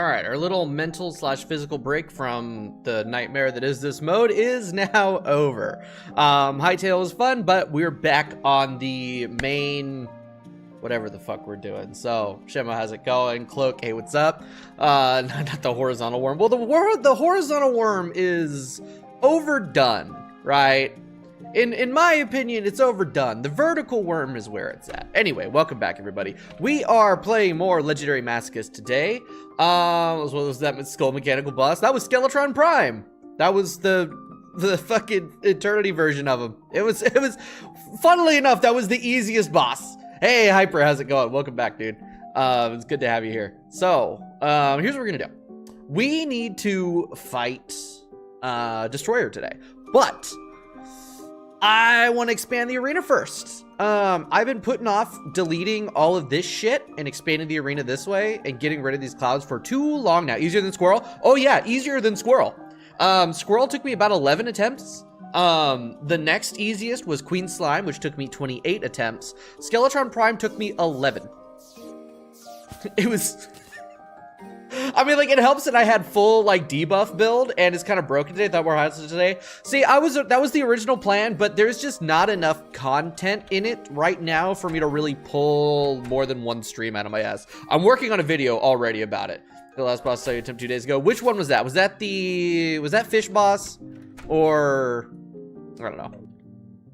All right, our little mental / physical break from the nightmare that is this mode is now over. Hightail was fun, but we're back on the main, whatever the fuck we're doing. So, Shemo, how's it going? Cloak, hey, what's up? Not the horizontal worm. Well, the horizontal worm is overdone, right? In my opinion, it's overdone. The vertical worm is where it's at. Anyway, welcome back, everybody. We are playing more Legendary Masochist today. As well as that Skull Mechanical boss. That was Skeletron Prime. That was the fucking Eternity version of him. It was, funnily enough, that was the easiest boss. Hey, Hyper, how's it going? Welcome back, dude. It's good to have you here. So, here's what we're gonna do. We need to fight Destroyer today, but I want to expand the arena first. I've been putting off deleting all of this shit and expanding the arena this way and getting rid of these clouds for too long now. Easier than Squirrel? Oh yeah, easier than Squirrel. Squirrel took me about 11 attempts. The next easiest was Queen Slime, which took me 28 attempts. Skeletron Prime took me 11. It was... I mean, like, it helps that I had full, like, debuff build, and it's kind of broken today. I thought we were highlights today. See, that was the original plan, but there's just not enough content in it right now for me to really pull more than one stream out of my ass. I'm working on a video already about it. The last boss I saw you attempt 2 days ago. Which one was that? Was that Fish Boss? Or... I don't know.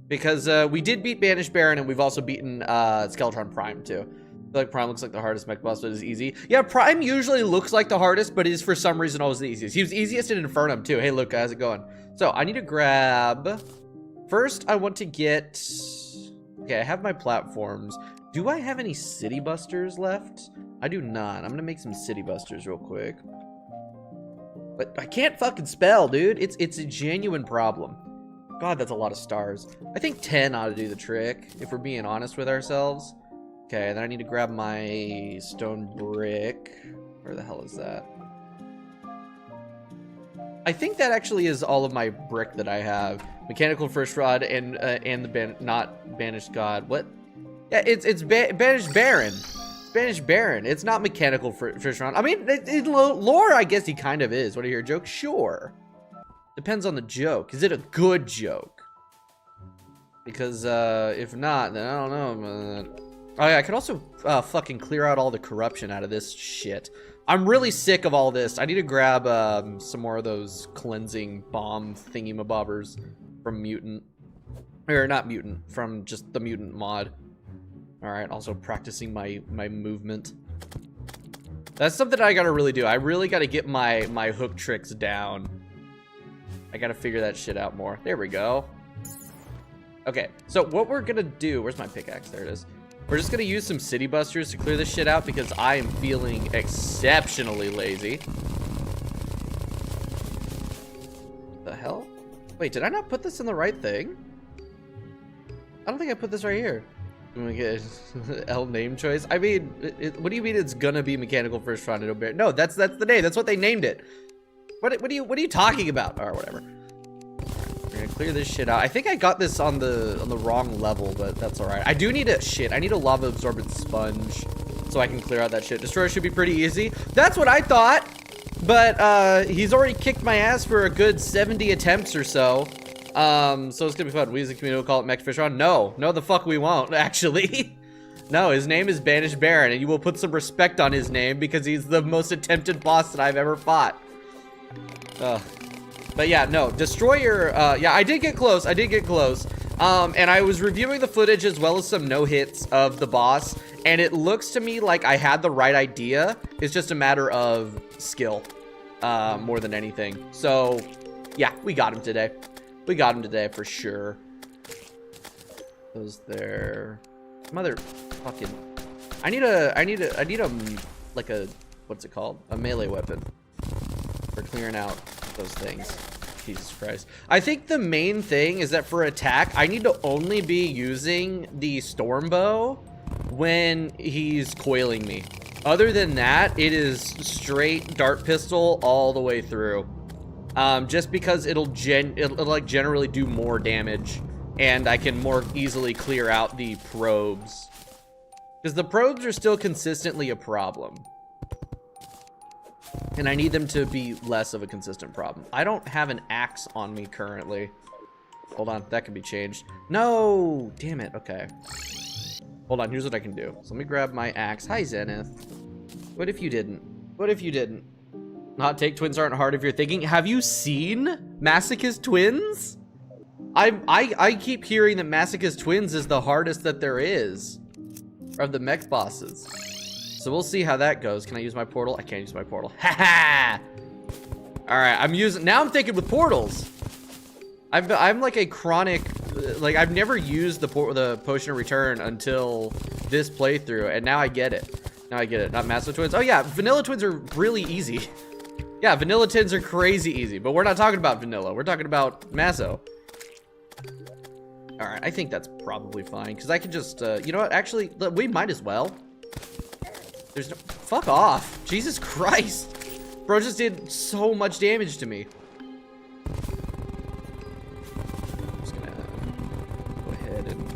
Because, we did beat Banished Baron, and we've also beaten, Skeletron Prime, too. I feel like Prime looks like the hardest mech boss, but it's easy. Yeah, Prime usually looks like the hardest, but is for some reason always the easiest. He was easiest in Infernum, too. Hey, Luke, how's it going? So, I need to grab... First, I want to get... Okay, I have my platforms. Do I have any City Busters left? I do not. I'm gonna make some City Busters real quick. But I can't fucking spell, dude. It's a genuine problem. God, that's a lot of stars. I think 10 ought to do the trick, if we're being honest with ourselves. Okay, then I need to grab my stone brick. Where the hell is that? I think that actually is all of my brick that I have. Mechanical First Rod and the not Banished God. What? Yeah, it's Banished Baron. Banished Baron. It's not Mechanical First Rod. I mean, in lore, I guess he kind of is. What do you hear? Joke? Sure. Depends on the joke. Is it a good joke? Because if not, then I don't know. Oh yeah, I could also fucking clear out all the corruption out of this shit. I'm really sick of all this. I need to grab some more of those cleansing bomb thingy-mabobbers from Mutant. Or not Mutant, from just the Mutant mod. Alright, also practicing my movement. That's something I gotta really do. I really gotta get my hook tricks down. I gotta figure that shit out more. There we go. Okay, so what we're gonna do... Where's my pickaxe? There it is. We're just gonna use some City Busters to clear this shit out because I am feeling exceptionally lazy. The hell? Wait, did I not put this in the right thing? I don't think I put this right here. I'm gonna get L name choice. I mean, what do you mean it's gonna be Mechanical First Rod? No, that's the name. That's what they named it. What are you talking about? Or whatever. We're gonna clear this shit out. I think I got this on the wrong level, but that's alright. I do need I need a lava absorbent sponge so I can clear out that shit. Destroyer should be pretty easy. That's what I thought, but he's already kicked my ass for a good 70 attempts or so. So it's gonna be fun. We as a community will call it Mech Fish Rod. No, the fuck we won't, actually. No, his name is Banished Baron, and you will put some respect on his name because he's the most attempted boss that I've ever fought. But yeah, no, Destroyer, yeah, I did get close, and I was reviewing the footage as well as some no-hits of the boss, and it looks to me like I had the right idea. It's just a matter of skill, more than anything. So, yeah, we got him today. We got him today for sure. Those there, motherfucking, I need a, like a, what's it called? A melee weapon for clearing out those things. Jesus Christ. I think the main thing is that for attack, I need to only be using the storm bow when he's coiling me. Other than that, it is straight dart pistol all the way through. Just because it'll like generally do more damage and I can more easily clear out the probes. Because the probes are still consistently a problem. And I need them to be less of a consistent problem. I don't have an axe on me currently. Hold on, that can be changed. No, damn it, okay. Hold on, here's what I can do. So let me grab my axe. Hi, Zenith. What if you didn't? What if you didn't? Hot take, twins aren't hard if you're thinking. Have you seen Masochist Twins? I keep hearing that Masochist Twins is the hardest that there is of the mech bosses. So we'll see how that goes. Can I use my portal? I can't use my portal. Ha ha! Alright, now I'm thinking with portals. I'm like a chronic, like I've never used the potion of return until this playthrough, and now I get it. Now I get it. Not Maso Twins. Oh yeah, vanilla twins are really easy. Yeah, vanilla twins are crazy easy, but we're not talking about vanilla. We're talking about Maso. All right, I think that's probably fine because I can just, you know what? Actually, we might as well. There's no, fuck off. Jesus Christ. Bro just did so much damage to me. I'm just gonna go ahead and,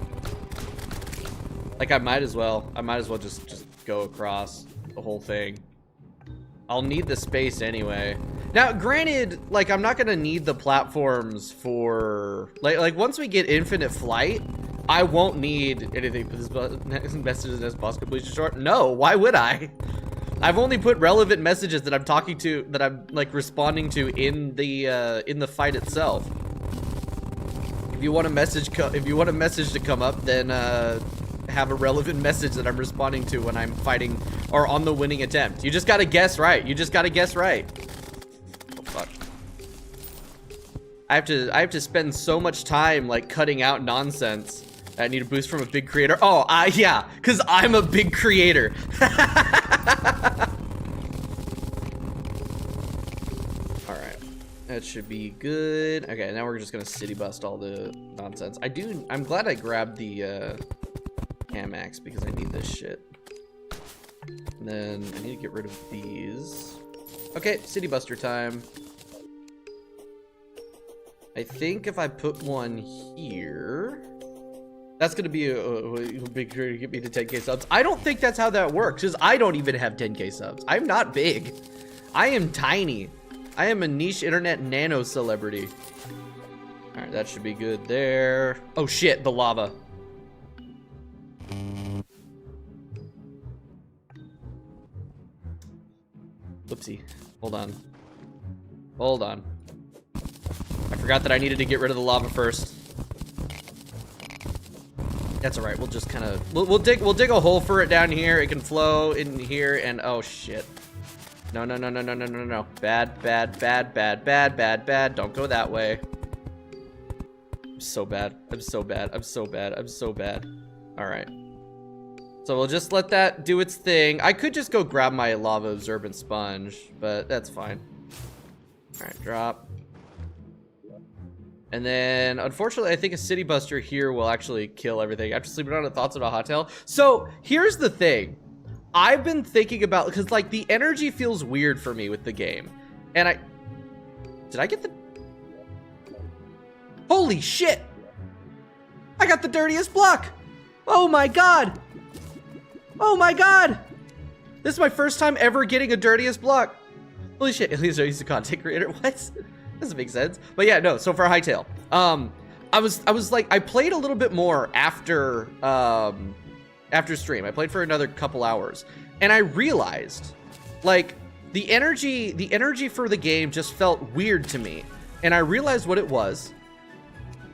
like, I might as well just go across the whole thing. I'll need the space anyway. Now, granted, like, I'm not gonna need the platforms for, like once we get infinite flight, I won't need anything for this messages as boss completion short. No, why would I? I've only put relevant messages that I'm talking to, that I'm like responding to in the fight itself. If you want a message, to come up, then have a relevant message that I'm responding to when I'm fighting or on the winning attempt. You just gotta guess right. You just gotta guess right. Oh fuck. I have to spend so much time like cutting out nonsense. I need a boost from a big creator. Oh, yeah, because I'm a big creator. Alright. That should be good. Okay, now we're just gonna city bust all the nonsense. I'm glad I grabbed the ham axe because I need this shit. And then I need to get rid of these. Okay, city buster time. I think if I put one here, that's gonna be a big creator to get me to 10k subs. I don't think that's how that works, because I don't even have 10k subs. I'm not big. I am tiny. I am a niche internet nano celebrity. All right, that should be good there. Oh shit, the lava. Whoopsie. Hold on. Hold on. I forgot that I needed to get rid of the lava first. That's all right. We'll just kind of we'll dig a hole for it down here. It can flow in here, and oh shit. No. Bad. Don't go that way. I'm so bad. All right. So we'll just let that do its thing. I could just go grab my lava absorbent sponge, but that's fine. All right, drop. And then, unfortunately, I think a city buster here will actually kill everything. After sleeping on it, thoughts about Hot Tail. So here's the thing. I've been thinking about, because like the energy feels weird for me with the game. And did I get the, holy shit. I got the dirtiest block. Oh my God. Oh my God. This is my first time ever getting a dirtiest block. Holy shit, at least I used a content creator. What? Doesn't make sense. But yeah, no, so for Hightail, I was like, I played a little bit more after stream. I played for another couple hours, and I realized like the energy for the game just felt weird to me, and I realized what it was.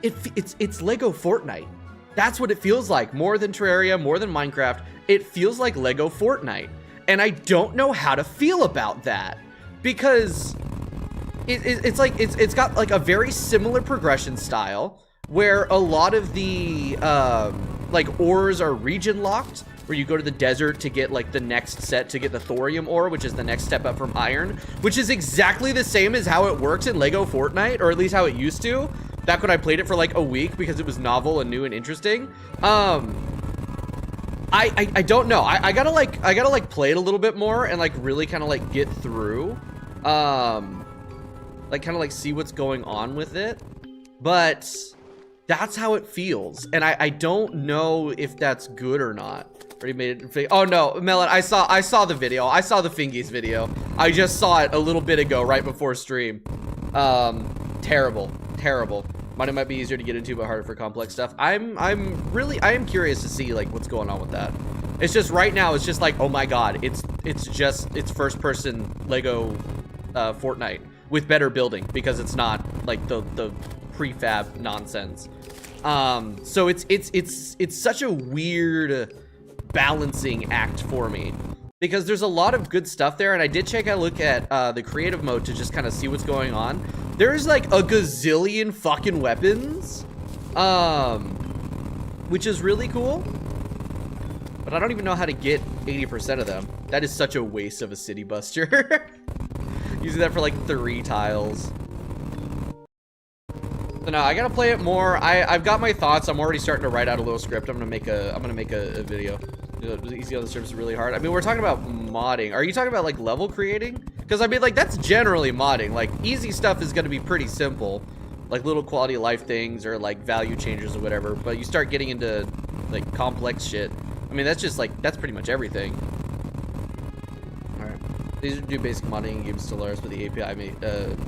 It's Lego Fortnite. That's what it feels like. More than Terraria, more than Minecraft, it feels like Lego Fortnite, and I don't know how to feel about that, because it's got like a very similar progression style where a lot of the like ores are region locked, where you go to the desert to get like the next set to get the thorium ore, which is the next step up from iron, which is exactly the same as how it works in Lego Fortnite, or at least how it used to back when I played it for like a week because it was novel and new and interesting. I don't know. I gotta like play it a little bit more and like really kind of like get through. Like kind of like see what's going on with it. But That's how it feels. And I don't know if that's good or not. Already made it. Oh no, Melon, I saw the video. I saw the Fingies video. I just saw it a little bit ago, right before stream. Terrible. It might be easier to get into, but harder for complex stuff. I am curious to see like what's going on with that. It's just right now, it's just like, oh my god, it's first person Lego Fortnite with better building, because it's not like the prefab nonsense. So it's such a weird balancing act for me, because there's a lot of good stuff there, and I did check a look at the creative mode to just kind of see what's going on. There's like a gazillion fucking weapons, which is really cool, but I don't even know how to get 80% of them. That is such a waste of a city buster. Using that for like 3 tiles. So no, I gotta play it more. I've got my thoughts. I'm already starting to write out a little script. I'm gonna make a video. Easy on the surface is really hard. I mean, we're talking about modding. Are you talking about like level creating? Because I mean, like, that's generally modding. Like, easy stuff is gonna be pretty simple, like little quality of life things or like value changes or whatever. But you start getting into like complex shit. I mean, that's just like, that's pretty much everything. All right, these are do basic modding in games still ours, but the API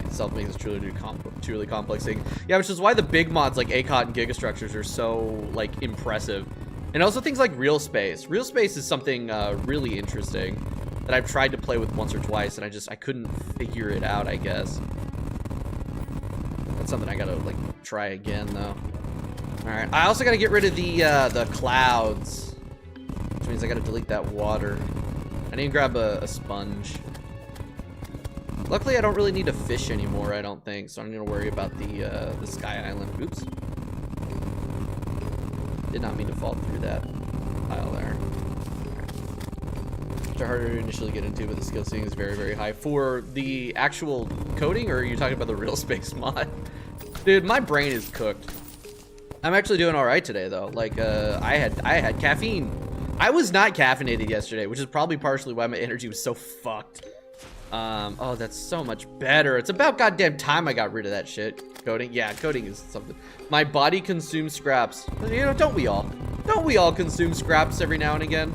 itself makes it truly complex thing. Yeah, which is why the big mods like ACOT and Gigastructures are so like impressive. And also things like Real Space. Real Space is something really interesting that I've tried to play with once or twice, and I couldn't figure it out, I guess. That's something I gotta like try again though. All right, I also gotta get rid of the clouds, which means I gotta delete that water. I need to grab a sponge. Luckily, I don't really need to fish anymore, I don't think, so I'm gonna worry about the Sky Island. Oops. Did not mean to fall through that pile there. They're harder to initially get into, but the skill ceiling is very, very high. For the actual coding, or are you talking about the Real Space mod? Dude, my brain is cooked. I'm actually doing all right today, though. Like, I had caffeine. I was not caffeinated yesterday, which is probably partially why my energy was so fucked. Oh, that's so much better. It's about goddamn time I got rid of that shit. Coding, yeah, coding is something. My body consumes scraps. You know, don't we all? Don't we all consume scraps every now and again?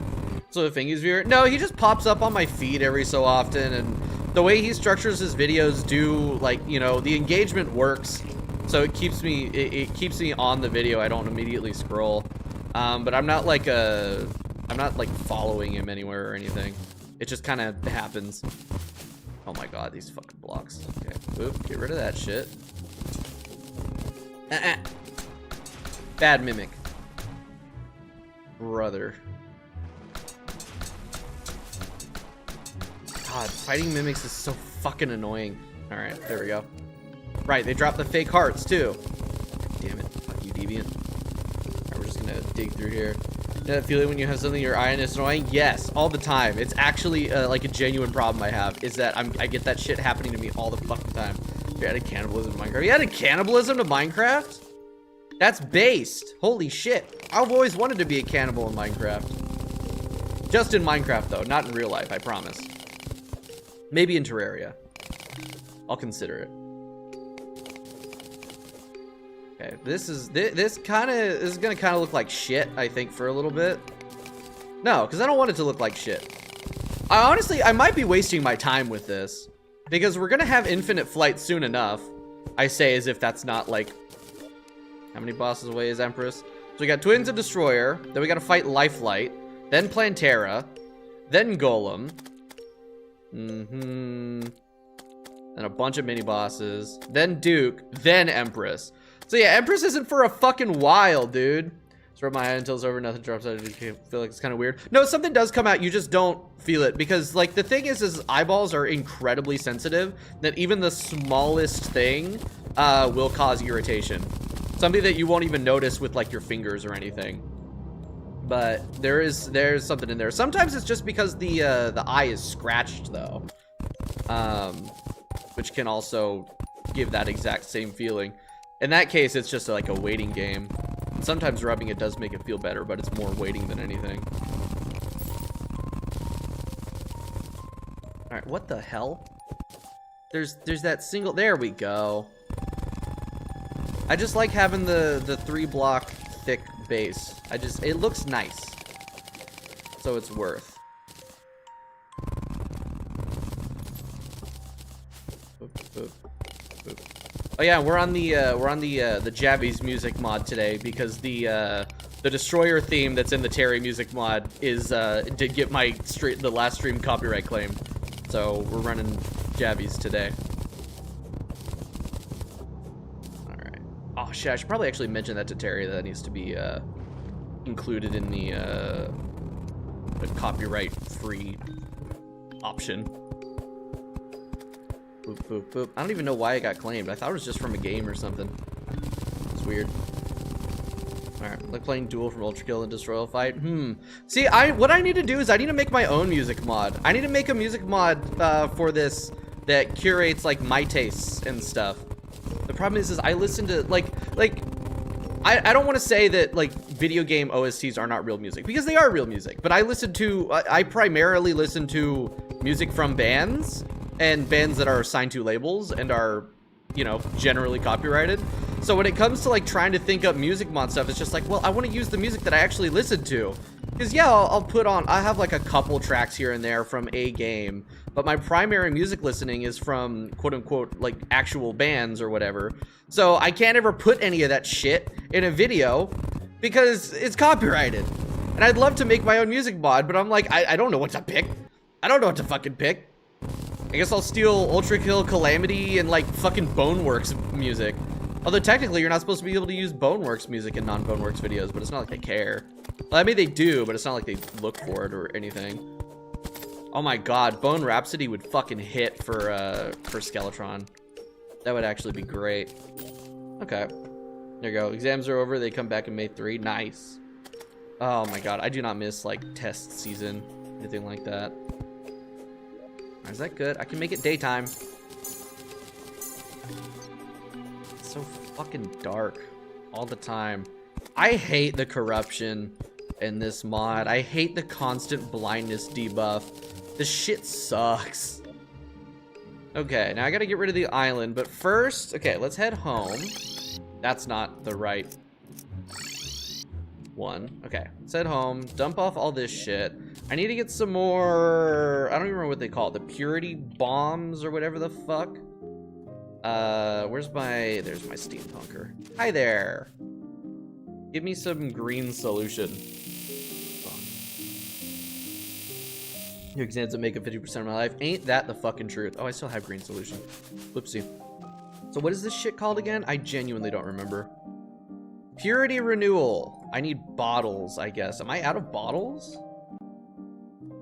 So the Fingies viewer, no, he just pops up on my feed every so often, and the way he structures his videos do, like, you know, the engagement works, so it keeps me keeps me on the video. I don't immediately scroll, but I'm not like following him anywhere or anything. It just kind of happens. Oh my god, these fucking blocks. Okay, oop, get rid of that shit. Bad mimic. Brother. God, fighting mimics is so fucking annoying. Alright, there we go. Right, they dropped the fake hearts too. Damn it. Fuck you, deviant. Alright, we're just gonna dig through here. You know that feeling when you have something your eye and it's annoying? Yes, all the time. It's actually like a genuine problem I have, is that I get that shit happening to me all the fucking time. You added cannibalism to Minecraft. You added cannibalism to Minecraft? That's based. Holy shit. I've always wanted to be a cannibal in Minecraft. Just in Minecraft though, not in real life, I promise. Maybe in Terraria. I'll consider it. Okay, this is gonna kind of look like shit, I think, for a little bit. No, because I don't want it to look like shit. I might be wasting my time with this, because we're gonna have infinite flight soon enough. I say as if that's not like, how many bosses away is Empress? So we got Twins and Destroyer, then we gotta fight Lifelight, then Plantera, then Golem. And a bunch of mini bosses, then Duke, then Empress. So yeah, Empress isn't for a fucking while, dude. Just rub my eye until it's over, nothing drops out. I feel like it's kind of weird. No, something does come out, you just don't feel it, because like the thing is eyeballs are incredibly sensitive, that even the smallest thing will cause irritation. Something that you won't even notice with like your fingers or anything. But there's something in there. Sometimes it's just because the eye is scratched though, which can also give that exact same feeling. In that case, it's just like a waiting game. Sometimes rubbing it does make it feel better, but it's more waiting than anything. All right, what the hell? There's that single. There we go. I just like having the 3-block thick base. It looks nice. So it's worth. Boop, boop, boop. Oh yeah, we're on the Javyz Music Mod today because the Destroyer theme that's in the Terraria Music Mod is did get the last stream copyright claim. So we're running Javyz today. Alright. Oh shit, I should probably actually mention that to Terry. That needs to be included in the copyright-free option. Boop, boop, boop. I don't even know why it got claimed. I thought it was just from a game or something. It's weird. Alright, like playing Duel from Ultra Kill and Destroy Fight. See, what I need to do is I need to make my own music mod. I need to make a music mod for this that curates like my tastes and stuff. The problem is I listen to I don't want to say that like video game OSTs are not real music, because they are real music, but I primarily listen to music from bands and bands that are assigned to labels and are, you know, generally copyrighted. So when it comes to like trying to think up music mod stuff, it's just like, well, I want to use the music that I actually listen to. Because yeah, I have like a couple tracks here and there from a game, but my primary music listening is from quote unquote like actual bands or whatever. So I can't ever put any of that shit in a video because it's copyrighted. And I'd love to make my own music mod, but I'm like, I don't know what to pick. I don't know what to fucking pick. I guess I'll steal Ultra Kill, Calamity, and like fucking Boneworks music. Although technically you're not supposed to be able to use Boneworks music in non-Boneworks videos, but it's not like they care. Well, I mean they do, but it's not like they look for it or anything. Oh my god, Bone Rhapsody would fucking hit for Skeletron. That would actually be great. Okay. There you go. Exams are over, they come back in May 3. Nice. Oh my god, I do not miss like test season, anything like that. Is that good? I can make it daytime. It's so fucking dark all the time. I hate the corruption in this mod. I hate the constant blindness debuff. This shit sucks. Okay, now I gotta get rid of the island, but first, okay, let's head home. That's not the right one. Okay, let's head home, dump off all this shit. I need to get some more, I don't even remember what they call it, the purity bombs or whatever the fuck. There's my steampunker. Hi there. Give me some green solution. Your exams that make up 50% of my life. Ain't that the fucking truth? Oh, I still have green solution. Whoopsie. So what is this shit called again? I genuinely don't remember. Purity renewal. I need bottles, I guess. Am I out of bottles?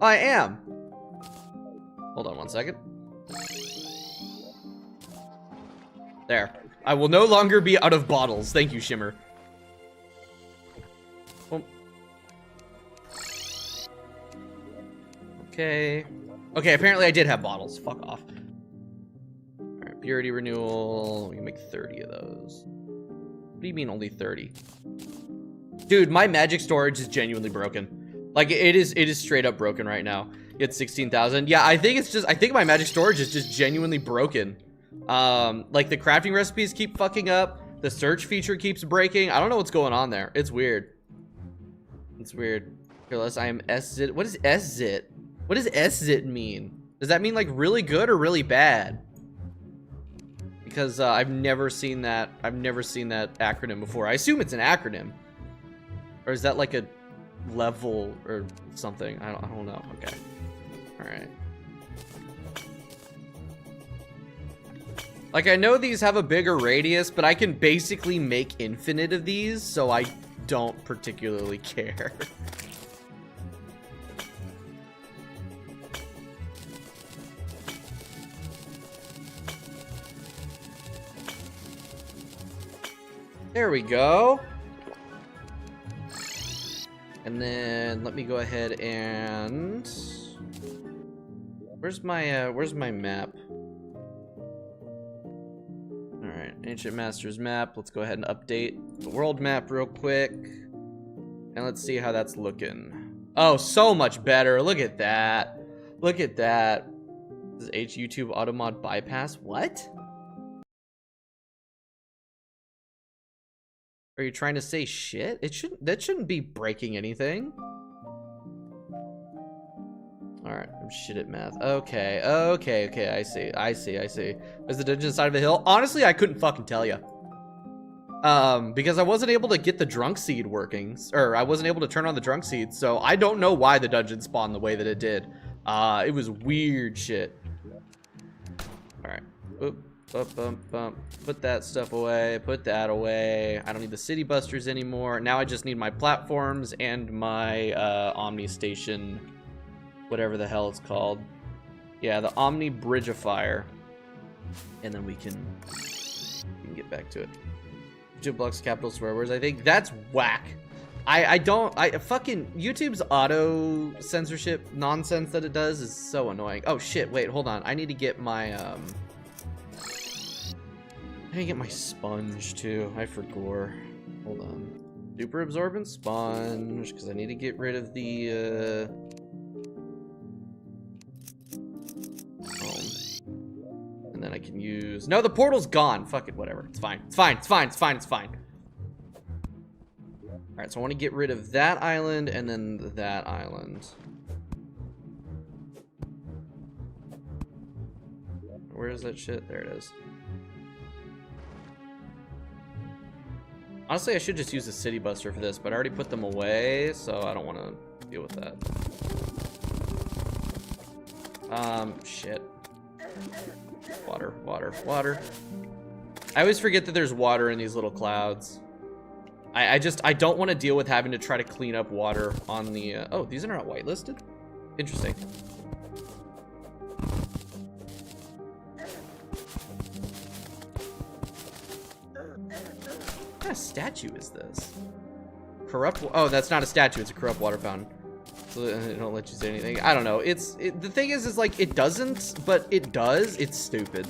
I am. Hold on one second. There. I will no longer be out of bottles. Thank you, Shimmer. Okay. Okay, apparently I did have bottles. Fuck off. Alright, purity renewal. We can make 30 of those. What do you mean only 30? Dude, my magic storage is genuinely broken. Like, it is straight up broken right now. It's 16,000. Yeah, I think my magic storage is just genuinely broken. Like, the crafting recipes keep fucking up. The search feature keeps breaking. I don't know what's going on there. It's weird. It's weird. Unless I am SZit. What is SZit? What does SZit mean? Does that mean, like, really good or really bad? Because, I've never seen that. I've never seen that acronym before. I assume it's an acronym. Or is that, like, a level or something? I don't know. Okay. Alright. Like, I know these have a bigger radius, but I can basically make infinite of these, so I don't particularly care. There we go. And then let me go ahead and where's my map? All right, Ancient Masters map. Let's go ahead and update the world map real quick. And let's see how that's looking. Oh, so much better. Look at that. Look at that. This is YouTube automod bypass. What? Are you trying to say shit? That shouldn't be breaking anything. Alright, I'm shit at math. Okay, I see. Is the dungeon side of a hill? Honestly, I couldn't fucking tell you. Because I wasn't able to get the drunk seed working, or I wasn't able to turn on the drunk seed, so I don't know why the dungeon spawned the way that it did. It was weird shit. Alright. Oop. Bump. Put that stuff away. Put that away. I don't need the city busters anymore. Now I just need my platforms and my Omni Station, whatever the hell it's called. Yeah, the Omni Bridge-a-Fire. And then we can get back to it. YouTube blocks capital swear words. I think that's whack. I fucking YouTube's auto censorship nonsense that it does is so annoying. Oh shit, wait, hold on. I need to get my I need to get my sponge too. I forgot. Hold on. Super absorbent sponge, because I need to get rid of the and then I can use. No, the portal's gone. Fuck it, whatever. It's fine. It's fine. Alright, so I want to get rid of that island and then that island. Where is that shit? There it is. Honestly, I should just use the city buster for this, but I already put them away, so I don't want to deal with that. Shit. Water. I always forget that there's water in these little clouds. I don't want to deal with having to try to clean up water on the, oh, these are not whitelisted? Interesting. What kind of statue is this? Corrupt, oh, that's not a statue, it's a corrupt water fountain. So they don't let you say anything. I don't know, the thing is like, it doesn't, but it does, it's stupid.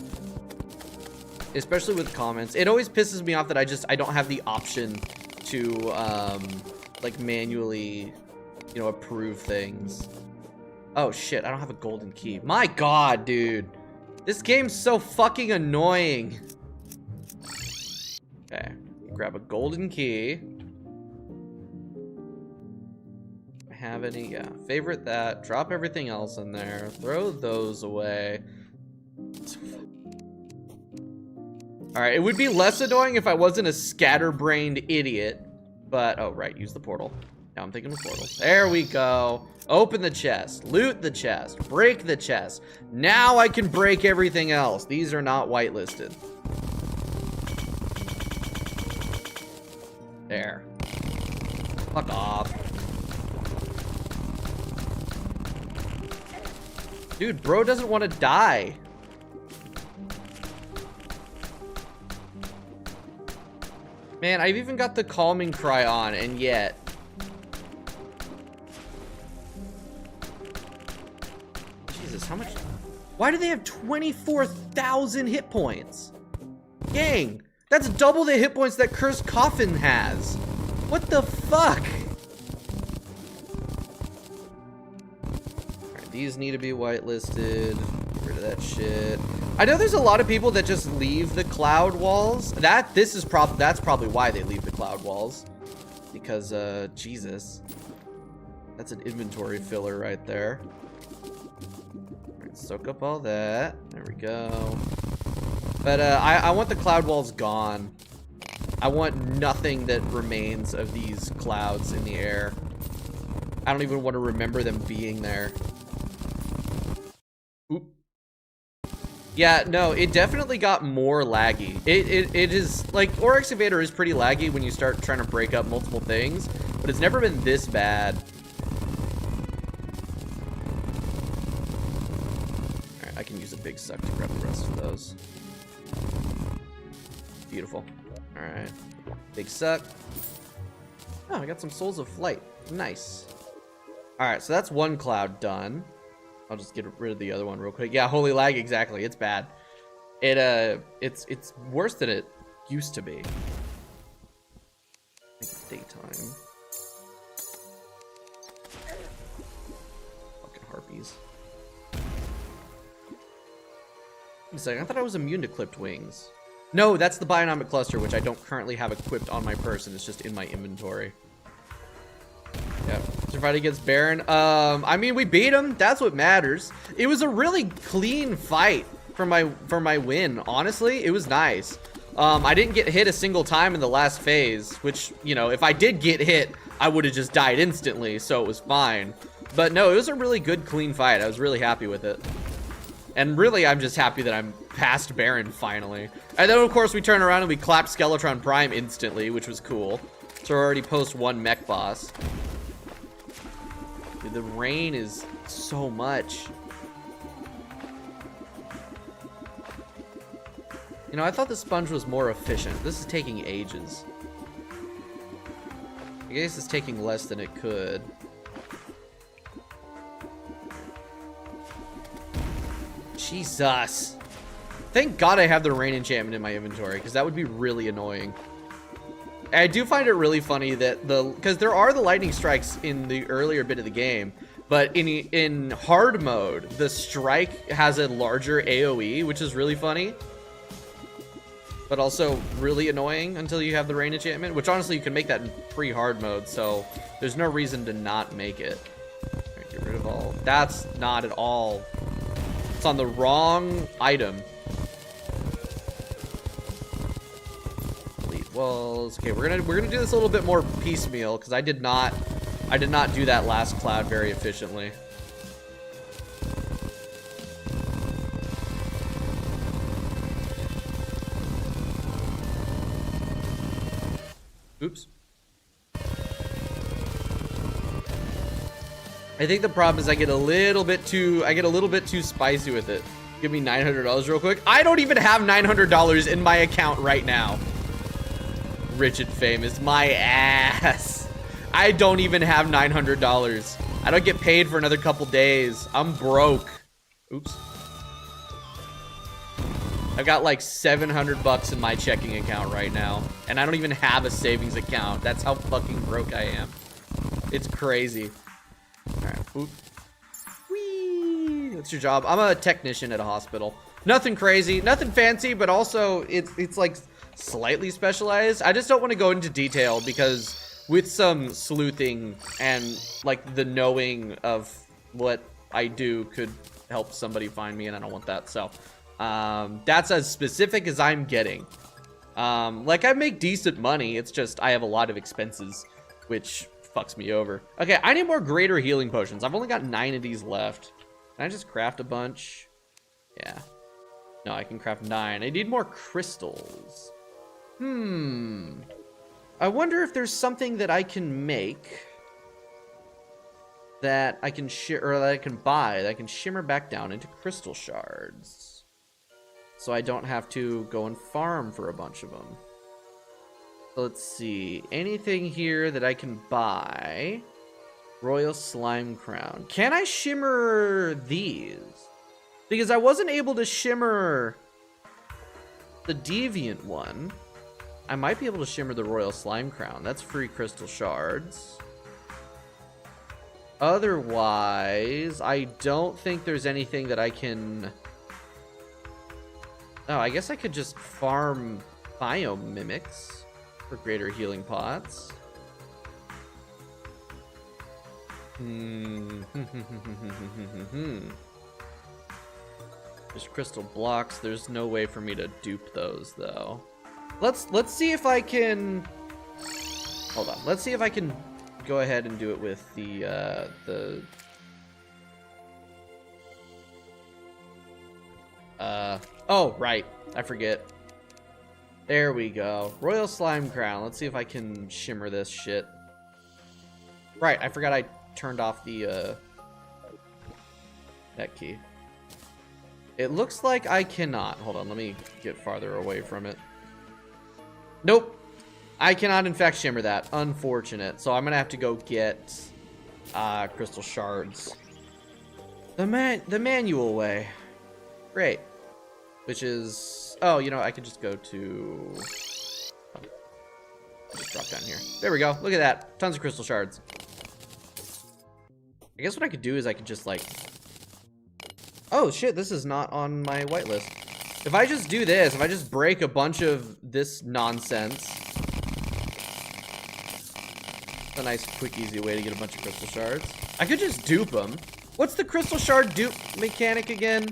Especially with comments. It always pisses me off that I don't have the option to, like, manually, you know, approve things. Oh, shit, I don't have a golden key. My god, dude. This game's so fucking annoying. Okay, grab a golden key. Have any? Yeah, favorite that. Drop everything else in there. Throw those away. Alright, it would be less annoying if I wasn't a scatterbrained idiot. But, oh, right, use the portal. Now I'm thinking of portal. There we go. Open the chest. Loot the chest. Break the chest. Now I can break everything else. These are not whitelisted. There. Fuck off. Dude, bro doesn't want to die. Man, I've even got the calming cry on, and yet. Jesus, how much? Why do they have 24,000 hit points? Gang, that's double the hit points that Cursed Coffin has. What the fuck? These need to be whitelisted. Get rid of that shit. I know there's a lot of people that just leave the cloud walls. That's probably why they leave the cloud walls. Because Jesus. That's an inventory filler right there. Alright, soak up all that. There we go. But I want the cloud walls gone. I want nothing that remains of these clouds in the air. I don't even want to remember them being there. Oop. Yeah, no, it definitely got more laggy. It is, like, Excavator is pretty laggy when you start trying to break up multiple things, but it's never been this bad. Alright, I can use a big suck to grab the rest of those. Beautiful. Alright. Big suck. Oh, I got some Souls of Flight. Nice. Alright, so that's one cloud done. I'll just get rid of the other one real quick. Yeah, holy lag, exactly. It's bad. It's worse than it used to be. Daytime. Fucking harpies. Wait a second, I thought I was immune to clipped wings. No, that's the Bionomic Cluster, which I don't currently have equipped on my person. It's just in my inventory. Yeah, survived against Baron. I mean, we beat him. That's what matters. It was a really clean fight for my win. Honestly, it was nice. I didn't get hit a single time in the last phase, which, you know, if I did get hit, I would have just died instantly, so it was fine. But no, it was a really good, clean fight. I was really happy with it. And really, I'm just happy that I'm past Baron finally. And then, of course, we turn around and we clap Skeletron Prime instantly, which was cool. So we're already post 1 mech boss. Dude, the rain is so much. You know, I thought the sponge was more efficient. This is taking ages. I guess it's taking less than it could. Jesus. Thank God I have the rain enchantment in my inventory, because that would be really annoying. I do find it really funny that because there are the lightning strikes in the earlier bit of the game, but in hard mode, the strike has a larger AoE, which is really funny. But also really annoying until you have the rain enchantment, which honestly you can make that in pre-hard mode, so there's no reason to not make it. Right, get rid of all. That's not at all. It's on the wrong item. Delete walls. Okay, we're gonna do this a little bit more piecemeal because I did not do that last cloud very efficiently. Oops. I think the problem is I get a little bit too spicy with it. Give me $900 real quick. I don't even have $900 in my account right now. Rich and famous, my ass. I don't even have $900. I don't get paid for another couple days. I'm broke. Oops. I've got like 700 bucks in my checking account right now, and I don't even have a savings account. That's how fucking broke I am. It's crazy. All right, oop. Whee! That's your job. I'm a technician at a hospital. Nothing crazy, nothing fancy, but also it's like slightly specialized. I just don't want to go into detail because with some sleuthing and like the knowing of what I do could help somebody find me, and I don't want that. So that's as specific as I'm getting. Like I make decent money. It's just I have a lot of expenses, which fucks me over. Okay, I need more greater healing potions. I've only got 9 of these left. Can I just craft a bunch? Yeah. No, I can craft 9. I need more crystals. I wonder if there's something that I can make that I can that I can buy that I can shimmer back down into crystal shards, so I don't have to go and farm for a bunch of them. So let's see, anything here that I can buy. Royal Slime Crown. Can I shimmer these? Because I wasn't able to shimmer the Deviant one. I might be able to shimmer the Royal Slime Crown. That's free crystal shards. Otherwise, I don't think there's anything that I can... Oh, I guess I could just farm biomimics for greater healing pots. There's crystal blocks. There's no way for me to dupe those, though. Let's see if I can... Hold on. Let's see if I can go ahead and do it with the oh, right. I forget. There we go. Royal Slime Crown. Let's see if I can shimmer this shit. Right, I forgot I turned off the that key. It looks like I cannot. Hold on, let me get farther away from it. Nope. I cannot in fact shimmer that. Unfortunate. So I'm gonna have to go get crystal shards. The manual way. Great. Which is, oh, you know, I could just go to, I'll just drop down here. There we go. Look at that. Tons of crystal shards. I guess what I could do is I could just like, oh shit, this is not on my whitelist. If I just do this, if I just break a bunch of this nonsense. A nice, quick, easy way to get a bunch of crystal shards. I could just dupe them. What's the crystal shard dupe mechanic again?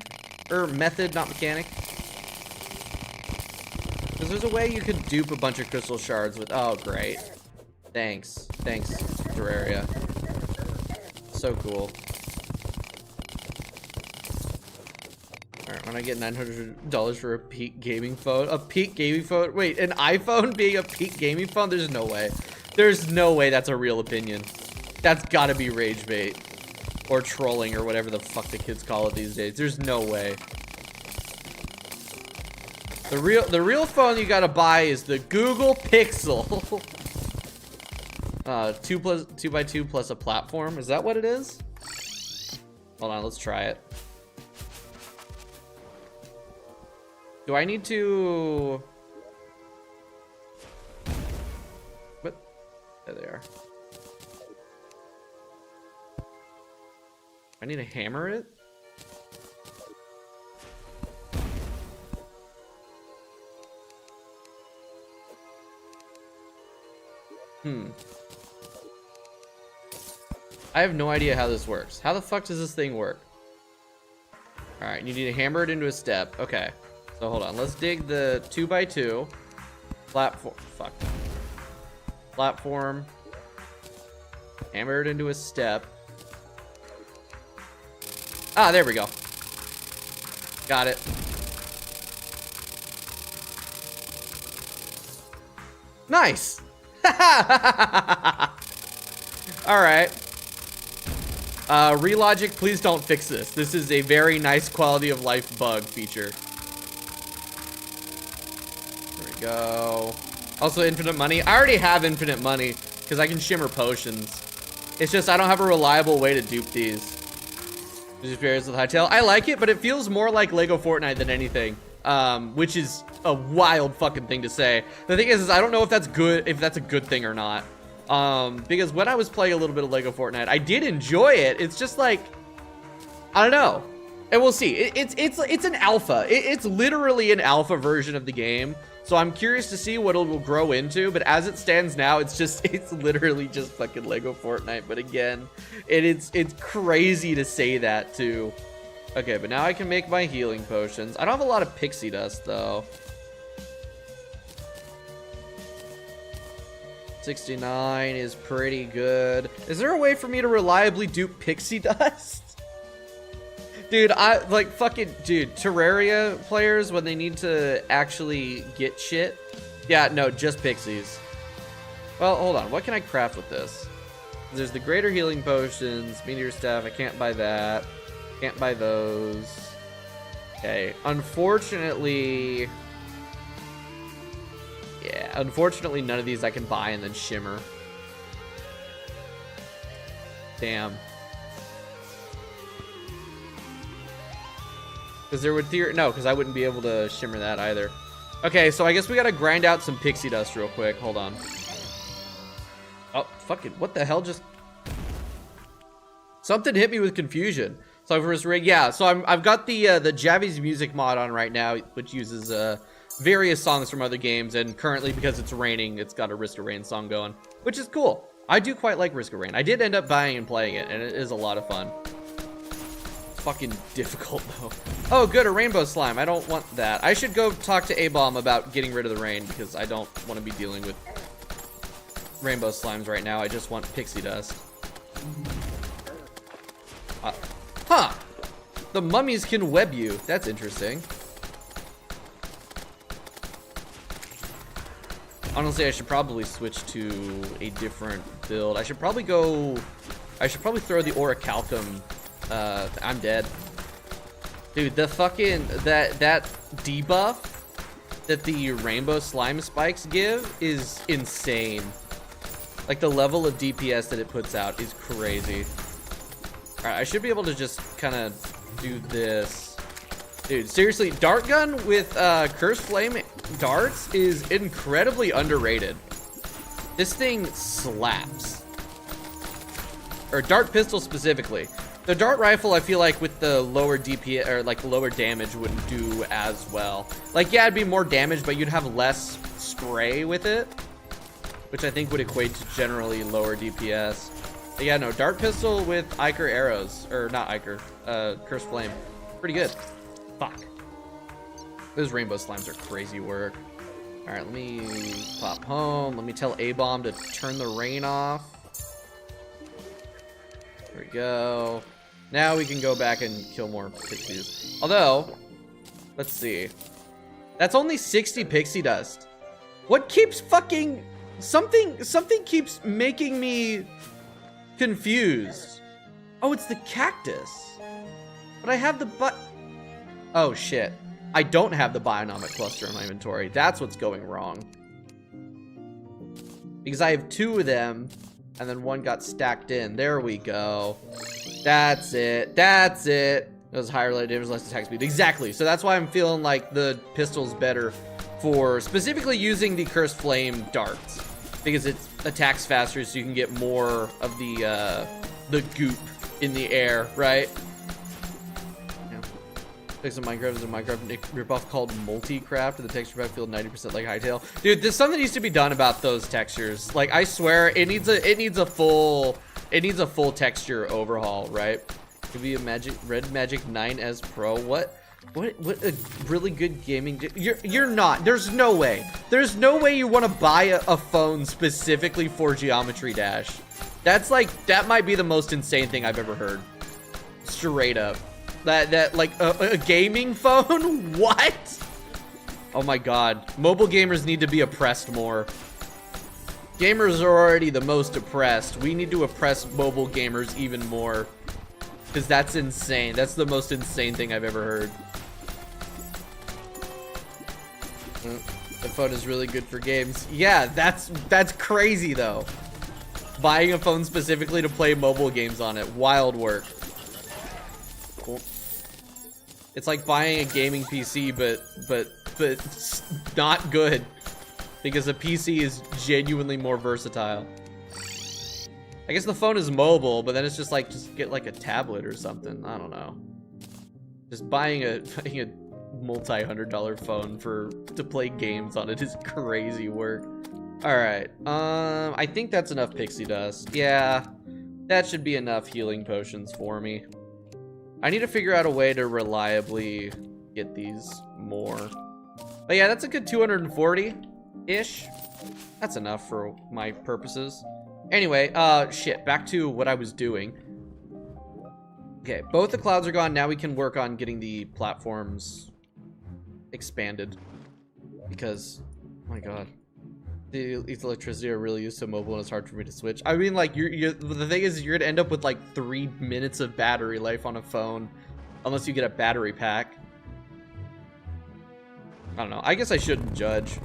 Or method, not mechanic? Because there's a way you could dupe a bunch of crystal shards with... Oh, great. Thanks. Thanks, Terraria. So cool. Alright, when I get $900 for a peak gaming phone... A peak gaming phone? Wait, an iPhone being a peak gaming phone? There's no way. There's no way that's a real opinion. That's gotta be rage bait. Or trolling, or whatever the fuck the kids call it these days. There's no way. The real phone you gotta buy is the Google Pixel. 2x2 plus a platform. Is that what it is? Hold on, let's try it. Do I need to... What? There they are. I need to hammer it? I have no idea how this works. How the fuck does this thing work? Alright, you need to hammer it into a step. Okay. So hold on. Let's dig the 2x2. Platform. Fuck. Platform. Hammer it into a step. Ah, there we go. Got it. Nice. All right. Relogic, please don't fix this. This is a very nice quality of life bug feature. There we go. Also, infinite money. I already have infinite money because I can shimmer potions. It's just I don't have a reliable way to dupe these. Experience with Hightail. I like it, but it feels more like Lego Fortnite than anything, which is a wild fucking thing to say. The thing is I don't know if that's good, if that's a good thing or not. Because when I was playing a little bit of Lego Fortnite, I did enjoy it. It's just like, I don't know, and we'll see. It's an alpha. It's literally an alpha version of the game. So I'm curious to see what it will grow into, but as it stands now, it's literally just fucking Lego Fortnite. But again, it's crazy to say that too. Okay, but now I can make my healing potions. I don't have a lot of pixie dust though. 69 is pretty good. Is there a way for me to reliably dupe pixie dust? Dude, Terraria players, when they need to actually get shit. Yeah, no, just pixies. Well, hold on. What can I craft with this? There's the greater healing potions, meteor staff. I can't buy that. Can't buy those. Okay. Unfortunately, none of these I can buy and then shimmer. Damn. Because there would because I wouldn't be able to shimmer that either. Okay, so I guess we gotta grind out some pixie dust real quick. Hold on. Oh, fuck it. What the hell just... Something hit me with confusion. So I've got the Javyz Music Mod on right now, which uses various songs from other games, and currently because it's raining, it's got a Risk of Rain song going, which is cool. I do quite like Risk of Rain. I did end up buying and playing it, and it is a lot of fun. Fucking difficult though. Oh good, a rainbow slime. I don't want that. I should go talk to A-Bomb about getting rid of the rain because I don't want to be dealing with rainbow slimes right now. I just want pixie dust. Huh. The mummies can web you. That's interesting. Honestly, I should probably switch to a different build. I should probably throw the orichalcum. I'm dead. Dude, the fucking, that debuff that the rainbow slime spikes give is insane. Like, the level of DPS that it puts out is crazy. Alright, I should be able to just kind of do this. Dude, seriously, dart gun with Cursed Flame darts is incredibly underrated. This thing slaps. Or dart pistol specifically. The dart rifle, I feel like with the lower DPS or like lower damage wouldn't do as well. Like, yeah, it'd be more damage, but you'd have less spray with it, which I think would equate to generally lower DPS. But yeah, no, dart pistol with Ichor arrows, or not Ichor, Cursed Flame, pretty good. Fuck. Those rainbow slimes are crazy work. All right, let me pop home. Let me tell A-Bomb to turn the rain off. There we go. Now we can go back and kill more pixies. Although, let's see. That's only 60 pixie dust. What keeps fucking... Something keeps making me confused. Oh, it's the cactus. But I have the Oh, shit. I don't have the bionomic cluster in my inventory. That's what's going wrong. Because I have 2 of them, and then one got stacked in. There we go. That's it. That's it. It was higher related damage, less attack speed. Exactly. So that's why I'm feeling like the pistol's better for specifically using the Cursed Flame darts. Because it attacks faster, so you can get more of the goop in the air, right? Some Minecraft is a Minecraft ripoff called Multicraft, and the texture pack feels 90% like Hightail. Dude, there's something that needs to be done about those textures. Like, I swear, it needs a full texture overhaul, right? Could be a Red Magic 9S Pro. What a really good gaming. You're not. There's no way. There's no way you want to buy a phone specifically for Geometry Dash. That's like, that might be the most insane thing I've ever heard. Straight up. That like a gaming phone? What? Oh my god. Mobile gamers need to be oppressed more. Gamers are already the most oppressed. We need to oppress mobile gamers even more. Because that's insane. That's the most insane thing I've ever heard. The phone is really good for games. Yeah, that's crazy though. Buying a phone specifically to play mobile games on it. Wild work. Cool. It's like buying a gaming PC, but not good, because a PC is genuinely more versatile. I guess the phone is mobile, but then it's just get like a tablet or something. I don't know. Just buying a multi-$100 phone to play games on it is crazy work. All right, I think that's enough pixie dust. Yeah, that should be enough healing potions for me. I need to figure out a way to reliably get these more. But yeah, that's a good 240-ish. That's enough for my purposes. Anyway, shit, back to what I was doing. Okay, both the clouds are gone. Now we can work on getting the platforms expanded. Because, oh my god. The electricity are really used to mobile and it's hard for me to switch. I mean, like, the thing is, you're gonna end up with like 3 minutes of battery life on a phone, unless you get a battery pack. I don't know. I guess I shouldn't judge.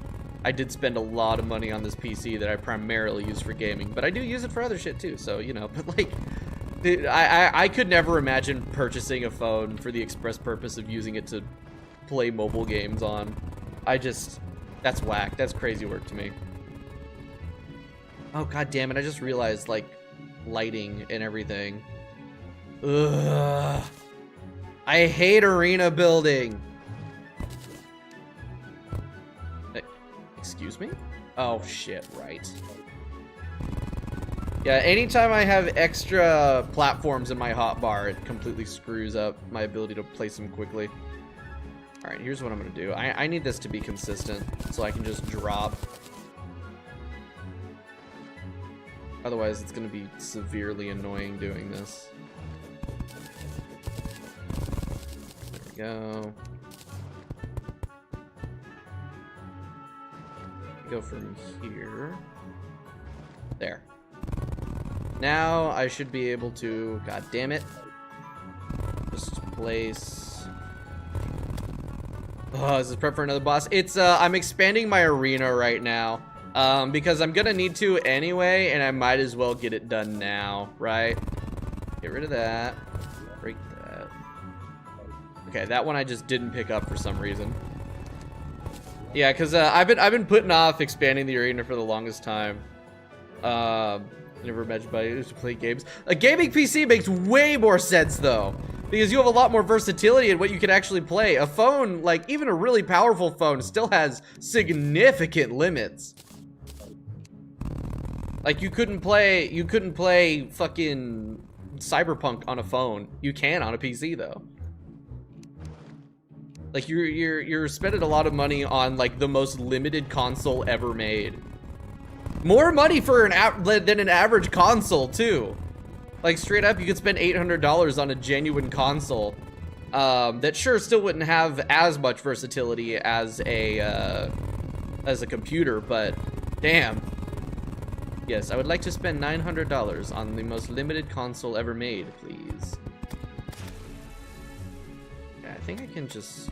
I did spend a lot of money on this PC that I primarily use for gaming, but I do use it for other shit too, so, you know. But like, dude, I could never imagine purchasing a phone for the express purpose of using it to play mobile games on. That's whack. That's crazy work to me. Oh, god damn it. I just realized, like, lighting and everything. Ugh. I hate arena building. Excuse me? Oh, shit, right. Yeah, anytime I have extra platforms in my hotbar, it completely screws up my ability to place them quickly. Alright, here's what I'm gonna do. I need this to be consistent, so I can just drop. Otherwise, it's gonna be severely annoying doing this. There we go. Go from here. There. Now I should be able to, god damn it, just place. Oh, is this prep for another boss? It's I'm expanding my arena right now, because I'm gonna need to anyway, and I might as well get it done now, right? Get rid of that. Break that. Okay, that one I just didn't pick up for some reason. Yeah, because I've been putting off expanding the arena for the longest time. Never imagined by used to play games. A gaming PC makes way more sense though, because you have a lot more versatility in what you can actually play. A phone, like even a really powerful phone, still has significant limits. Like you couldn't play fucking Cyberpunk on a phone. You can on a PC though. Like you're spending a lot of money on like the most limited console ever made. More money for than an average console too. Like straight up, you could spend $800 on a genuine console that sure still wouldn't have as much versatility as a computer, but damn. Yes, I would like to spend $900 on the most limited console ever made, please. Yeah, I think I can just.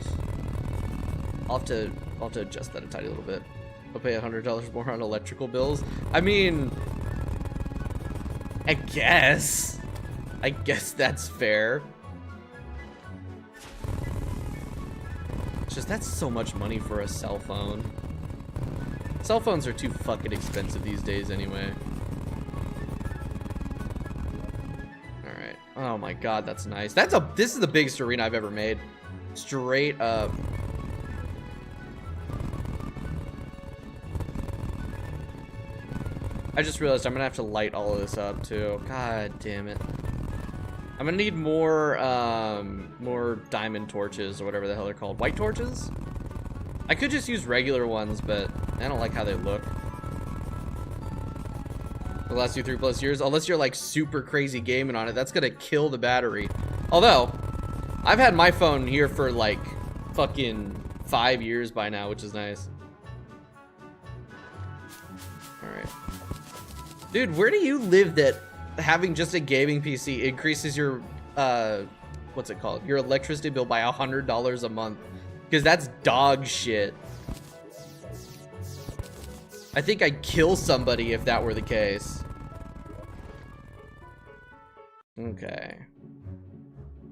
I'll have to adjust that a tiny little bit. I'll pay $100 more on electrical bills. I mean, I guess that's fair. It's just that's so much money for a cell phone. Cell phones are too fucking expensive these days anyway. All right. Oh my god, that's nice. This is the biggest arena I've ever made. Straight up. I just realized I'm gonna have to light all of this up too. God damn it. I'm gonna need more diamond torches or whatever the hell they're called. White torches? I could just use regular ones, but I don't like how they look. It'll last you 3+ years, unless you're like super crazy gaming on it. That's gonna kill the battery. Although, I've had my phone here for like fucking 5 years by now, which is nice. All right. Dude, where do you live that having just a gaming PC increases your, what's it called? Your electricity bill by $100 a month? Because that's dog shit. I think I'd kill somebody if that were the case. Okay.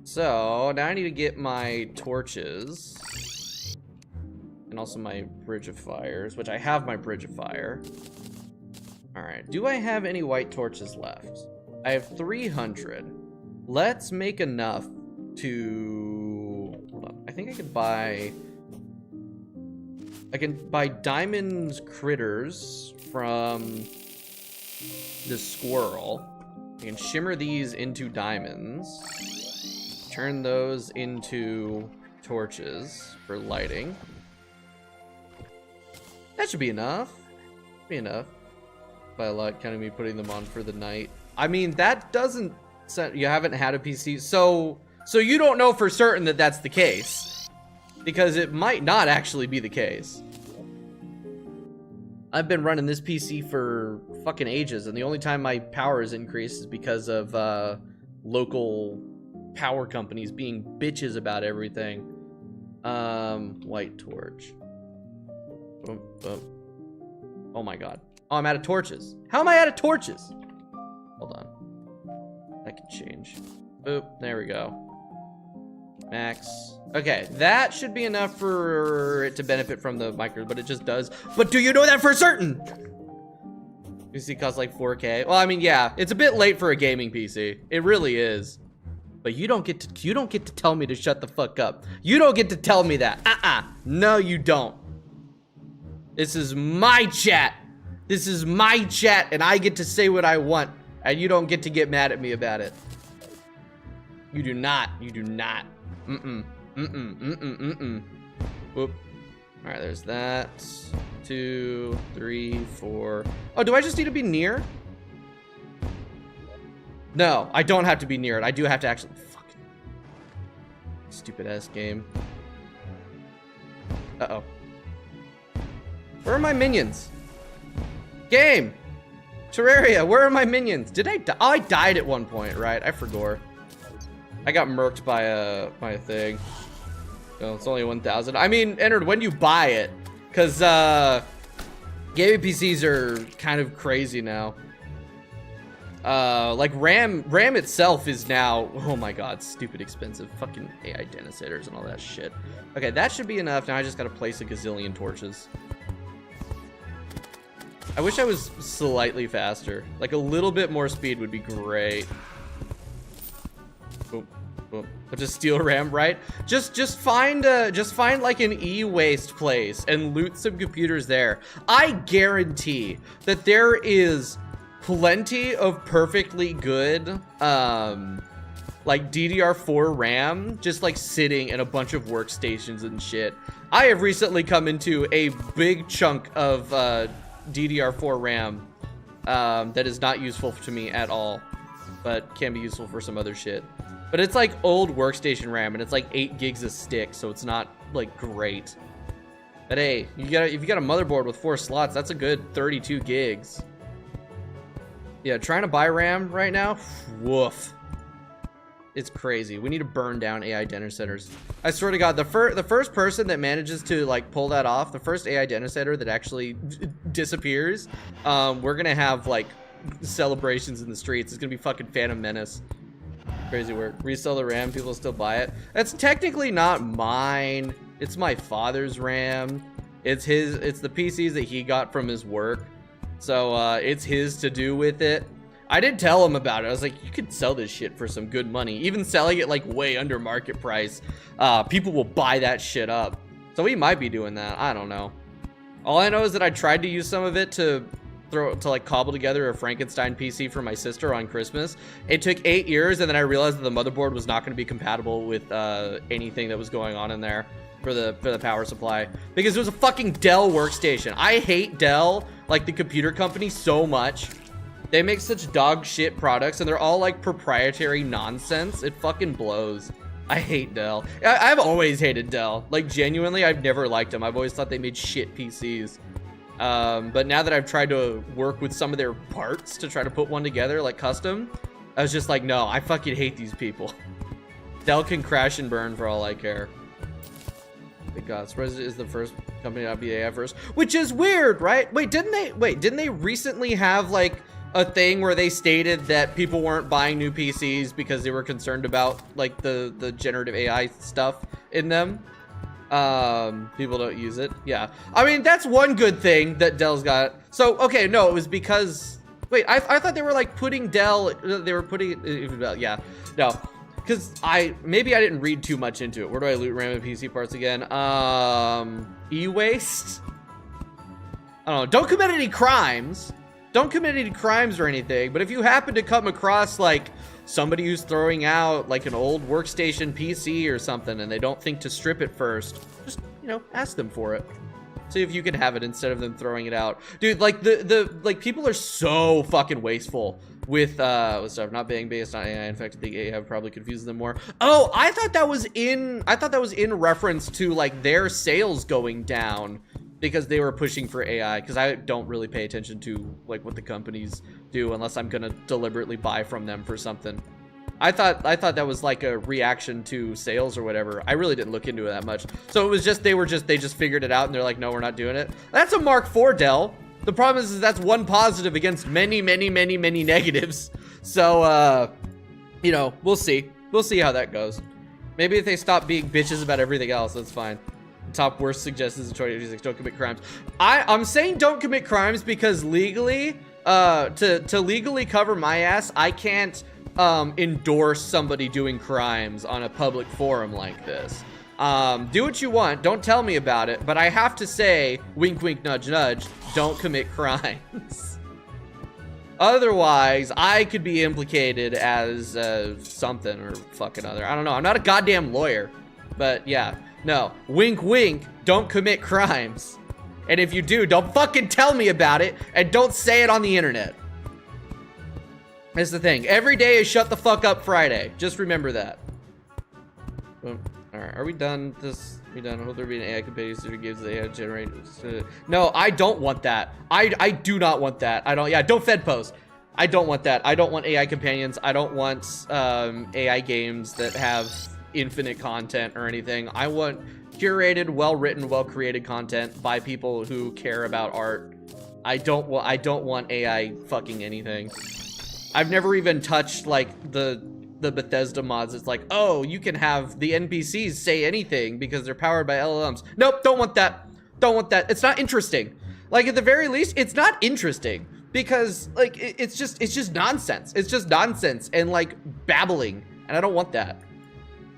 So, now I need to get my torches. And also my bridge of fires, which I have my bridge of fire. Alright, do I have any white torches left? I have 300. Let's make enough to... Hold on. I think I could buy... I can buy diamond critters from the squirrel. I can shimmer these into diamonds. Turn those into torches for lighting. That should be enough. Be enough. By a lot, kind of me putting them on for the night. I mean, that doesn't... You haven't had a PC, so you don't know for certain that that's the case. Because it might not actually be the case. I've been running this PC for fucking ages, and the only time my power has increased is because of local power companies being bitches about everything. White torch. Oh my god. Oh, I'm out of torches. How am I out of torches? Hold on. That can change. Boop. There we go. Max. Okay, that should be enough for it to benefit from the micro, but it just does. But do you know that for certain? PC costs like 4K. Well, I mean, yeah, it's a bit late for a gaming PC. It really is. But you don't get to tell me to shut the fuck up. You don't get to tell me that. No, you don't. This is my chat. This is my chat, and I get to say what I want, and you don't get to get mad at me about it. You do not. You do not. Whoop. All right, there's that. 2, 3, 4. Oh, do I just need to be near? No, I don't have to be near it. I do have to actually. Fucking stupid ass game. Uh-oh. Where are my minions? Game! Terraria, where are my minions? Did I die? Oh, I died at one point, right? I forgot. I got murked by a thing. Oh, it's only 1,000. I mean, Entered, when you buy it, because gaming PCs are kind of crazy now. Like RAM itself is now, oh my god, stupid expensive. Fucking AI denizators and all that shit. Okay, that should be enough. Now I just gotta place a gazillion torches. I wish I was slightly faster. Like a little bit more speed would be great. Boom, boom. But just steel ram, right? Just find like an e-waste place and loot some computers there. I guarantee that there is plenty of perfectly good like DDR4 RAM just like sitting in a bunch of workstations and shit. I have recently come into a big chunk of DDR4 RAM that is not useful to me at all, but can be useful for some other shit. But it's like old workstation RAM, and it's like 8 gigs a stick, so it's not like great. But hey, if you got a motherboard with 4 slots, that's a good 32 gigs. Yeah, trying to buy RAM right now, woof. It's crazy. We need to burn down AI data centers. I swear to God, the first person that manages to like pull that off, the first AI data center that actually disappears, we're gonna have like celebrations in the streets. It's gonna be fucking Phantom Menace. Crazy work. Resell the RAM, people still buy it. That's technically not mine. It's my father's RAM. It's the PCs that he got from his work. So it's his to do with it. I did tell him about it. I was like, you could sell this shit for some good money. Even selling it like way under market price. People will buy that shit up. So we might be doing that. I don't know. All I know is that I tried to use some of it to like cobble together a Frankenstein PC for my sister on Christmas. It took 8 years, and then I realized that the motherboard was not going to be compatible with anything that was going on in there for the power supply, because it was a fucking Dell workstation. I hate Dell, like the computer company, so much. They make such dog shit products, and they're all like proprietary nonsense. It fucking blows. I hate Dell. I've always hated Dell. Like genuinely, I've never liked them. I've always thought they made shit PCs. But now that I've tried to work with some of their parts to try to put one together, like custom, I was just like, no, I fucking hate these people. Dell can crash and burn for all I care. Thank God, Spread is the first company to be AI first, which is weird, right? Wait, didn't they recently have like a thing where they stated that people weren't buying new PCs because they were concerned about like the generative AI stuff in them? People don't use it. Yeah, I mean, that's one good thing that Dell's got. So okay, no, it was because, wait, I thought they were like putting Dell, they were putting, yeah, no, because maybe I didn't read too much into it. Where do I loot random PC parts again? E-waste? I don't know. Don't commit any crimes. Don't commit any crimes or anything, but if you happen to come across like somebody who's throwing out like an old workstation PC or something and they don't think to strip it first, just, you know, ask them for it. See if you can have it instead of them throwing it out. Dude, like like people are so fucking wasteful with stuff not being based on AI. In fact, I think AI probably confuses them more. Oh, I thought that was in reference to like their sales going down because they were pushing for AI, because I don't really pay attention to like what the companies do unless I'm gonna deliberately buy from them for something. I thought that was like a reaction to sales or whatever. I really didn't look into it that much. So it was just they just figured it out and they're like, no, we're not doing it. That's a Mark IV Dell. The problem is that's one positive against many negatives. So you know, we'll see how that goes. Maybe if they stop being bitches about everything else, that's fine. Top worst suggestions in 2086, don't commit crimes. I'm saying don't commit crimes because legally, to legally cover my ass, I can't endorse somebody doing crimes on a public forum like this. Do what you want, don't tell me about it, but I have to say, wink wink nudge nudge, don't commit crimes. Otherwise, I could be implicated as something or fucking other. I don't know, I'm not a goddamn lawyer, but yeah. No, wink wink, don't commit crimes. And if you do, don't fucking tell me about it, and don't say it on the internet. That's the thing. Every day is shut the fuck up Friday. Just remember that. Alright, are we done? We done? I hope there be an AI companion that gives the AI generate. No, I don't want that. I do not want that. Don't fed post. I don't want that. I don't want AI companions. I don't want AI games that have infinite content or anything. I want curated, well-written, well-created content by people who care about art. I don't want AI fucking anything. I've never even touched like the Bethesda mods. It's like, oh, you can have the NPCs say anything because they're powered by LLMs. Nope, don't want that. Don't want that. It's not interesting. Like, at the very least, it's not interesting. Because, like, it's just nonsense. It's just nonsense and, like, babbling. And I don't want that.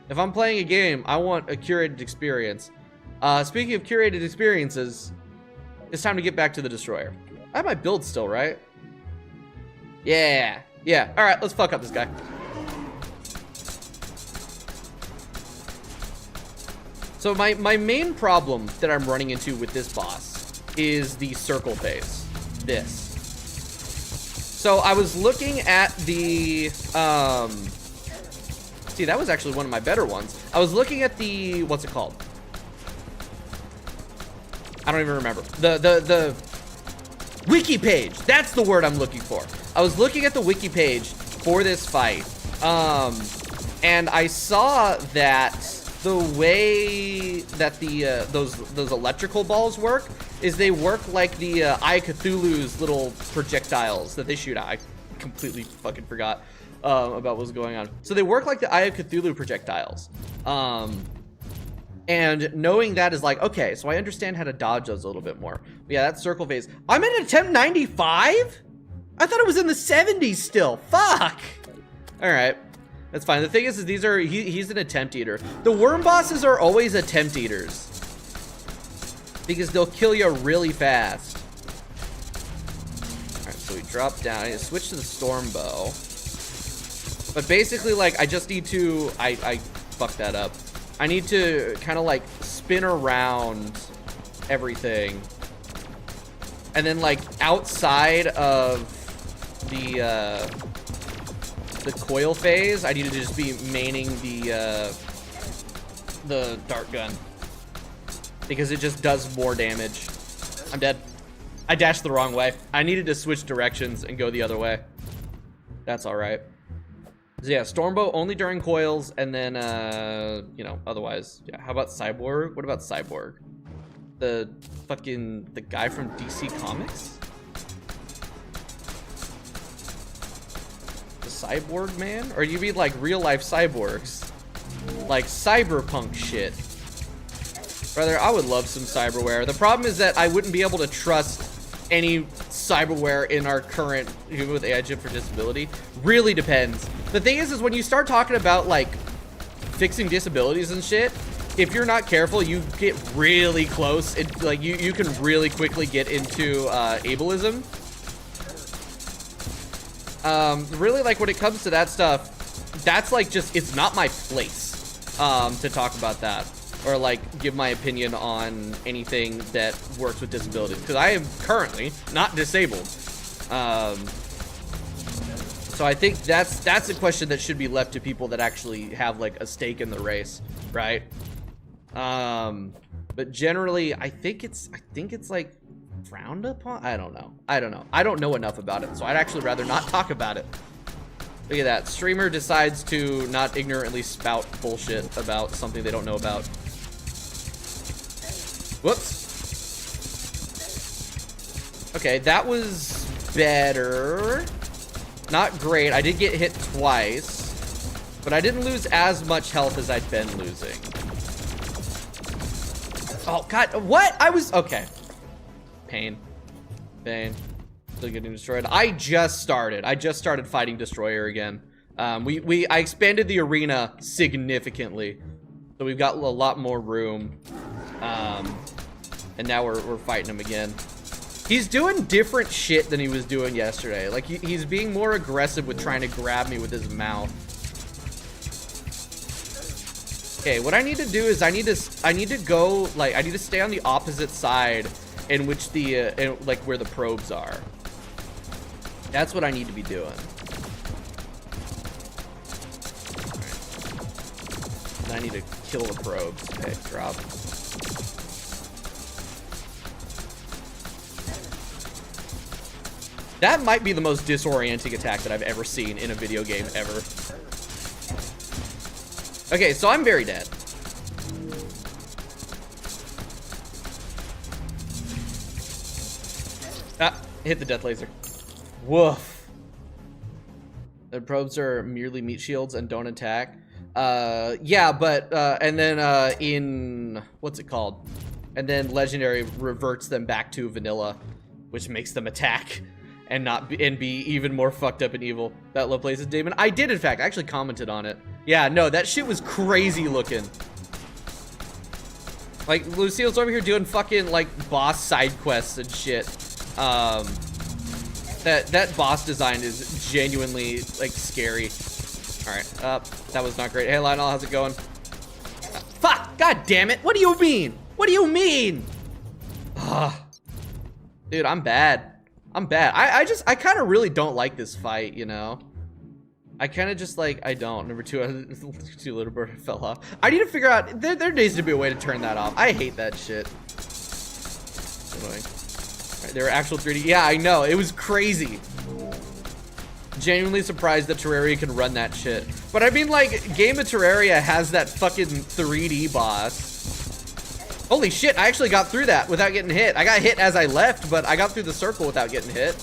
If I'm playing a game, I want a curated experience. Speaking of curated experiences, it's time to get back to the Destroyer. I have my build still, right? Yeah. Yeah. All right, let's fuck up this guy. So my main problem that I'm running into with this boss is the circle phase. This. So I was looking at the, see, that was actually one of my better ones. I was looking at the, what's it called? I don't even remember. The wiki page. That's the word I'm looking for. I was looking at the wiki page for this fight. And I saw that the way that the those electrical balls work is they work like the Eye of Cthulhu's little projectiles that they shoot at. I completely fucking forgot about what was going on. So they work like the Eye of Cthulhu projectiles. And knowing that is like, okay, so I understand how to dodge those a little bit more. But yeah, that circle phase. I'm in attempt 95? I thought it was in the 70s still. Fuck. All right. That's fine. The thing is these are, he's an attempt eater. The worm bosses are always attempt eaters. Because they'll kill you really fast. All right, so we drop down. I need to switch to the storm bow. But basically, like, I just need to, I fucked that up. I need to kind of like spin around everything. And then like outside of the coil phase, I need to just be maining the dart gun. Because it just does more damage. I'm dead. I dashed the wrong way. I needed to switch directions and go the other way. That's all right. So yeah, Stormbow only during coils, and then, you know, otherwise, yeah. How about Cyborg? What about Cyborg? The guy from DC Comics? The Cyborg man? Or you mean like real life cyborgs? Like cyberpunk shit. Brother, I would love some cyberware. The problem is that I wouldn't be able to trust any cyberware in our current human with AI chip for disability. Really depends. The thing is when you start talking about like fixing disabilities and shit, if you're not careful, you get really close. It, like you can really quickly get into ableism. Really, like when it comes to that stuff, that's like just, it's not my place to talk about that. Or like give my opinion on anything that works with disabilities, because I am currently not disabled. So I think that's a question that should be left to people that actually have like a stake in the race, right? But generally, I think it's like frowned upon. I don't know. I don't know enough about it, so I'd actually rather not talk about it. Look at that. Streamer decides to not ignorantly spout bullshit about something they don't know about. Whoops. Okay, that was better. Not great. I did get hit twice, but I didn't lose as much health as I'd been losing. Oh, God. What? I was... Okay. Pain. Still getting destroyed. I just started fighting Destroyer again. I expanded the arena significantly, so we've got a lot more room. And now we're fighting him again. He's doing different shit than he was doing yesterday. Like he's being more aggressive with trying to grab me with his mouth. Okay, what I need to do is I need to go, like, I need to stay on the opposite side in which the like where the probes are. That's what I need to be doing. Right. I need to kill the probes. Okay, drop. That might be the most disorienting attack that I've ever seen in a video game ever. Okay, so I'm very dead. Ah, hit the death laser. Woof. The probes are merely meat shields and don't attack. Yeah, but, and then, in, what's it called? And then legendary reverts them back to vanilla, which makes them attack and be even more fucked up and evil. That low places Damon. I did, in fact. I actually commented on it. Yeah, no, that shit was crazy looking. Like, Lucille's over here doing fucking, like, boss side quests and shit. That boss design is genuinely, like, scary. Alright, that was not great. Hey, Lionel, how's it going? Fuck! God damn it! What do you mean? What do you mean? Dude, I'm bad. I'm bad. I kind of really don't like this fight, you know? I kind of just like, I don't. Number two, two little bird fell off. I need to figure out, there needs to be a way to turn that off. I hate that shit. Annoying. Right, they were actual 3D. Yeah, I know. It was crazy. Genuinely surprised that Terraria can run that shit. But I mean, like, Game of Terraria has that fucking 3D boss. Holy shit, I actually got through that without getting hit. I got hit as I left, but I got through the circle without getting hit.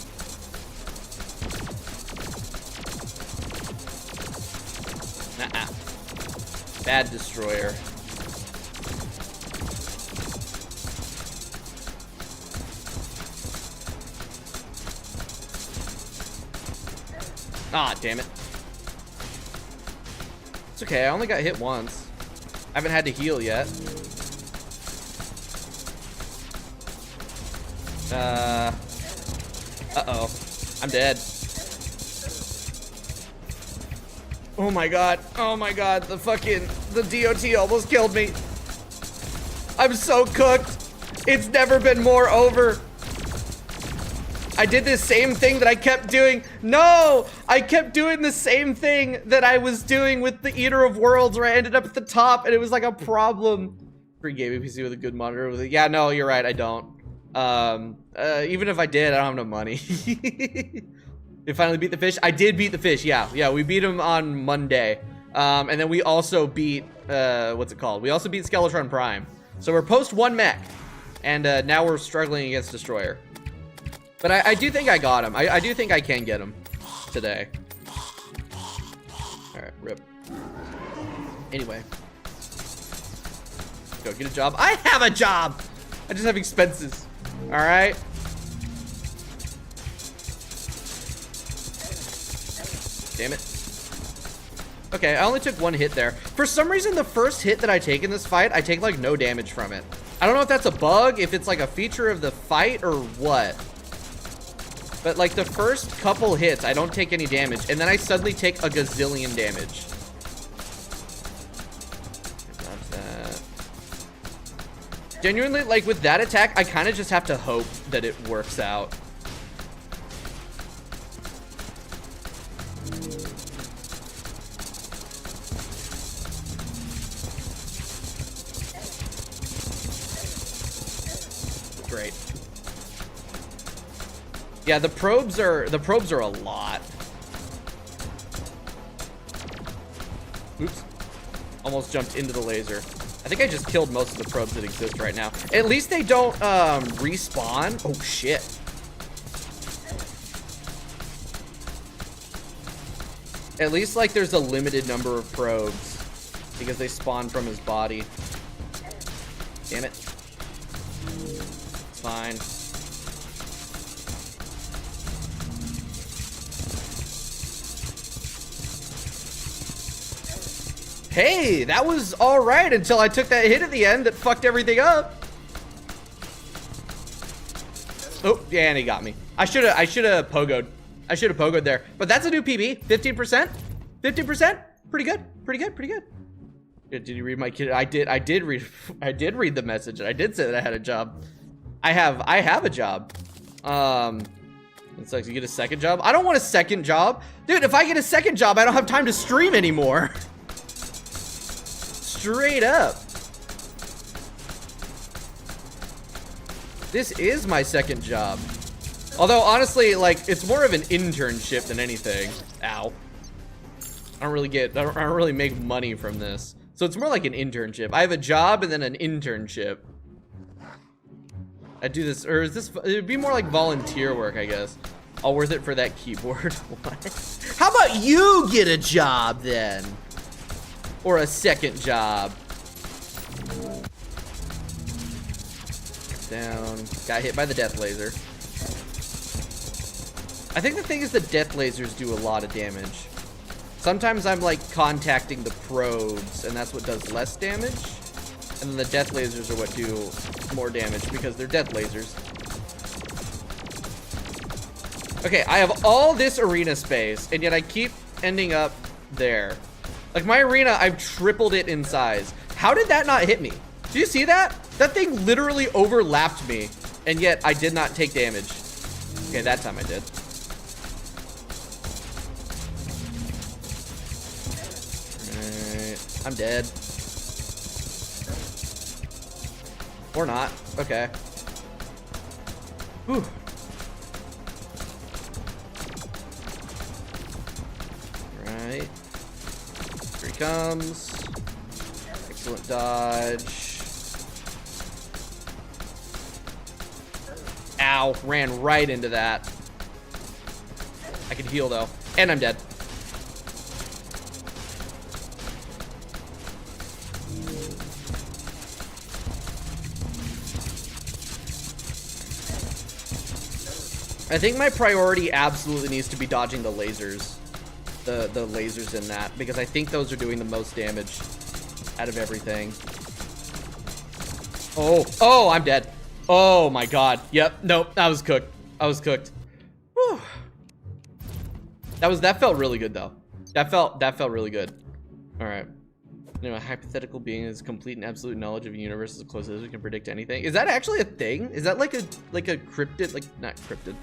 Bad destroyer. Ah, damn it. It's okay, I only got hit once. I haven't had to heal yet. Uh-oh. I'm dead. Oh my god. Oh my god. The DOT almost killed me. I'm so cooked. It's never been more over. I did this same thing that I kept doing. No! I kept doing the same thing that I was doing with the Eater of Worlds, where I ended up at the top and it was like a problem. Free gaming PC with a good monitor. Yeah, no, you're right. I don't. Even if I did, I don't have no money. You finally beat the fish? I did beat the fish, yeah, we beat him on Monday. And then we also beat, what's it called? We also beat Skeletron Prime. So we're post 1 mech, and now we're struggling against Destroyer. But I do think I got him. I do think I can get him today. Alright, rip. Anyway. Go get a job. I have a job! I just have expenses. Alright? Damn it. Okay, I only took 1 hit there. For some reason, the first hit that I take in this fight, I take like no damage from it. I don't know if that's a bug, if it's like a feature of the fight or what. But like the first couple hits, I don't take any damage. And then I suddenly take a gazillion damage. Dodge that. Genuinely, like with that attack, I kind of just have to hope that it works out. Great. Yeah, the probes are a lot. Oops. Almost jumped into the laser. I think I just killed most of the probes that exist right now. At least they don't respawn. Oh shit. At least like there's a limited number of probes because they spawn from his body. Damn it. It's fine. Hey, that was all right until I took that hit at the end that fucked everything up. Oh, yeah, and he got me. I should have pogoed. I should have pogoed there. But that's a new PB. 15%? 15%? Pretty good. Pretty good. Pretty good. Did you read my kid? I did read the message. I did say that I had a job. I have a job. It's like you get a second job. I don't want a second job. Dude, if I get a second job, I don't have time to stream anymore. Straight up. This is my second job. Although honestly, like it's more of an internship than anything. Ow. I don't really make money from this. So it's more like an internship. I have a job and then an internship. I do this, or is this, it'd be more like volunteer work, I guess. All worth it for that keyboard. What? How about you get a job then? Or a second job. down. Got hit by the death laser. I think the thing is the death lasers do a lot of damage. Sometimes I'm like contacting the probes, and that's what does less damage. And then the death lasers are what do more damage because they're death lasers. Okay, I have all this arena space, and yet I keep ending up there. Like my arena, I've tripled it in size. How did that not hit me? Do you see that? That thing literally overlapped me, and yet I did not take damage. Okay, that time I did. I'm dead. Or not. Okay. Whew. Right. Here he comes. Excellent dodge. Ow. Ran right into that. I can heal though. And I'm dead. I think my priority absolutely needs to be dodging the lasers. The lasers in that, because I think those are doing the most damage out of everything. Oh, I'm dead. Oh my god. Yep, nope, I was cooked. I was cooked. Whew. That felt really good though. That felt really good. Alright. You know, a hypothetical being is complete and absolute knowledge of a universe as close as we can predict anything. Is that actually a thing? Is that like a cryptid, like not cryptid,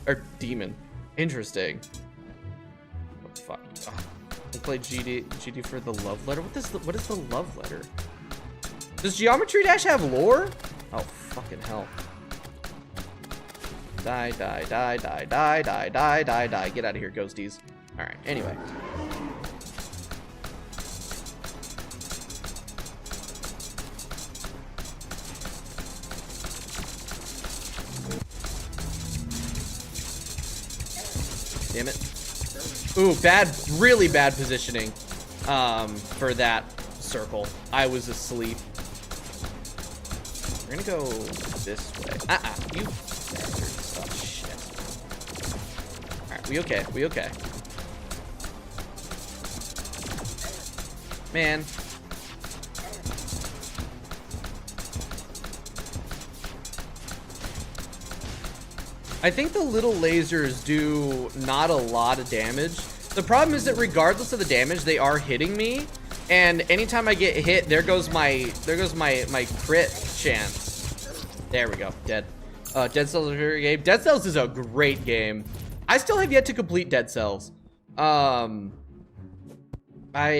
or demon? Interesting. Oh, fuck. Oh. I play GD for the love letter. What is the love letter? Does Geometry Dash have lore? Oh fucking hell. Die, die, die, die, die, die, die, die, die. Get out of here, ghosties. All right. Anyway. Damn it. Ooh, really bad positioning for that circle. I was asleep. We're gonna go this way. You bastards. Oh, shit. Alright, we okay. We okay. Man. I think the little lasers do not a lot of damage. The problem is that regardless of the damage, they are hitting me. And anytime I get hit, there goes my crit chance. There we go. Dead. Dead Cells is a great game. Dead Cells is a great game. I still have yet to complete Dead Cells. I'm all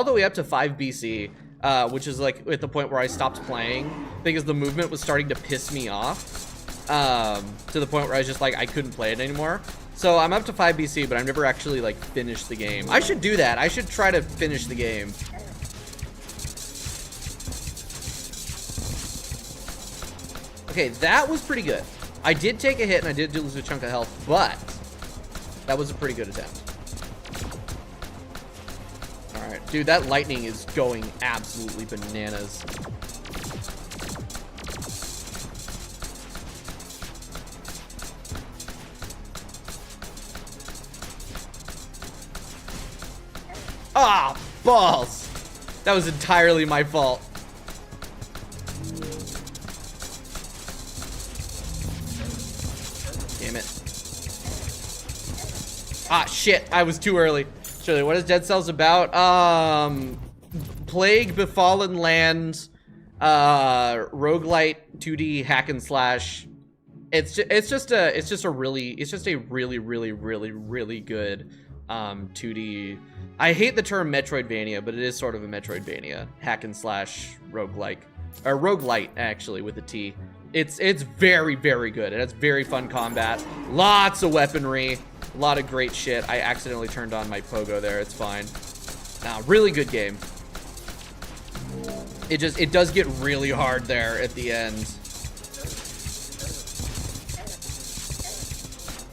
the way up to 5 BC. Which is like at the point where I stopped playing because the movement was starting to piss me off, to the point where I was just like, I couldn't play it anymore. So I'm up to 5 BC, but I've never actually like finished the game. I should do that. I should try to finish the game. Okay, that was pretty good. I did take a hit and I did lose a chunk of health, but that was a pretty good attempt. Alright, dude, that lightning is going absolutely bananas. Ah, balls! That was entirely my fault. Damn it. Ah, shit, I was too early. Surely, what is Dead Cells about? Plague, Befallen Land, roguelite, 2D hack and slash. It's just a really good 2D. I hate the term Metroidvania, but it is sort of a Metroidvania hack and slash roguelike, or roguelite actually with a T. It's very good. It has very fun combat, lots of weaponry, a lot of great shit. I accidentally turned on my pogo there. It's fine. Really good game. It does get really hard there at the end.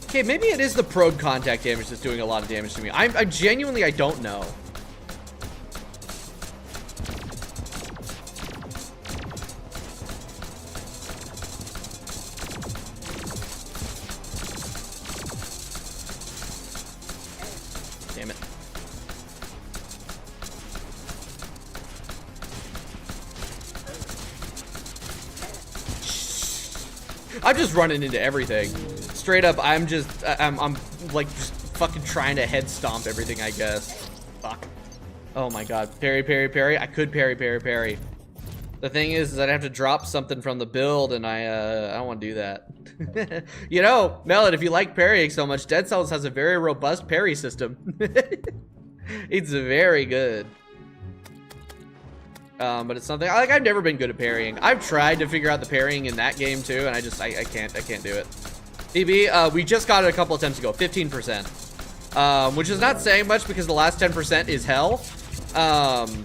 Okay, maybe it is the probe contact damage that's doing a lot of damage to me. I genuinely, I don't know. Damn it. I'm just running into everything. Straight up, I'm like just fucking trying to head stomp everything, I guess. Fuck. Oh my god. Parry, parry, parry. I could parry, parry, parry. The thing is I'd have to drop something from the build, and I don't want to do that. You know, Melon, if you like parrying so much, Dead Cells has a very robust parry system. It's very good. But it's something like I've never been good at parrying. I've tried to figure out the parrying in that game too, and I can't do it. DB, we just got it a couple attempts ago, 15%, which is not saying much because the last 10% is hell. And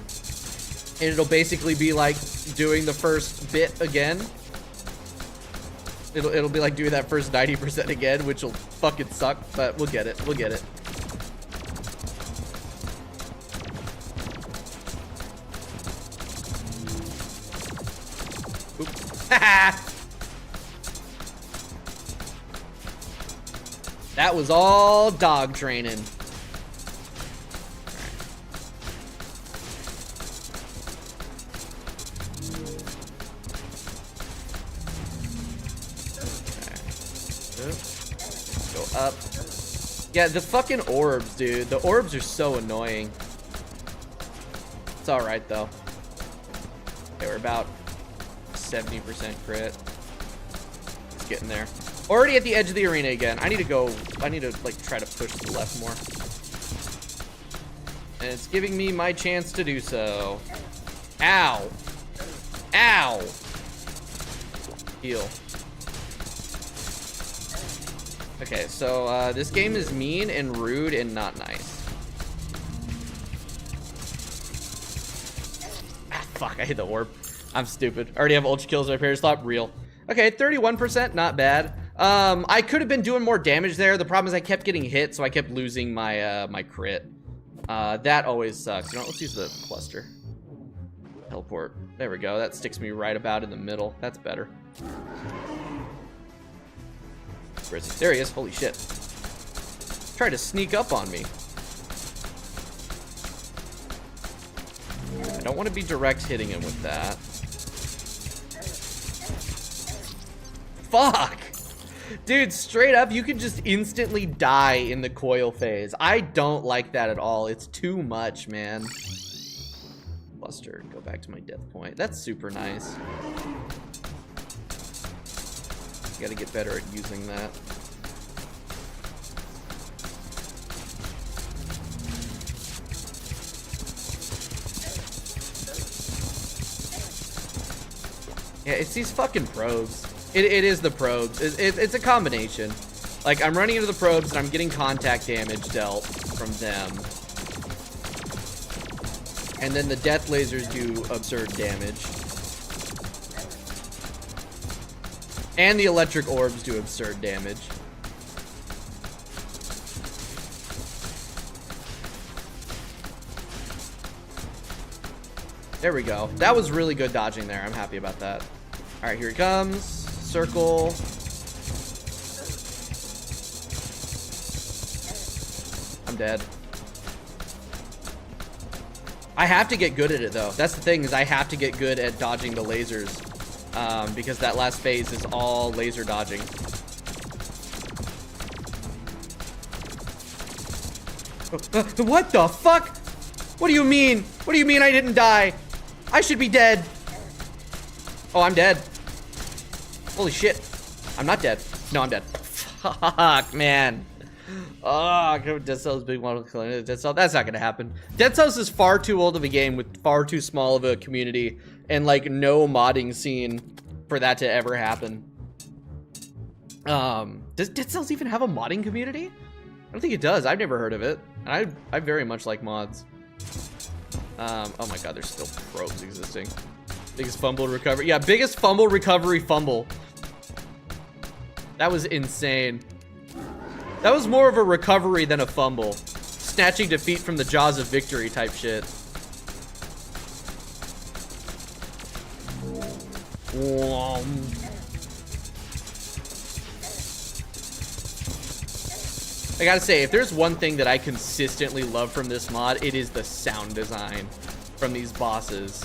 it'll basically be like doing the first bit again. It'll be like doing that first 90% again, which will fucking suck, but we'll get it. We'll get it. That was all dog training. Go up. Yeah, the fucking orbs, dude. The orbs are so annoying. It's alright though. Okay, we're about 70% crit. It's getting there. Already at the edge of the arena again. I need to like try to push to the left more. And it's giving me my chance to do so. Ow. Ow. Heal. Okay, so this game is mean and rude and not nice. Ah, fuck, I hit the orb. I'm stupid. I already have ultra kills in my parry slot. Real. Okay, 31%, not bad. I could have been doing more damage there. The problem is I kept getting hit, so I kept losing my my crit. That always sucks. You know, let's use the cluster. Teleport. There we go. That sticks me right about in the middle. That's better. Where is he? There he is. Holy shit. Try to sneak up on me. I don't want to be direct hitting him with that. Fuck! Dude, straight up, you can just instantly die in the coil phase. I don't like that at all. It's too much, man. Cluster, go back to my death point. That's super nice. Gotta get better at using that. Yeah, it's these fucking probes. It is the probes. It's a combination. Like, I'm running into the probes and I'm getting contact damage dealt from them. And then the death lasers do absurd damage. And the electric orbs do absurd damage. There we go. That was really good dodging there. I'm happy about that. All right, here he comes. Circle. I'm dead. I have to get good at it though. That's the thing, is I have to get good at dodging the lasers. Because that last phase is all laser dodging. What the fuck? What do you mean? What do you mean I didn't die? I should be dead. Oh, I'm dead. Holy shit. I'm not dead. No, I'm dead. Fuck, man. Oh, Dead Cells big model. Dead Cells. That's not gonna happen. Dead Cells is far too old of a game with far too small of a community and like no modding scene for that to ever happen. Does Dead Cells even have a modding community? I don't think it does. I've never heard of it. And I very much like mods. Oh my god, there's still probes existing. Biggest fumble recovery. Yeah, biggest fumble recovery fumble. That was insane. That was more of a recovery than a fumble. Snatching defeat from the jaws of victory type shit. I gotta say, if there's one thing that I consistently love from this mod, it is the sound design from these bosses.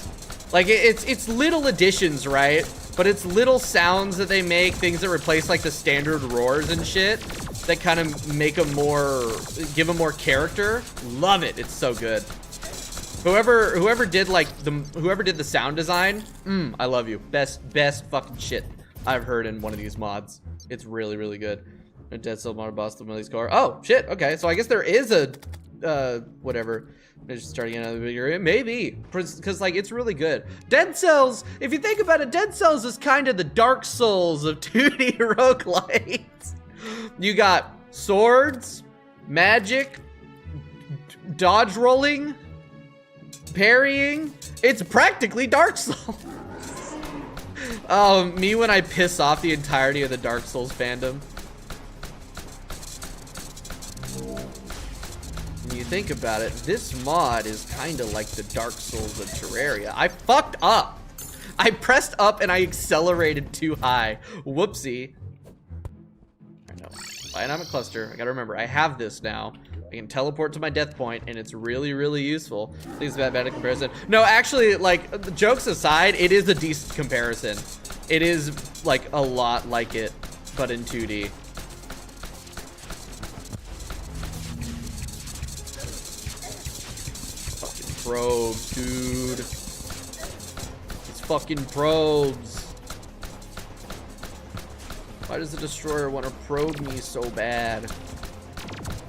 Like, it's little additions, right? But it's little sounds that they make, things that replace, like, the standard roars and shit, that kind of make them more, give them more character. Love it. It's so good. Whoever did, like, whoever did the sound design, I love you. Best fucking shit I've heard in one of these mods. It's really, really good. A Dead Cell mod boss, the Millie's car. Oh, shit. Okay, so I guess there is a, whatever. Just starting another video. Maybe. Because, like, it's really good. Dead Cells, if you think about it, Dead Cells is kind of the Dark Souls of 2D roguelites. You got swords, magic, dodge rolling, parrying. It's practically Dark Souls. Me when I piss off the entirety of the Dark Souls fandom. When you think about it, this mod is kind of like the Dark Souls of Terraria. I fucked up. I pressed up and I accelerated too high. Whoopsie. I know. Dynamic cluster. I gotta remember, I have this now. I can teleport to my death point, and it's really, really useful. I think it's bad in comparison. No, actually, like, jokes aside, it is a decent comparison. It is, like, a lot like it, but in 2D. Fucking probes, dude. It's fucking probes. Why does the destroyer want to probe me so bad?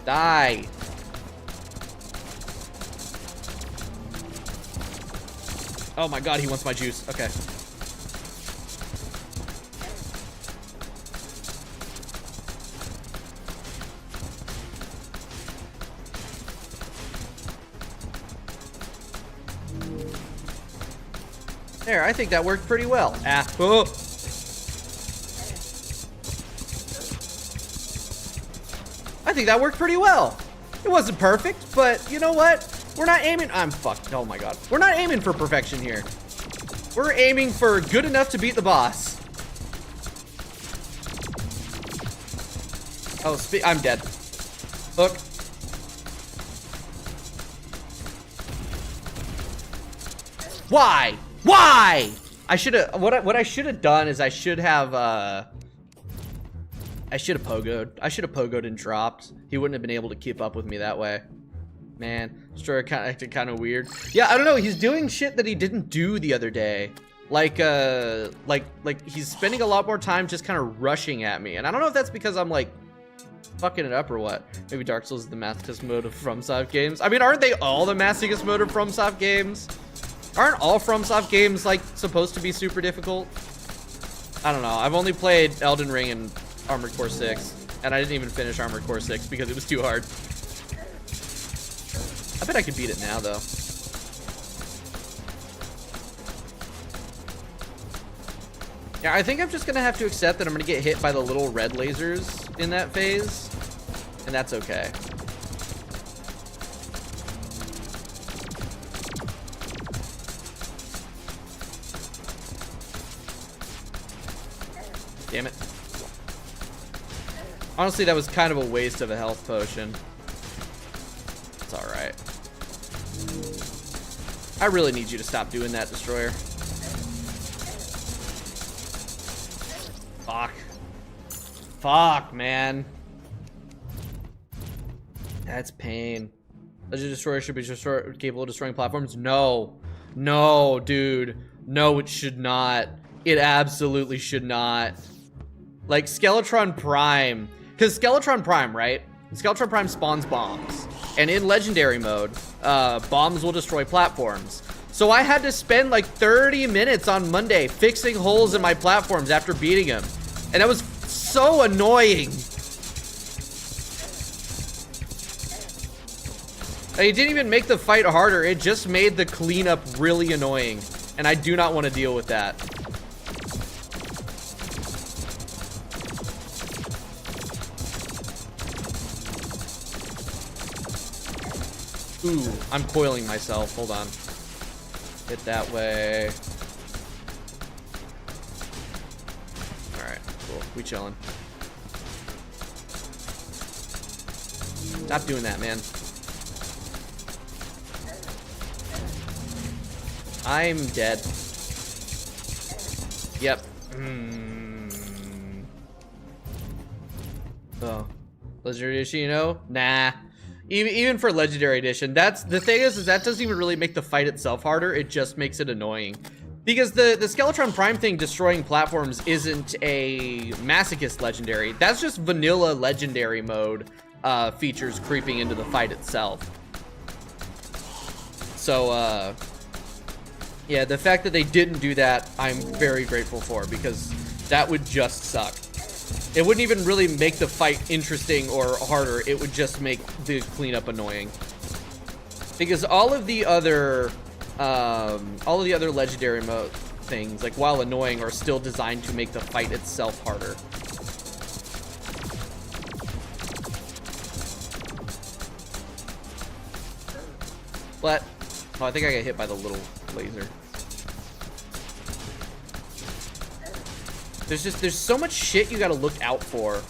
Die. Oh my god, he wants my juice. Okay. There, I think that worked pretty well. Oh. I think that worked pretty well. It wasn't perfect, but you know what? We're not aiming. I'm fucked. Oh my god. We're not aiming for perfection here. We're aiming for good enough to beat the boss. Oh, I'm dead. Hook. Why? Why? I should have. What I should have done is I should have pogoed. I should have pogoed and dropped. He wouldn't have been able to keep up with me that way. Man, Destroyer acted kind of weird. Yeah, I don't know. He's doing shit that he didn't do the other day. Like he's spending a lot more time just kind of rushing at me. And I don't know if that's because I'm like fucking it up or what. Maybe Dark Souls is the masochist mode of FromSoft games. I mean, aren't they all the masochist mode of FromSoft games? Aren't all FromSoft games like supposed to be super difficult? I don't know. I've only played Elden Ring and Armored Core 6, and I didn't even finish Armored Core 6 because it was too hard. I bet I could beat it now, though. Yeah, I think I'm just gonna have to accept that I'm gonna get hit by the little red lasers in that phase, and that's okay. Damn it. Honestly, that was kind of a waste of a health potion. It's alright. I really need you to stop doing that, Destroyer. Fuck. Fuck, man. That's pain. Legend Destroyer should be capable of destroying platforms? No. No, dude. No, it should not. It absolutely should not. Like, Skeletron Prime. Because Skeletron Prime, right? Skeletron Prime spawns bombs. And in Legendary mode, bombs will destroy platforms. So I had to spend like 30 minutes on Monday fixing holes in my platforms after beating him. And that was so annoying. And it didn't even make the fight harder. It just made the cleanup really annoying. And I do not want to deal with that. Ooh, I'm coiling myself. Hold on. Hit that way. Alright, cool. We chilling. Stop doing that, man. I'm dead. Yep. Oh. Legendary edition, you know? Nah. Even for Legendary edition, that's the thing is that doesn't even really make the fight itself harder, it just makes it annoying. Because the Skeletron Prime thing destroying platforms isn't a Masochist legendary. That's just vanilla legendary mode features creeping into the fight itself. So, yeah, the fact that they didn't do that, I'm very grateful for, because that would just suck. It wouldn't even really make the fight interesting or harder, it would just make the cleanup annoying. Because all of the other legendary mode things, like while annoying, are still designed to make the fight itself harder. What? Oh, I think I got hit by the little laser. There's so much shit you gotta look out for.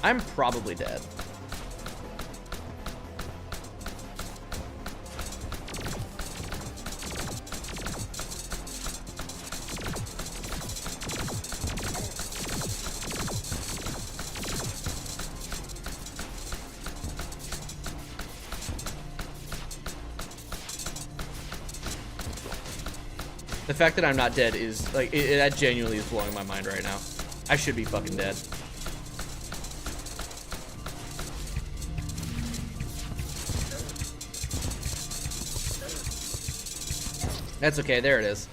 I'm probably dead. The fact that I'm not dead is, like, that genuinely is blowing my mind right now. I should be fucking dead. That's okay, there it is.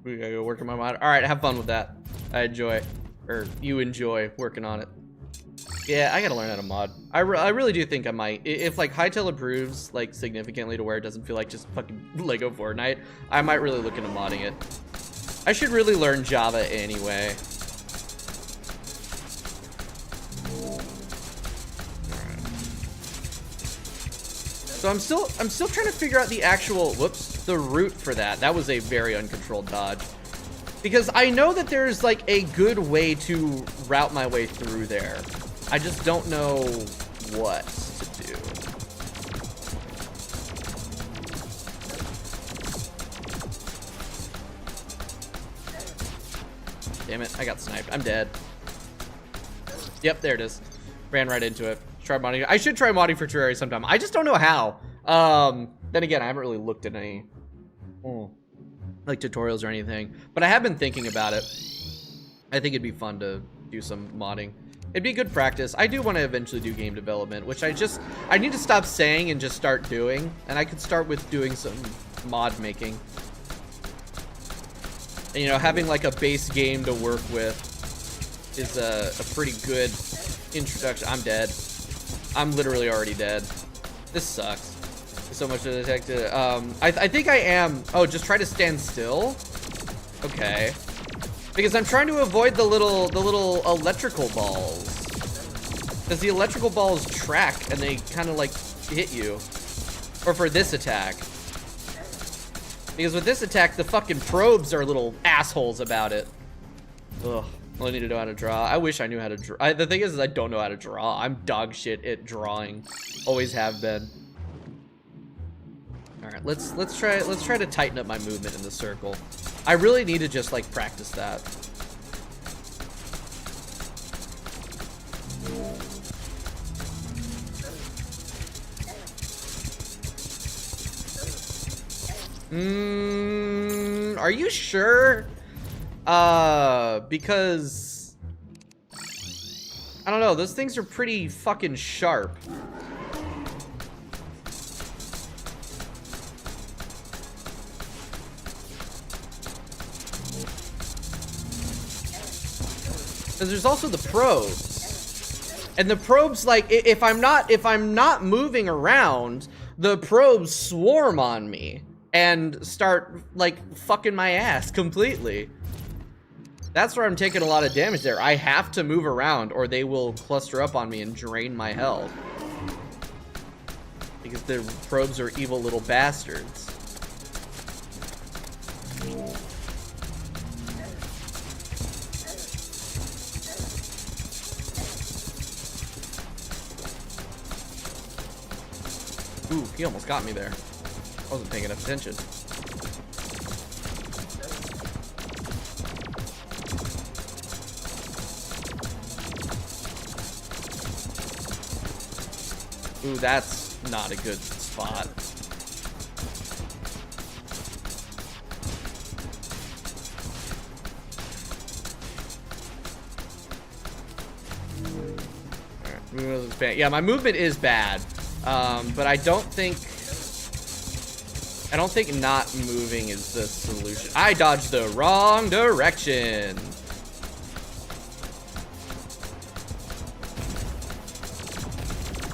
We gotta go work on my mod. Alright, have fun with that. I enjoy, or you enjoy working on it. Yeah, I gotta learn how to mod. I really do think I might. If like Hytale improves like significantly to where it doesn't feel like just fucking Lego Fortnite, I might really look into modding it. I should really learn Java anyway. So I'm still trying to figure out the actual, the route for that. That was a very uncontrolled dodge. Because I know that there's like a good way to route my way through there. I just don't know what to do. Damn it, I got sniped. I'm dead. Yep, there it is. Ran right into it. Try modding. I should try modding for Terraria sometime. I just don't know how. Then again, I haven't really looked at any like tutorials or anything, but I have been thinking about it. I think it'd be fun to do some modding. It'd be good practice. I do want to eventually do game development, which I need to stop saying and just start doing. And I could start with doing some mod making. And, you know, having like a base game to work with is a pretty good introduction. I'm dead. I'm literally already dead. This sucks. There's so much to detect. I think I am. Oh, just try to stand still. Okay. Because I'm trying to avoid the little electrical balls. Because the electrical balls track and they kind of like hit you. Or for this attack. Because with this attack, the fucking probes are little assholes about it. Ugh. I need to know how to draw. I wish I knew how to draw. The thing is I don't know how to draw. I'm dog shit at drawing. Always have been. All right, let's try to tighten up my movement in the circle. I really need to just like practice that. Are you sure? Because I don't know, those things are pretty fucking sharp. Because there's also the probes. And the probes, like, if I'm not moving around, the probes swarm on me and start like fucking my ass completely. That's where I'm taking a lot of damage there. I have to move around or they will cluster up on me and drain my health. Because the probes are evil little bastards. Ooh, he almost got me there. I wasn't paying enough attention. Ooh, that's not a good spot. Alright, yeah, my movement is bad. But I don't think not moving is the solution. I dodged the wrong direction.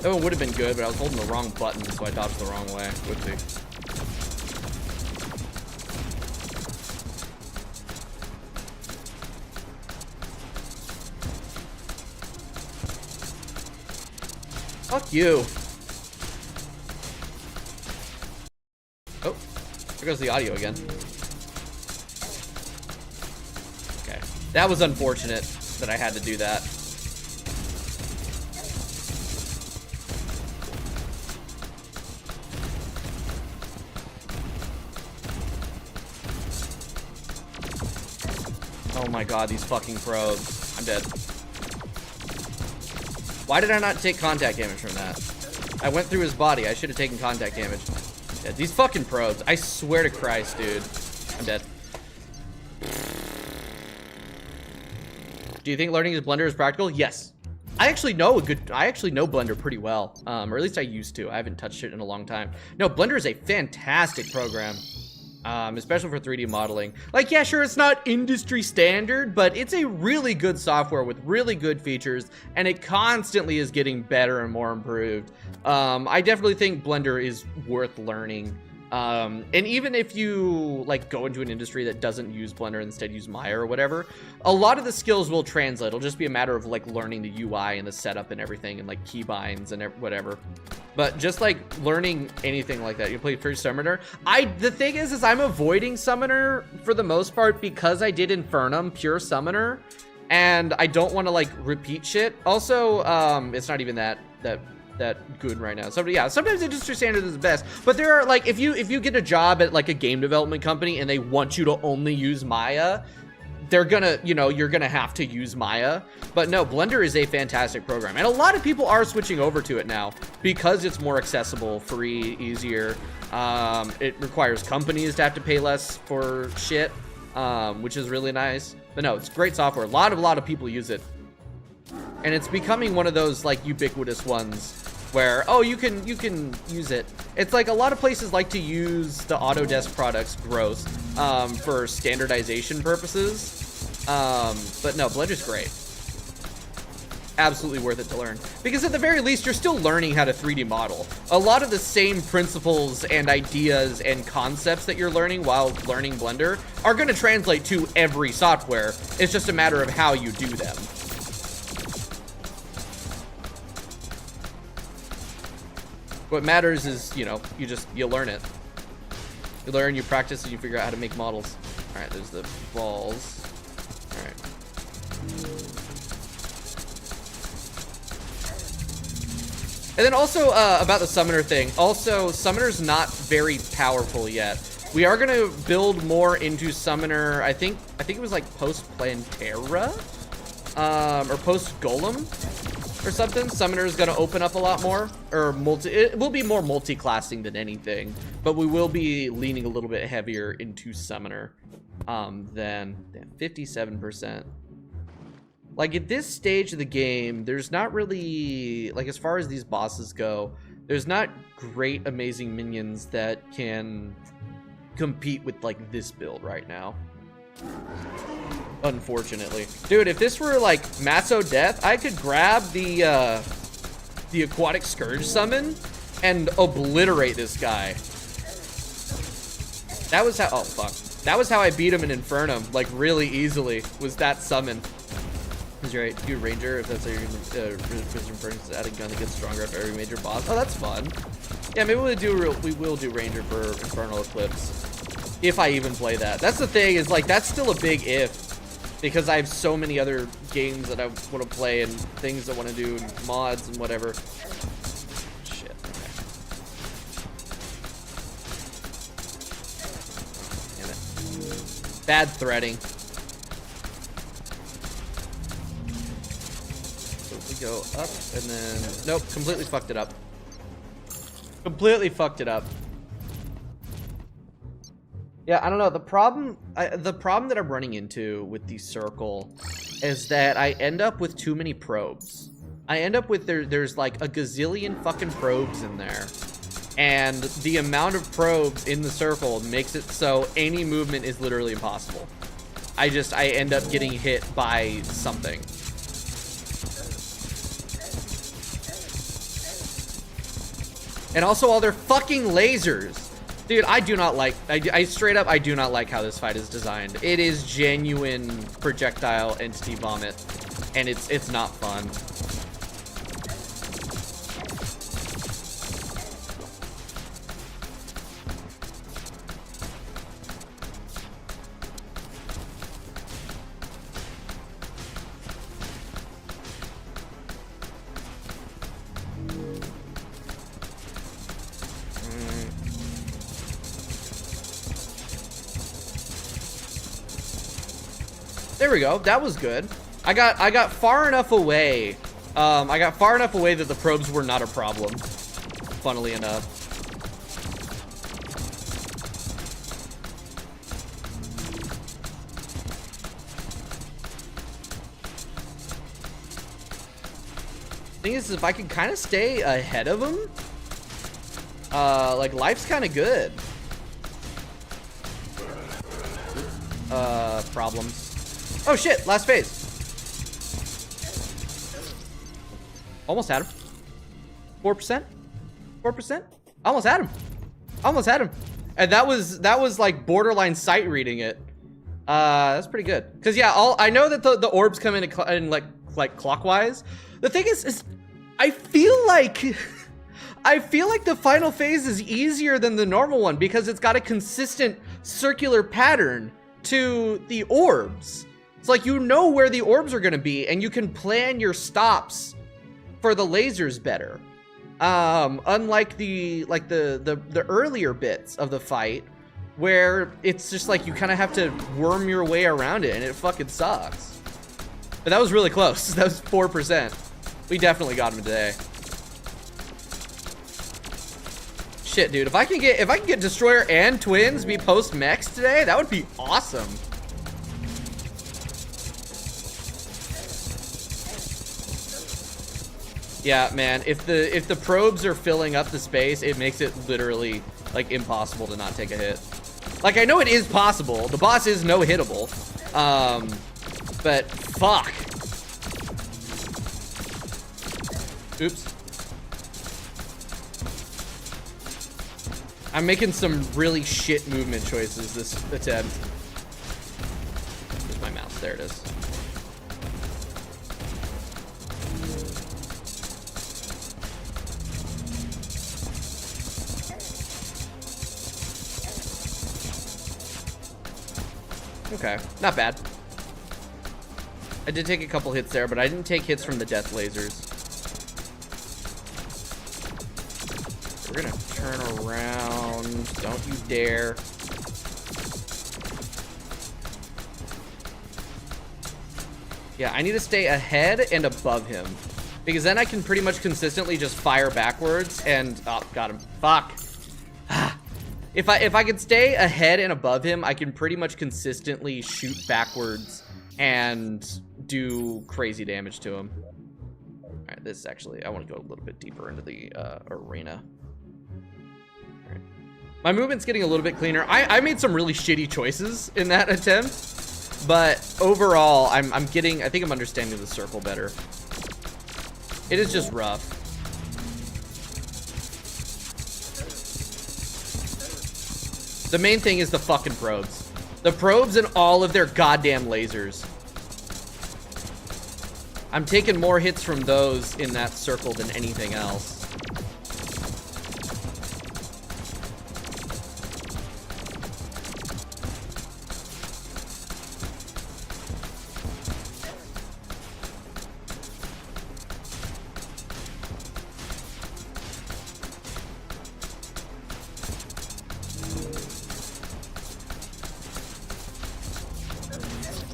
That one would have been good, but I was holding the wrong button, so I dodged the wrong way. Whoopsie. Fuck you. Oh, there goes the audio again. Okay, that was unfortunate that I had to do that. Oh my god, these fucking probes. I'm dead. Why did I not take contact damage from that? I went through his body. I should have taken contact damage. Yeah, these fucking probes. I swear to Christ, dude. I'm dead. Do you think learning his Blender is practical? Yes. I actually know Blender pretty well. Or at least I used to. I haven't touched it in a long time. No, Blender is a fantastic program. Especially for 3D modeling. Like, yeah, sure, it's not industry standard, but it's a really good software with really good features, and it constantly is getting better and more improved. I definitely think Blender is worth learning. And even if you like go into an industry that doesn't use Blender, instead use Maya or whatever, a lot of the skills will translate. It'll just be a matter of like learning the UI and the setup and everything, and like keybinds and whatever. But just like learning anything like that. You play first Summoner. The thing is I'm avoiding Summoner for the most part because I did Infernum Pure Summoner, and I don't want to like repeat shit. Also, it's not even that good right now. So yeah, sometimes industry standard is the best, but there are like, if you get a job at like a game development company and they want you to only use Maya, they're gonna, you're gonna have to use Maya. But no, Blender is a fantastic program, and a lot of people are switching over to it now because it's more accessible, free, easier. It requires companies to have to pay less for shit, which is really nice. But no, it's great software. A lot of people use it, and it's becoming one of those like ubiquitous ones where, oh, you can use it. It's like a lot of places like to use the Autodesk products, gross, for standardization purposes. But no, Blender's great. Absolutely worth it to learn, because at the very least you're still learning how to 3D model. A lot of the same principles and ideas and concepts that you're learning while learning Blender are going to translate to every software. It's just a matter of how you do them. What matters is, you learn it. You learn, you practice, and you figure out how to make models. All right, there's the balls. All right. And then also about the summoner thing. Also, summoner's not very powerful yet. We are gonna build more into summoner. I think it was like post Plantera, or post Golem, or something. Summoner is gonna open up a lot more, or it will be more multi-classing than anything, but we will be leaning a little bit heavier into summoner than 57%. Like, at this stage of the game, there's not really, like, as far as these bosses go, there's not great, amazing minions that can compete with, like, this build right now. Unfortunately. Dude, if this were, like, Maso Death, I could grab the Aquatic Scourge summon and obliterate this guy. That was how, oh, fuck. That was how I beat him in Infernum, like really easily, was that summon. Is right, you Ranger, if that's how you're gonna Prison Furnace, add a gun that gets stronger after every major boss. Oh, that's fun. Yeah, maybe we will do Ranger for Infernal Eclipse. If I even play that. That's the thing, is like, that's still a big if. Because I have so many other games that I want to play and things I want to do, and mods and whatever. Shit, okay. Damn it. Bad threading. So we go up and then, nope, completely fucked it up. Completely fucked it up. Yeah, I don't know. The problem that I'm running into with the circle is that I end up with too many probes. I end up with there's like a gazillion fucking probes in there. And the amount of probes in the circle makes it so any movement is literally impossible. I end up getting hit by something. And also all their fucking lasers. Dude, I do not like, I straight up, I do not like how this fight is designed. It is genuine projectile entity vomit, and it's not fun. There we go. That was good. I got far enough away. I got far enough away that the probes were not a problem. Funnily enough. Thing is, if I can kind of stay ahead of him, like life's kind of good. Problems. Oh shit, last phase. Almost had him. 4%? 4%? Almost had him. Almost had him. And that was like borderline sight reading it. That's pretty good. Cause yeah, I know that the orbs come in like clockwise. The thing is I feel like the final phase is easier than the normal one because it's got a consistent circular pattern to the orbs. It's like you know where the orbs are gonna be and you can plan your stops for the lasers better. Unlike the earlier bits of the fight where it's just like you kind of have to worm your way around it and it fucking sucks. But that was really close. That was 4%. We definitely got him today. Shit, dude, if I can get Destroyer and Twins be post mechs today, that would be awesome. Yeah, man, if the probes are filling up the space, it makes it literally like impossible to not take a hit. Like, I know it is possible. The boss is no-hittable. But fuck. Oops. I'm making some really shit movement choices this attempt. Where's my mouse? There it is. Okay, not bad. I did take a couple hits there, but I didn't take hits from the death lasers. We're gonna turn around. Don't you dare. Yeah, I need to stay ahead and above him. Because then I can pretty much consistently just fire backwards and... Oh, got him. Fuck. If I could stay ahead and above him, I can pretty much consistently shoot backwards and do crazy damage to him. All right, this is actually, I want to go a little bit deeper into the arena. All right. My movement's getting a little bit cleaner. I made some really shitty choices in that attempt, but overall, I think I'm understanding the circle better. It is just rough. The main thing is the fucking probes. The probes and all of their goddamn lasers. I'm taking more hits from those in that circle than anything else.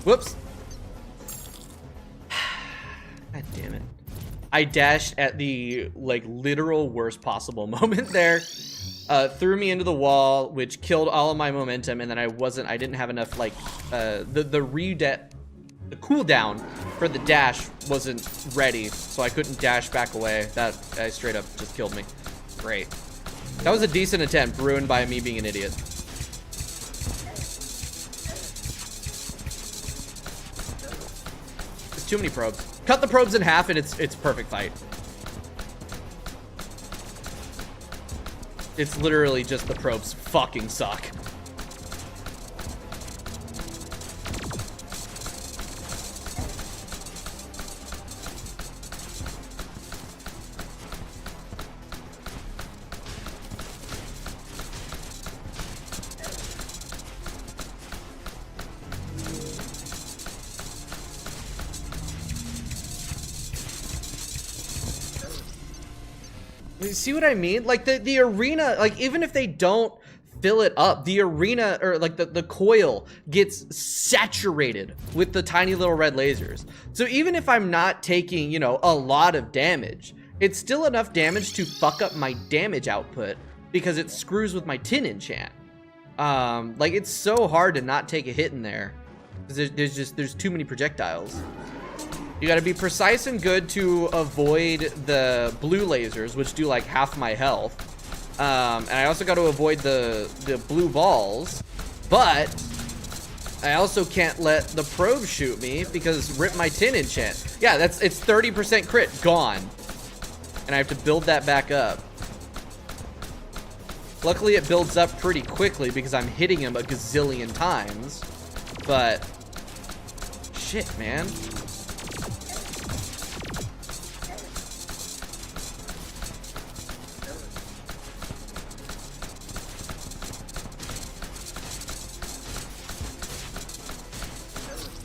Whoops. God damn it. I dashed at the, like, literal worst possible moment there. Threw me into the wall, which killed all of my momentum, and then I didn't have enough, like, the cooldown for the dash wasn't ready, so I couldn't dash back away. That straight up just killed me. Great. That was a decent attempt, ruined by me being an idiot. Too many probes. Cut the probes in half and it's perfect fight. It's literally just the probes fucking suck. See what I mean? Like the arena, like even if they don't fill it up, the arena or like the coil gets saturated with the tiny little red lasers. So even if I'm not taking, you know, a lot of damage, it's still enough damage to fuck up my damage output because it screws with my tin enchant. Like it's so hard to not take a hit in there because there's too many projectiles. You gotta be precise and good to avoid the blue lasers, which do like half my health. And I also gotta avoid the blue balls, but I also can't let the probe shoot me because rip my tin enchant. Yeah, it's 30% crit, gone. And I have to build that back up. Luckily it builds up pretty quickly because I'm hitting him a gazillion times, but shit, man.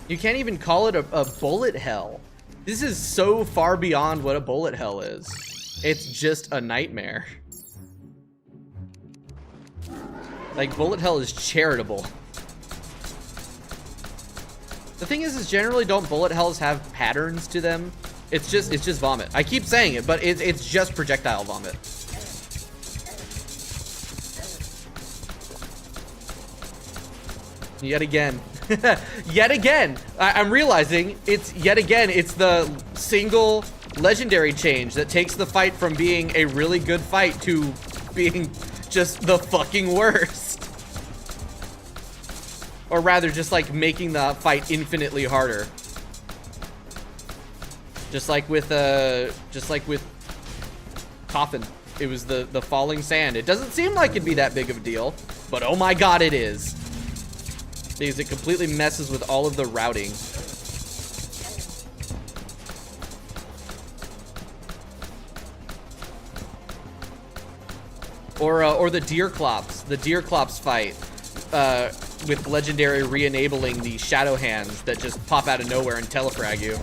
You can't even call it a bullet hell. This is so far beyond what a bullet hell is. It's just a nightmare. Like, bullet hell is charitable. The thing is generally don't bullet hells have patterns to them? It's just vomit. I keep saying it, but it's just projectile vomit. Yet again. Yet again, I'm realizing it's the single legendary change that takes the fight from being a really good fight to being just the fucking worst. Or rather, just like making the fight infinitely harder. Just like with Coffin. It was the falling sand. It doesn't seem like it'd be that big of a deal, but oh my god, it is. Because it completely messes with all of the routing. Or the deer clops. The deer clops fight with legendary re-enabling the shadow hands that just pop out of nowhere and telefrag you.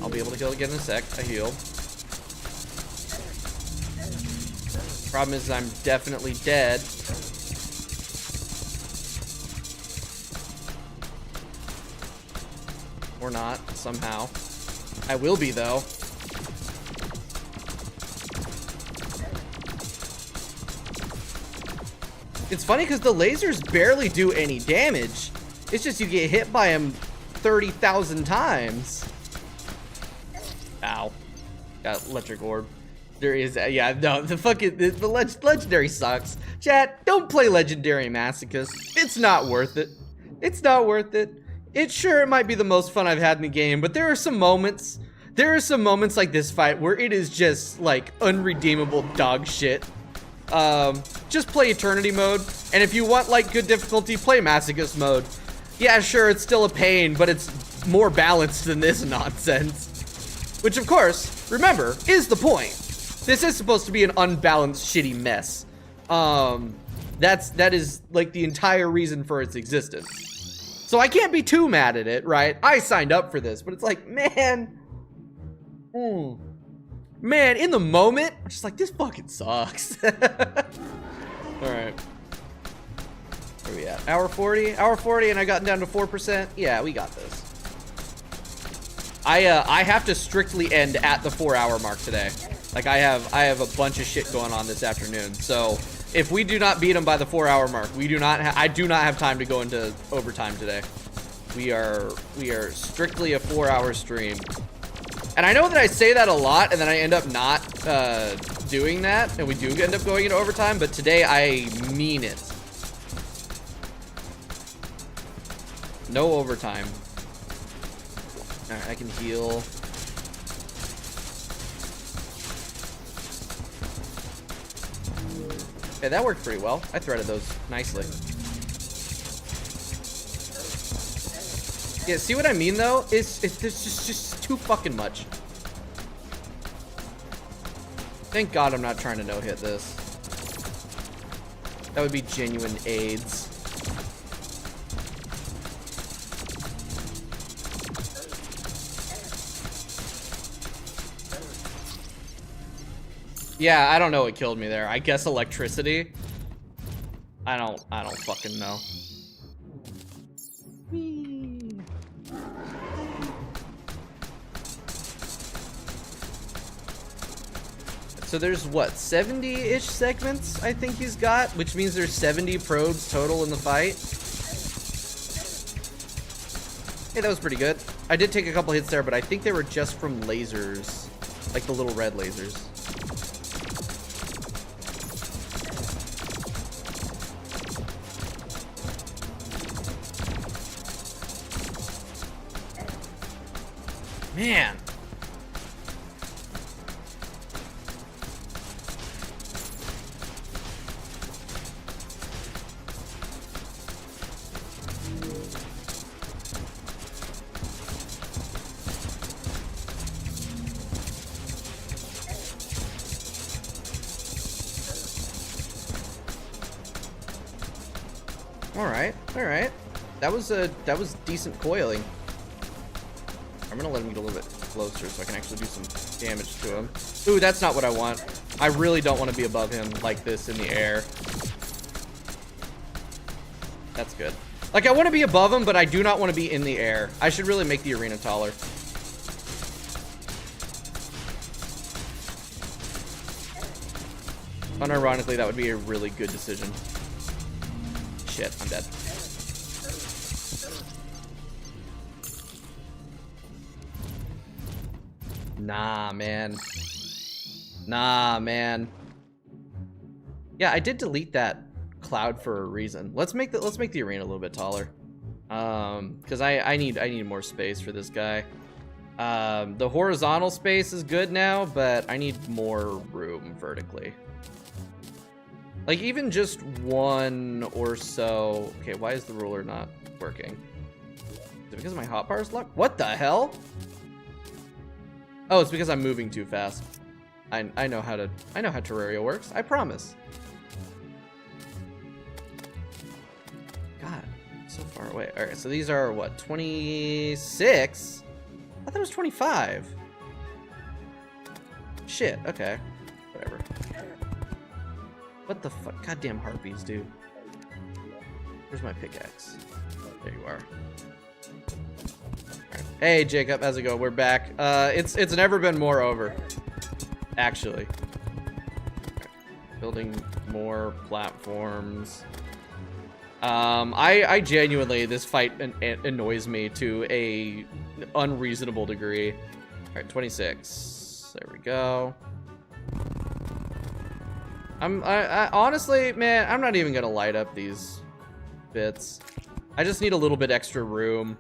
I'll be able to heal again in a sec. I healed. Problem is I'm definitely dead. Or not, somehow. I will be, though. It's funny because the lasers barely do any damage. It's just you get hit by them 30,000 times. Ow. Got electric orb. There is, yeah, no, the legendary sucks. Chat, don't play legendary masochist. It's not worth it. It's not worth it. it might be the most fun I've had in the game, but there are some moments like this fight where it is just like unredeemable dog shit. Just play Eternity mode, and if you want like good difficulty, play Masochist mode. Yeah, sure, it's still a pain, but it's more balanced than this nonsense. Which, of course, remember, is the point. This is supposed to be an unbalanced, shitty mess. That is like the entire reason for its existence. So I can't be too mad at it, right? I signed up for this, but it's like, man, man, in the moment, I'm just like, this fucking sucks. All right. Where are we at? Hour 40? Hour 40 and I gotten down to 4%? Yeah, we got this. I have to strictly end at the 4-hour mark today. Like, I have a bunch of shit going on this afternoon. So, if we do not beat them by the 4-hour mark, I do not have time to go into overtime today. We are strictly a 4-hour stream. And I know that I say that a lot, and then I end up not doing that, and we do end up going into overtime, but today I mean it. No overtime. Alright, I can heal. Okay, that worked pretty well. I threaded those nicely. Yeah, see what I mean though? It's just too fucking much. Thank God I'm not trying to no-hit this. That would be genuine AIDS. Yeah, I don't know what killed me there. I guess electricity. I don't fucking know. So there's what, 70-ish segments I think he's got, which means there's 70 probes total in the fight. Hey, that was pretty good. I did take a couple hits there, but I think they were just from lasers, like the little red lasers. Man. All right. That was decent coiling. I'm gonna let him get a little bit closer so I can actually do some damage to him. Ooh, that's not what I want. I really don't want to be above him like this in the air. That's good. Like, I want to be above him, but I do not want to be in the air. I should really make the arena taller. Unironically, that would be a really good decision. Shit, I'm dead. Nah, man. Nah, man. Yeah, I did delete that cloud for a reason. Let's make the arena a little bit taller. Because I need more space for this guy. The horizontal space is good now, but I need more room vertically. Like, even just one or so. Okay, why is the ruler not working? Is it because my hotbar is locked? What the hell? Oh, it's because I'm moving too fast. I know how Terraria works. I promise. God, so far away. All right, so these are what, 26? I thought it was 25. Shit. Okay. Whatever. What the fuck? Goddamn harpies, dude. Where's my pickaxe? There you are. Hey Jacob, how's it going? We're back. It's never been more over, actually. Building more platforms. I genuinely, this fight annoys me to a unreasonable degree. All right, 26. There we go. I honestly, man, I'm not even gonna light up these bits. I just need a little bit extra room.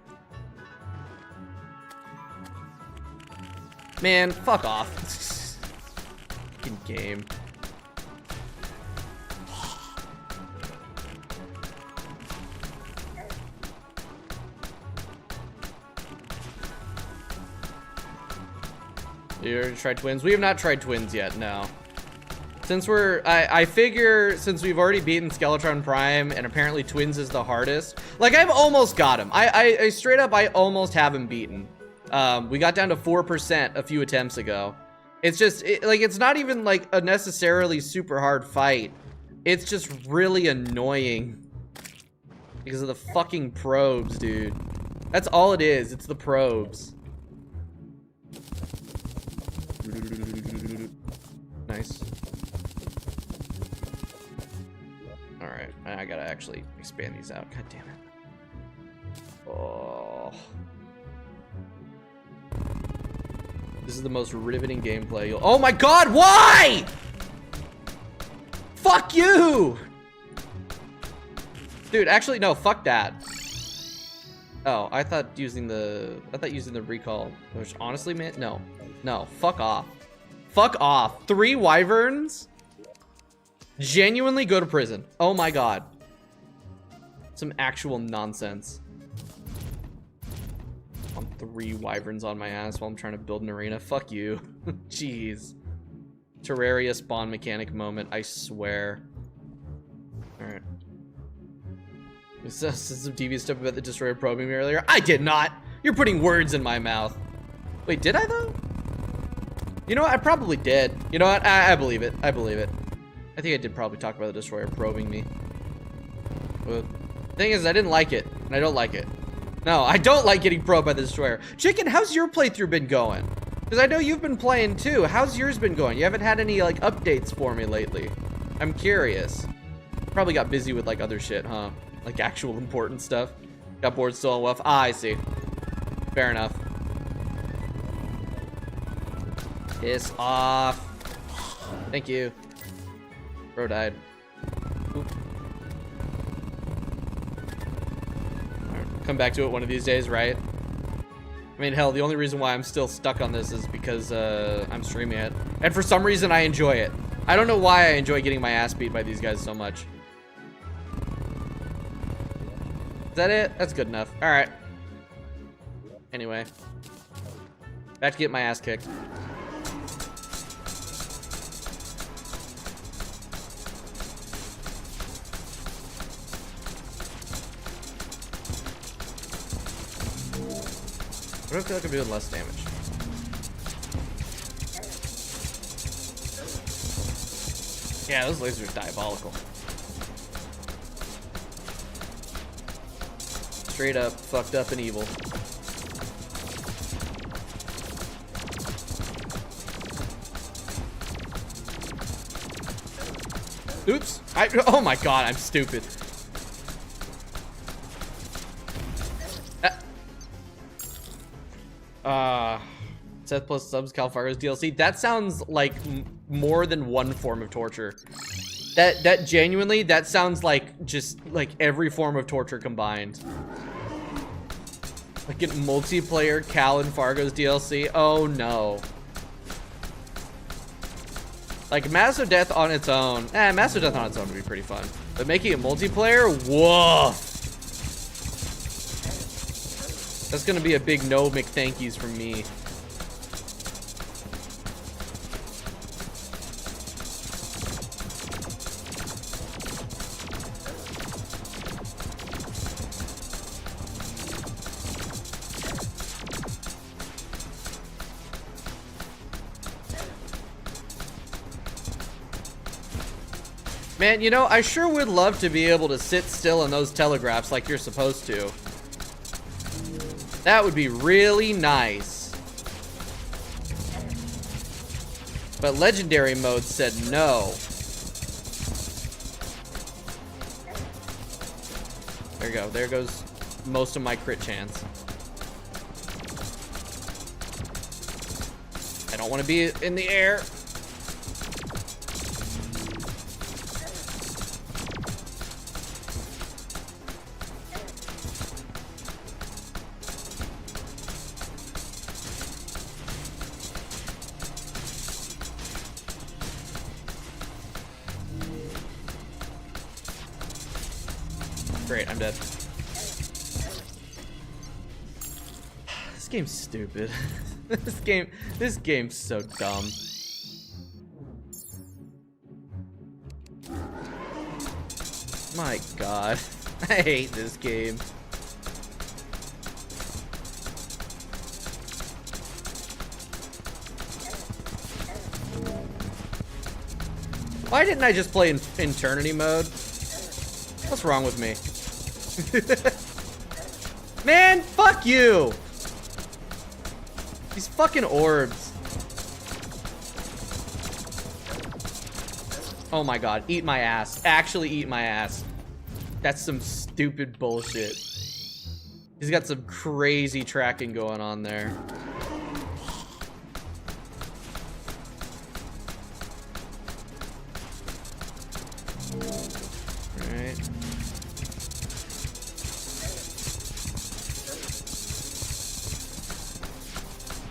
Man, fuck off. Fucking game. You already tried twins? We have not tried twins yet, no. Since I figure since we've already beaten Skeletron Prime and apparently twins is the hardest, like I've almost got him. I straight up, I almost have him beaten. We got down to 4% a few attempts ago. It's just, like, it's not even like a necessarily super hard fight. It's just really annoying because of the fucking probes, dude. That's all it is. It's the probes. Nice. All right, I gotta actually expand these out. God damn it. Oh. This is the most riveting gameplay you'll— oh my god, why? Fuck you! Dude, actually, no, fuck that. Oh, I thought using the recall, which honestly, man, no. No, fuck off. Fuck off. 3 wyverns? Genuinely go to prison. Oh my god. Some actual nonsense. On 3 wyverns on my ass while I'm trying to build an arena. Fuck you. Jeez. Terraria spawn mechanic moment, I swear. Alright. You said some devious stuff about the destroyer probing me earlier. I did not! You're putting words in my mouth. Wait, did I though? You know what? I probably did. You know what? I believe it. I believe it. I think I did probably talk about the destroyer probing me. But the thing is, I didn't like it, and I don't like it. No, I don't like getting probed by the destroyer. Chicken, how's your playthrough been going? Because I know you've been playing too. How's yours been going? You haven't had any like updates for me lately. I'm curious. Probably got busy with like other shit, huh? Like actual important stuff. Got bored still on WUF. Ah, I see. Fair enough. Piss off. Thank you. Bro died. Oop. Right, come back to it one of these days, right? I mean, hell, the only reason why I'm still stuck on this is because I'm streaming it. And for some reason, I enjoy it. I don't know why I enjoy getting my ass beat by these guys so much. Is that it? That's good enough. All right. Anyway. Back to get my ass kicked. I don't feel like I'm doing less damage. Yeah, those lasers are diabolical. Straight up, fucked up and evil. Oops. Oh my god, I'm stupid. Seth plus subs, Fargo's DLC. That sounds like more than one form of torture. That genuinely, that sounds like just like every form of torture combined. Like in multiplayer, Cal and Fargo's DLC. Oh no. Like Maso Death on its own. Maso Death on its own would be pretty fun. But making it multiplayer, woof. That's gonna be a big no McThankies from me. Man, you know, I sure would love to be able to sit still in those telegraphs like you're supposed to. That would be really nice. But legendary mode said no. There you go. There goes most of my crit chance. I don't want to be in the air. Great, I'm dead. This game's stupid. This game's so dumb. My God, I hate this game. Why didn't I just play in Eternity mode? What's wrong with me? Man, fuck you! These fucking orbs. Oh my God, eat my ass. Actually eat my ass. That's some stupid bullshit. He's got some crazy tracking going on there. Alright.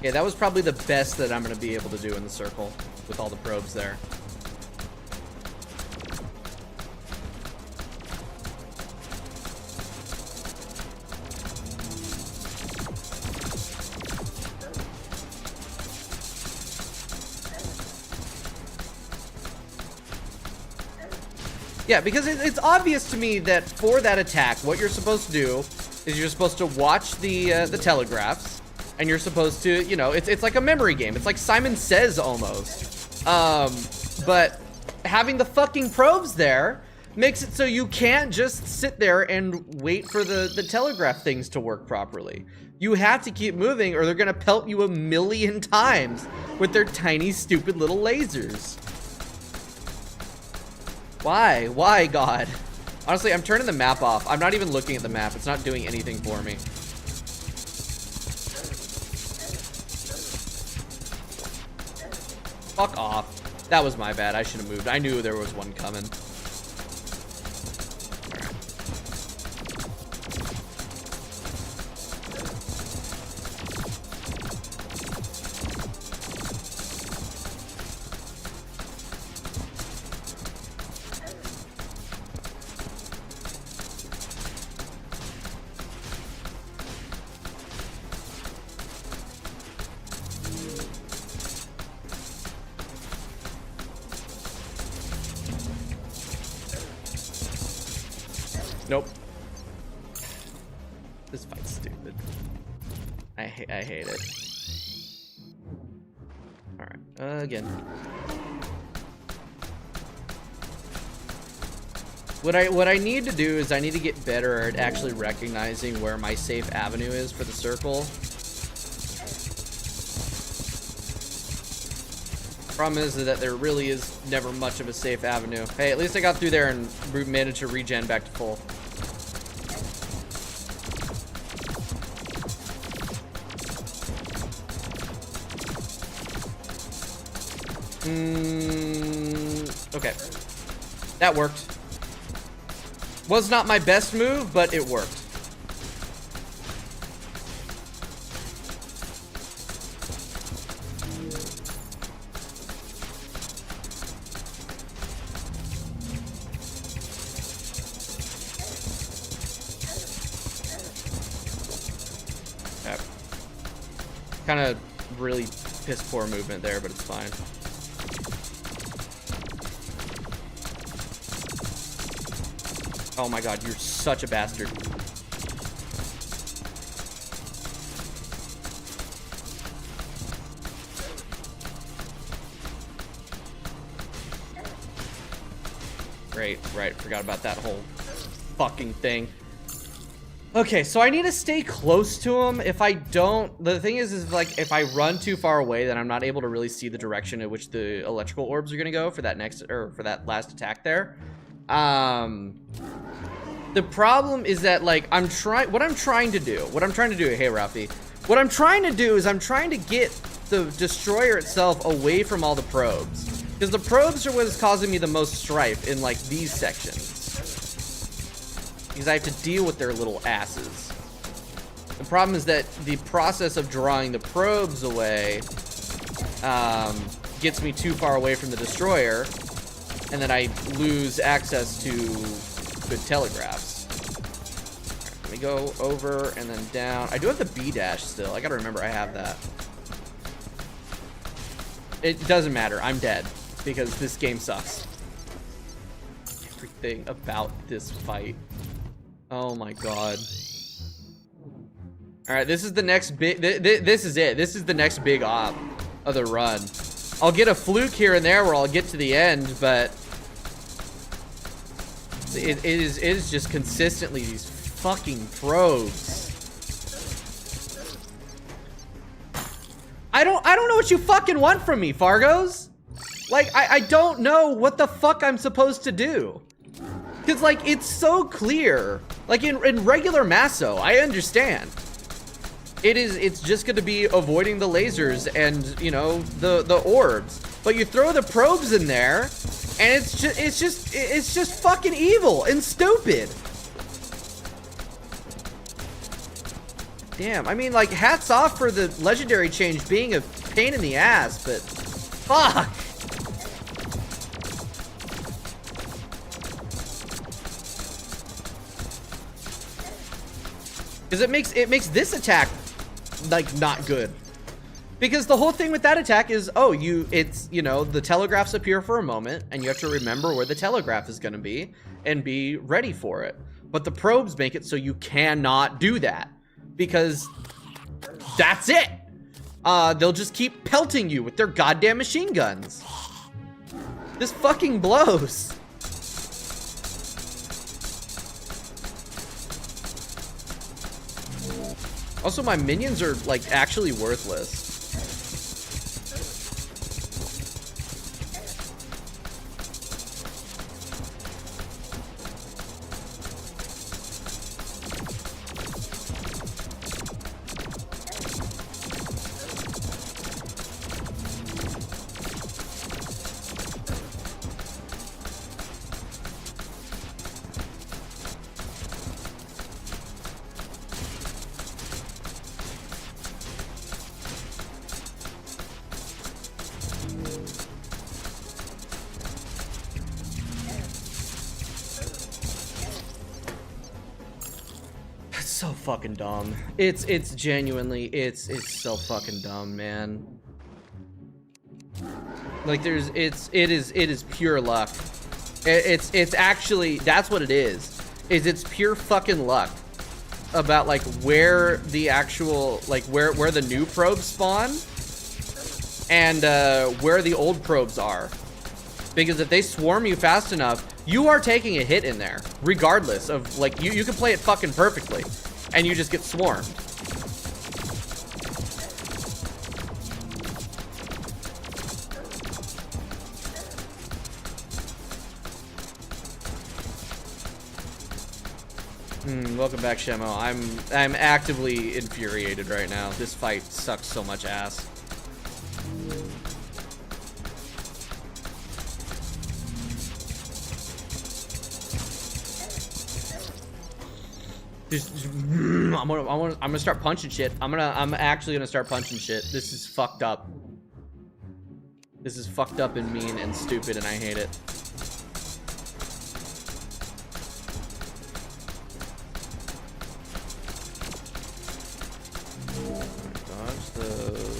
Yeah, that was probably the best that I'm going to be able to do in the circle with all the probes there. Yeah, because it's obvious to me that for that attack, what you're supposed to do is you're supposed to watch the telegraphs, and you're supposed to, you know, it's like a memory game. It's like Simon Says almost. But having the fucking probes there makes it so you can't just sit there and wait for the telegraph things to work properly. You have to keep moving or they're gonna pelt you a million times with their tiny, stupid little lasers. Why? Why, God? Honestly, I'm turning the map off. I'm not even looking at the map. It's not doing anything for me. Fuck off. That was my bad. I should have moved. I knew there was one coming. Nope. This fight's stupid. I hate it. Alright, again. What I need to do is I need to get better at actually recognizing where my safe avenue is for the circle. Problem is that there really is never much of a safe avenue. Hey, at least I got through there and managed to regen back to full. Okay. That worked. Was not my best move, but it worked. Okay. Kind of really piss poor movement there, but it's fine. Oh my God, you're such a bastard. Great, right, forgot about that whole fucking thing. Okay, so I need to stay close to him. If I don't, the thing is like, if I run too far away, then I'm not able to really see the direction in which the electrical orbs are gonna go for that next, or for that last attack there. The problem is that, like, what I'm trying to do, hey, Rafi, what I'm trying to do is I'm trying to get the destroyer itself away from all the probes. Because the probes are what is causing me the most strife in, like, these sections. Because I have to deal with their little asses. The problem is that the process of drawing the probes away, gets me too far away from the destroyer. And then I lose access to good telegraphs. Let me go over and then down. I do have the B dash still. I gotta remember I have that. It doesn't matter. I'm dead because this game sucks. Everything about this fight. Oh my god. All right, this is the next big. This is it. This is the next big op of the run. I'll get a fluke here and there where I'll get to the end, but it is just consistently these fucking probes. I don't know what you fucking want from me, Fargos. Like, I don't know what the fuck I'm supposed to do. Cause like, it's so clear. Like in regular Maso, I understand. It's just gonna be avoiding the lasers and, you know, the orbs. But you throw the probes in there, and it's just fucking evil and stupid. Damn, I mean, like, hats off for the legendary change being a pain in the ass, but fuck. Because it makes this attack like not good. Because the whole thing with that attack is, oh, it's, you know, the telegraphs appear for a moment and you have to remember where the telegraph is going to be and be ready for it. But the probes make it so you cannot do that because that's it. They'll just keep pelting you with their goddamn machine guns. This fucking blows. Also, my minions are, like, actually worthless. So fucking dumb. It's genuinely it's so fucking dumb, man. Like it is pure luck. It's actually, that's what it is it's pure fucking luck about like where the actual, like where the new probes spawn and where the old probes are. Because if they swarm you fast enough, you are taking a hit in there, regardless of, like, you can play it fucking perfectly, and you just get swarmed. Welcome back, Shemo. I'm actively infuriated right now. This fight sucks so much ass. I'm gonna start punching shit. I'm actually gonna start punching shit. This is fucked up. This is fucked up and mean and stupid, and I hate it. Dodge those.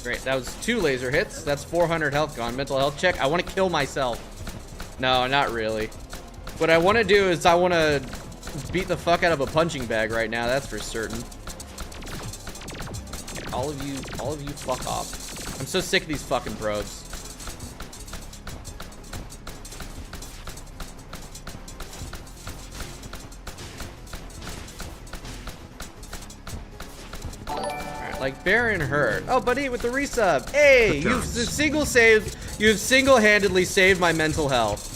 Great, that was 2 laser hits. That's 400 health gone. Mental health check. I want to kill myself. No, not really. What I want to do is I want to beat the fuck out of a punching bag right now. That's for certain. All of you fuck off. I'm so sick of these fucking probes. Like Baron Hurt. Oh, buddy, with the resub. Hey, you've single-handedly saved my mental health.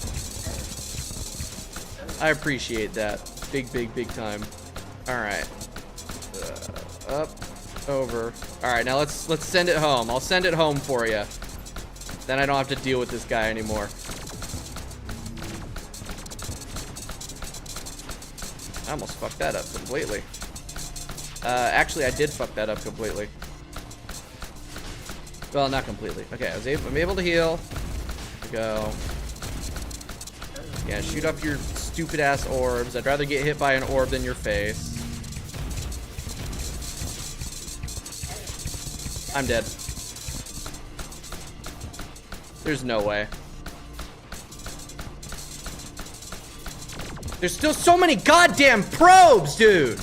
I appreciate that. Big time. All right. Up, over. All right, now let's send it home. I'll send it home for you. Then I don't have to deal with this guy anymore. I almost fucked that up completely. Actually, I did fuck that up completely. Well, not completely. Okay, I'm able to heal. There we go. Yeah, shoot off your stupid ass orbs. I'd rather get hit by an orb than your face. I'm dead. There's no way. There's still so many goddamn probes, dude!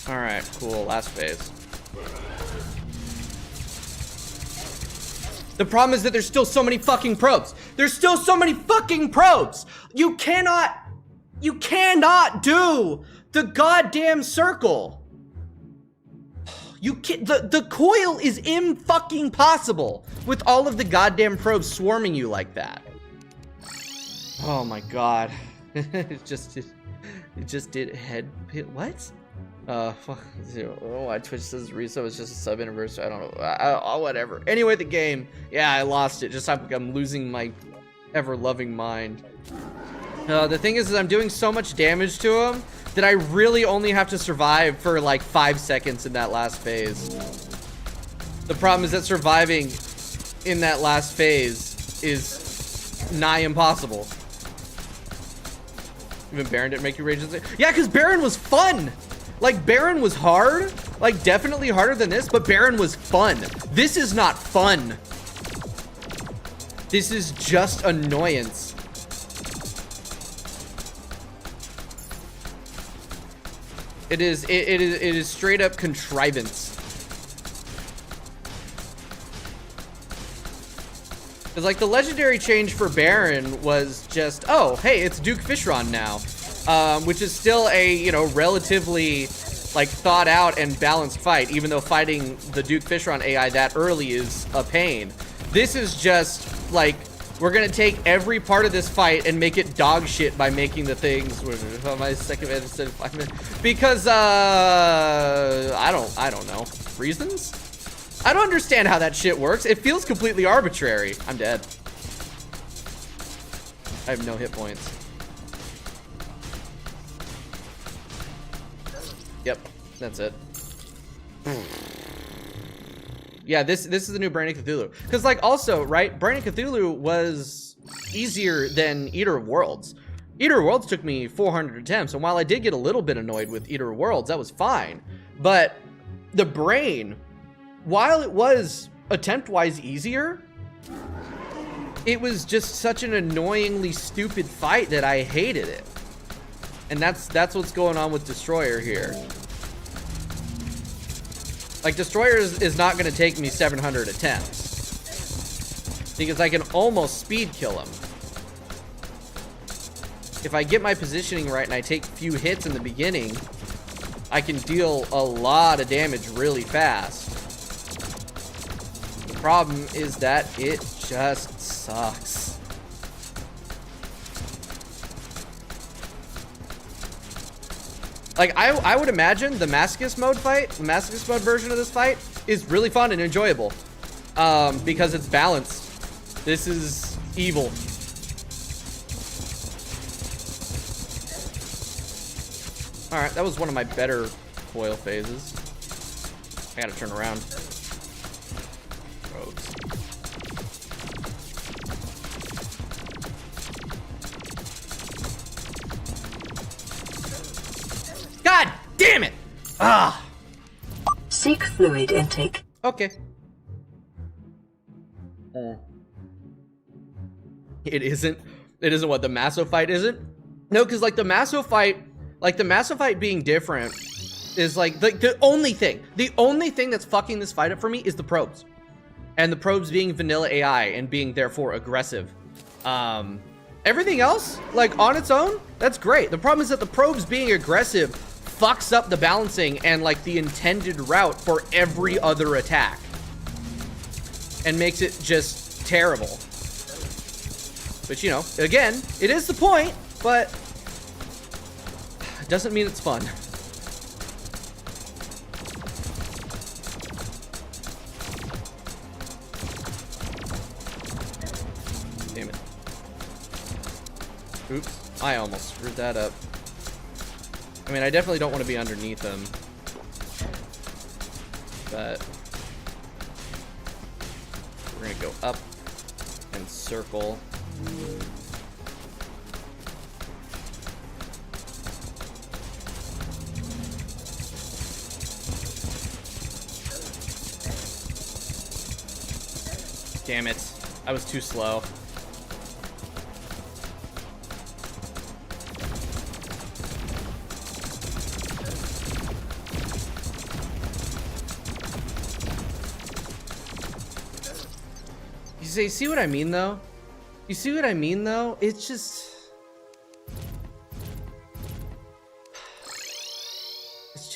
Alright, cool. Last phase. The problem is that there's still so many fucking probes. There's still so many fucking probes! You cannot do the goddamn circle! You can't, the coil is fucking possible with all of the goddamn probes swarming you like that. Oh my god. it just did head hit, what? Fuck. Oh, I Twitch says Reso is just a sub anniversary. I don't know. Whatever. Anyway, the game. Yeah, I lost it. Just like I'm losing my ever-loving mind. The thing is I'm doing so much damage to him that I really only have to survive for like 5 seconds in that last phase. The problem is that surviving in that last phase is nigh impossible. Even Baron didn't make you rage. Yeah, because Baron was fun. Like, Baron was hard. Like, definitely harder than this, but Baron was fun. This is not fun. This is just annoyance. It is straight up contrivance. Cause like the legendary change for Baron was just, oh, hey, it's Duke Fishron now. Which is still a, you know, relatively like thought out and balanced fight, even though fighting the Duke Fishron AI that early is a pain. This is just like, we're gonna take every part of this fight and make it dog shit by making the things. My second man instead of 5 minutes because I don't know reasons. I don't understand how that shit works. It feels completely arbitrary. I'm dead. I have no hit points. Yep, that's it. Yeah, this is the new Brain of Cthulhu. Because, like, also, right, Brain of Cthulhu was easier than Eater of Worlds. Eater of Worlds took me 400 attempts, and while I did get a little bit annoyed with Eater of Worlds, that was fine. But the Brain, while it was attempt-wise easier, it was just such an annoyingly stupid fight that I hated it. And that's what's going on with Destroyer here. Like, Destroyer is not going to take me 700 attempts. Because I can almost speed kill him. If I get my positioning right and I take a few hits in the beginning, I can deal a lot of damage really fast. The problem is that it just sucks. Like, I would imagine the Masochist mode fight, the Masochist mode version of this fight, is really fun and enjoyable. Because it's balanced. This is evil. Alright, that was one of my better foil phases. I gotta turn around. Rogues. God damn it! Ah! Seek fluid intake. Okay. It isn't what the Maso fight isn't? No, because like the Maso fight being different is like the only thing that's fucking this fight up for me is the probes. And the probes being vanilla AI and being therefore aggressive. Everything else, like on its own, that's great. The problem is that the probes being aggressive fucks up the balancing and like the intended route for every other attack. And makes it just terrible. But you know, again, it is the point, but it doesn't mean it's fun. Damn it. Oops, I almost screwed that up. I mean, I definitely don't want to be underneath him. But we're gonna go up and circle. Damn it. I was too slow. You see what I mean, though? You see what I mean, though? It's just...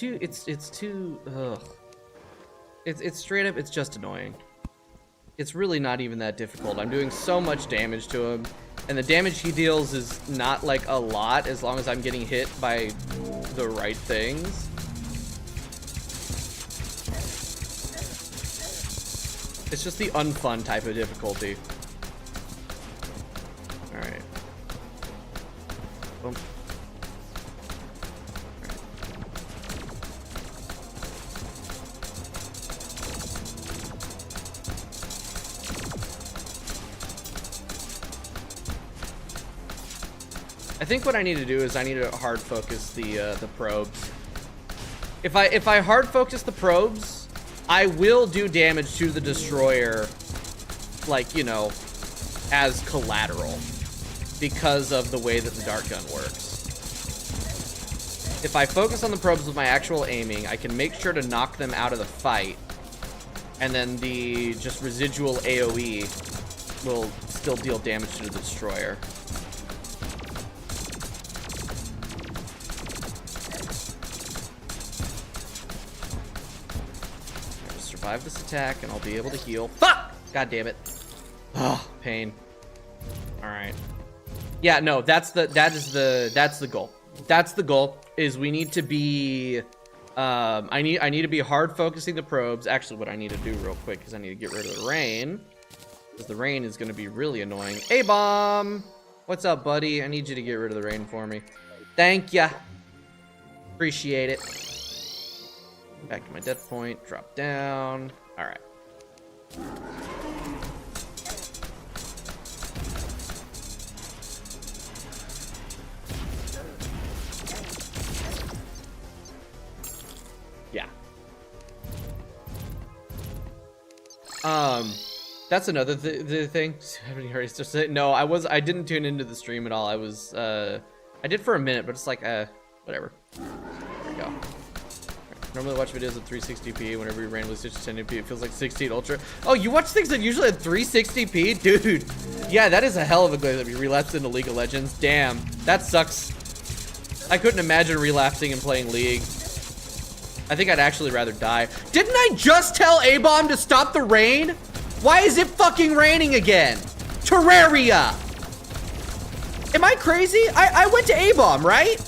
It's too... Ugh. It's straight up, it's just annoying. It's really not even that difficult. I'm doing so much damage to him, and the damage he deals is not like a lot as long as I'm getting hit by the right things. It's just the unfun type of difficulty. Alright. Boom. I think what I need to do is I need to hard focus the probes. If I hard focus the probes, I will do damage to the destroyer, like, you know, as collateral because of the way that the dart gun works. If I focus on the probes with my actual aiming, I can make sure to knock them out of the fight, and then the just residual AoE will still deal damage to the destroyer. Survive this attack and I'll be able to heal. Fuck! God damn it. Oh, pain. Alright. Yeah, no, that's the goal. That's the goal, is we need to be I need to be hard focusing the probes. Actually, what I need to do real quick is I need to get rid of the rain, because the rain is going to be really annoying. A-bomb! What's up, buddy? I need you to get rid of the rain for me. Thank ya. Appreciate it. Back to my death point, drop down. All right. Yeah. That's another thing. No, I didn't tune into the stream at all. I did for a minute, but it's like, whatever. There we go. Normally watch videos at 360p. Whenever you randomly switch to 1080p, it feels like 16 ultra. Oh, you watch things that usually at 360p? Dude. Yeah, that is a hell of a glitch that we relapsed into League of Legends. Damn, that sucks. I couldn't imagine relapsing and playing League. I think I'd actually rather die. Didn't I just tell A-bomb to stop the rain? Why is it fucking raining again? Terraria! Am I crazy? I went to A-bomb, right?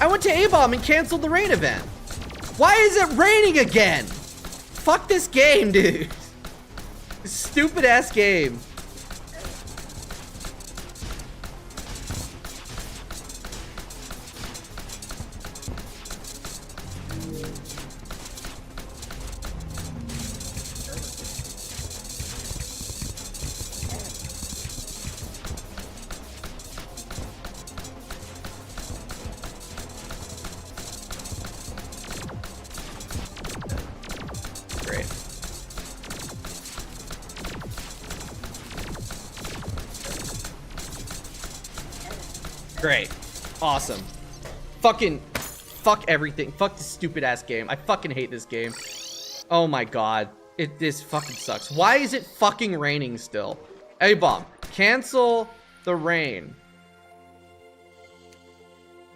I went to A-bomb and canceled the rain event. Why is it raining again? Fuck this game, dude. Stupid ass game. Great. Awesome. Fucking fuck everything. Fuck this stupid ass game. I fucking hate this game. Oh my god. This fucking sucks. Why is it fucking raining still? A-bomb. Cancel the rain.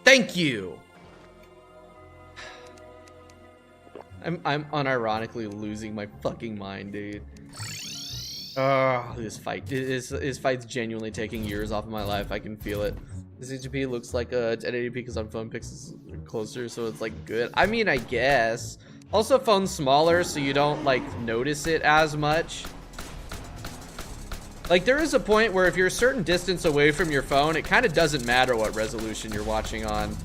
Thank you. I'm unironically losing my fucking mind, dude. Oh, this fight's genuinely taking years off of my life. I can feel it. This HGP looks like a 1080p because on phone pixels closer, so it's like good. I mean, I guess. Also, phone's smaller, so you don't like notice it as much. Like, there is a point where if you're a certain distance away from your phone, it kind of doesn't matter what resolution you're watching on,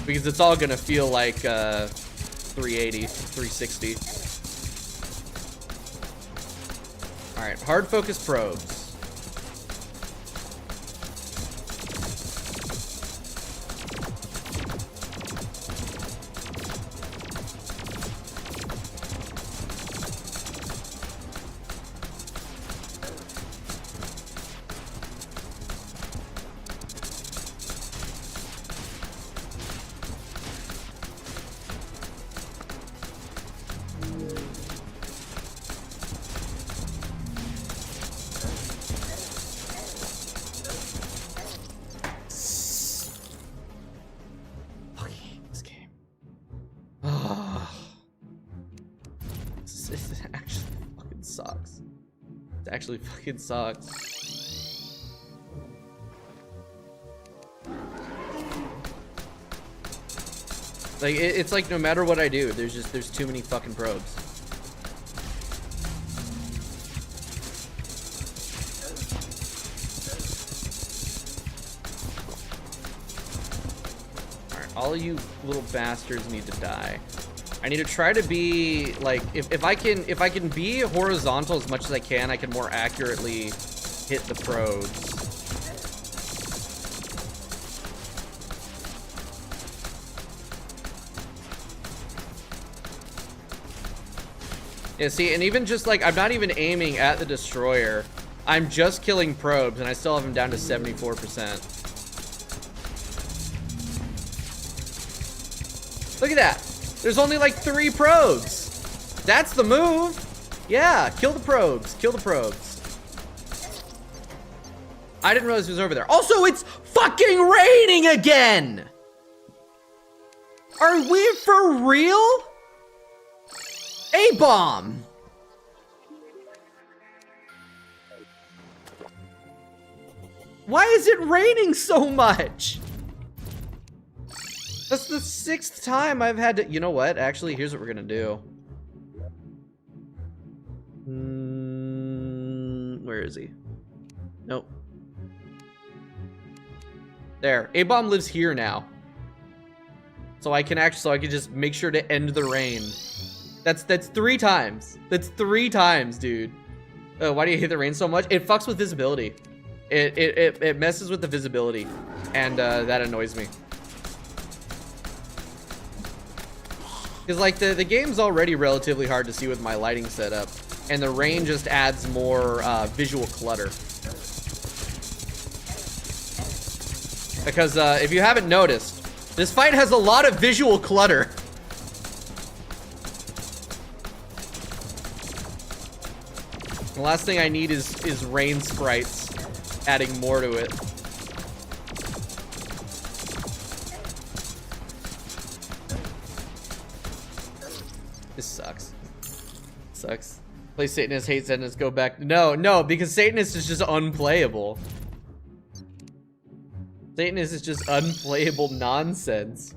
because it's all gonna feel like 380, 360. All right, hard focus probes. Actually fucking sucks. Like it's like no matter what I do, there's too many fucking probes. All right, all of you little bastards need to die. I need to try to be like if I can be horizontal as much as I can more accurately hit the probes. Yeah, see, and even just like I'm not even aiming at the destroyer. I'm just killing probes and I still have them down to 74%. Look at that. There's only like 3 probes. That's the move. Yeah, kill the probes. Kill the probes. I didn't realize it was over there. Also, it's fucking raining again. Are we for real? A-bomb. Why is it raining so much? That's the 6th time I've had to... You know what? Actually, here's what we're gonna do. Where is he? Nope. There. A-bomb lives here now. So I can just make sure to end the rain. That's 3 times. That's 3 times, dude. Why do you hate the rain so much? It fucks with visibility. It messes with the visibility. And that annoys me. Because, like, the game's already relatively hard to see with my lighting setup. And the rain just adds more visual clutter. Because, if you haven't noticed, this fight has a lot of visual clutter. The last thing I need is rain sprites adding more to it. This sucks. Sucks. Play Satanist, hate Satanist, go back. No, because Satanist is just unplayable. Satanist is just unplayable nonsense.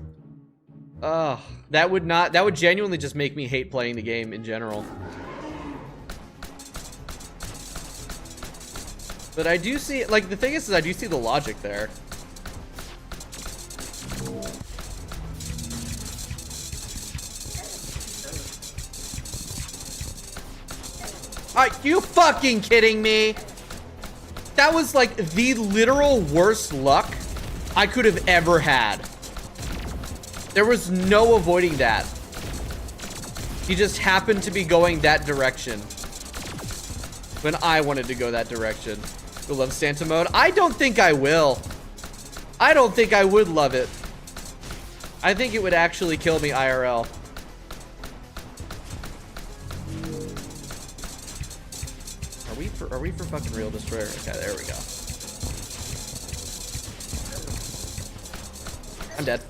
Ugh. That would genuinely just make me hate playing the game in general. But I do see, like, the thing is I do see the logic there. Are you fucking kidding me? That was like the literal worst luck I could have ever had. There was no avoiding that. He just happened to be going that direction when I wanted to go that direction. You'll love Santa mode? I don't think I will. I don't think I would love it. I think it would actually kill me IRL. Are we for fucking real, Destroyer? Okay, there we go. I'm dead.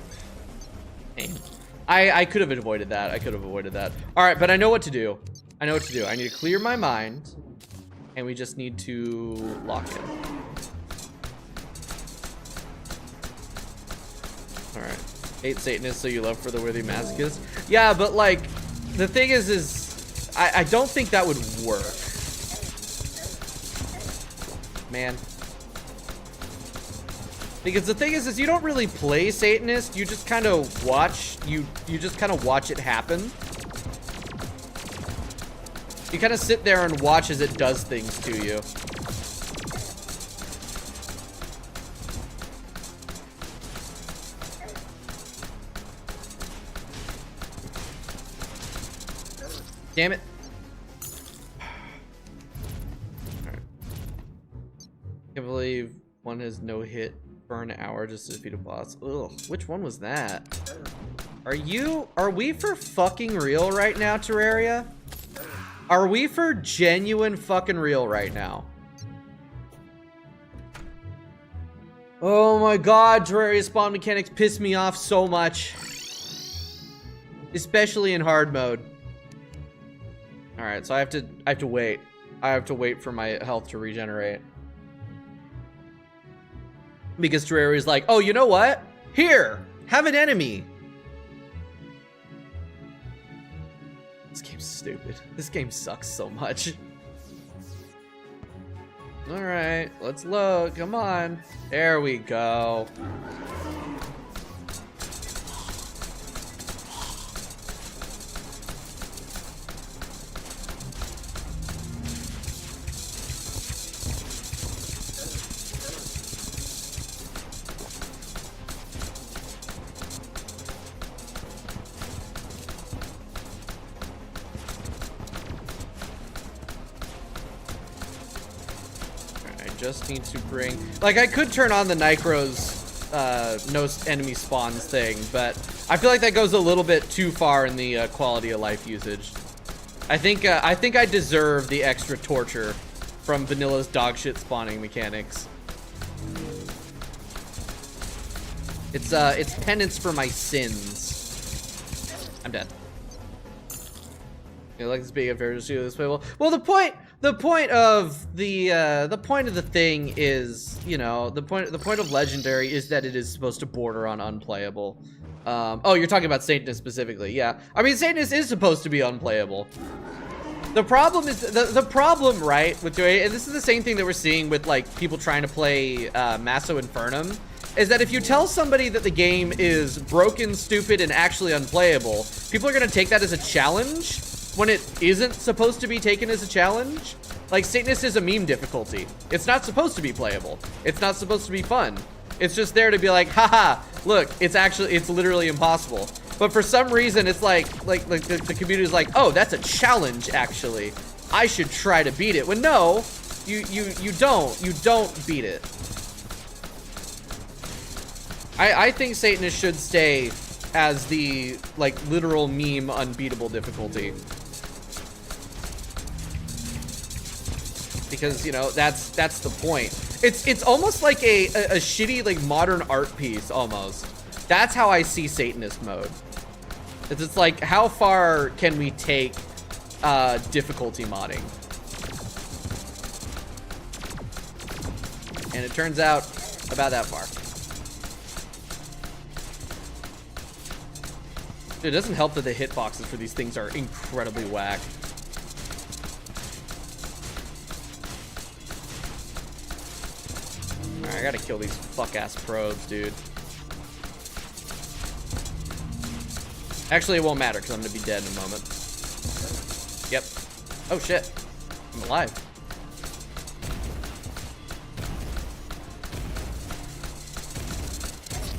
Dang. I could have avoided that. I could have avoided that. All right, but I know what to do. I know what to do. I need to clear my mind, and we just need to lock in. All right. Hate Satanist, so you love for the worthy masochist. Yeah, but like, the thing is I don't think that would work. Man. Because the thing is you don't really play Satanist, you just kind of watch, you just kind of watch it happen. You kind of sit there and watch as it does things to you. Damn it. Alright. Can't believe one has no hit for an hour just to defeat a boss. Ugh, which one was that? Are we for fucking real right now, Terraria? Are we for genuine fucking real right now? Oh my god, Terraria spawn mechanics piss me off so much. Especially in hard mode. Alright, so I have to wait. I have to wait for my health to regenerate. Because Terraria's like, oh, you know what? Here, have an enemy. This game's stupid. This game sucks so much. Alright, let's load. Come on. There we go. Just need to bring, like, I could turn on the Nycro's no enemy spawns thing, but I feel like that goes a little bit too far in the quality of life usage. I think I deserve the extra torture from Vanilla's dogshit spawning mechanics. It's penance for my sins. I'm dead. You like this being a fair to this playable? Well, the point of the thing is, you know, the point of legendary is that it is supposed to border on unplayable. Oh, you're talking about Satanist specifically, yeah. I mean, Satanist is supposed to be unplayable. The problem is the problem, right, with doing it, and this is the same thing that we're seeing with like people trying to play Maso Infernum, is that if you tell somebody that the game is broken, stupid, and actually unplayable, people are gonna take that as a challenge when it isn't supposed to be taken as a challenge. Like, Satanist is a meme difficulty. It's not supposed to be playable. It's not supposed to be fun. It's just there to be like, haha, look, it's literally impossible. But for some reason, it's like the community is like, oh, that's a challenge, actually. I should try to beat it. When no, you don't beat it. I think Satanist should stay as the, like, literal meme unbeatable difficulty. Because, you know, that's the point. It's almost like a shitty, like, modern art piece, almost. That's how I see Satanist mode. It's like, how far can we take difficulty modding? And it turns out about that far. Dude, it doesn't help that the hitboxes for these things are incredibly whack. Alright, I gotta kill these fuck-ass probes, dude. Actually, it won't matter, because I'm gonna be dead in a moment. Yep. Oh, shit. I'm alive.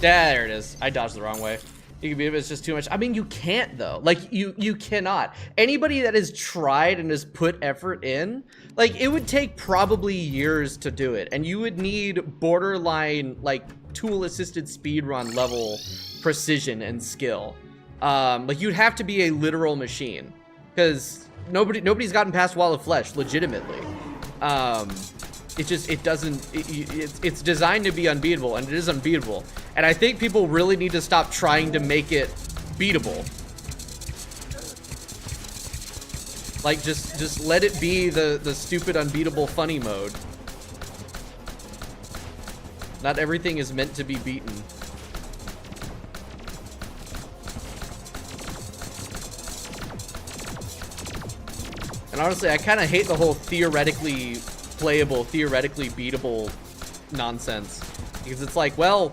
There it is. I dodged the wrong way. You can beat it, but it's just too much. I mean, you can't, though. Like, you cannot. Anybody that has tried and has put effort in, like, it would take probably years to do it. And you would need borderline, like, tool-assisted speedrun level precision and skill. Like, you'd have to be a literal machine. Because nobody's gotten past Wall of Flesh, legitimately. It's designed to be unbeatable, and it is unbeatable. And I think people really need to stop trying to make it beatable. Like, just let it be the stupid unbeatable funny mode. Not everything is meant to be beaten. And honestly, I kind of hate the whole theoretically playable, theoretically beatable nonsense. Because it's like, well,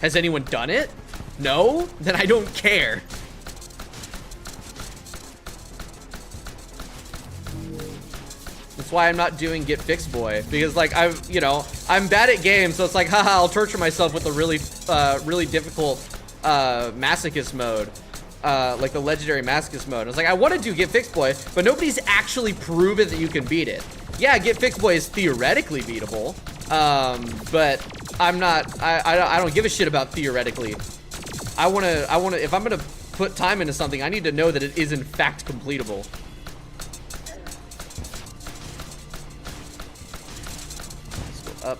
has anyone done it? No? Then I don't care. That's why I'm not doing Get Fixed Boy, because like I'm bad at games, so it's like, haha, I'll torture myself with a really really difficult masochist mode, like the legendary masochist mode. I was like, I want to do Get Fixed Boy, but nobody's actually proven that you can beat it. Yeah, Get Fixed Boy is theoretically beatable, but I'm not. I don't give a shit about theoretically. I wanna. If I'm gonna put time into something, I need to know that it is in fact completable. Let's go up.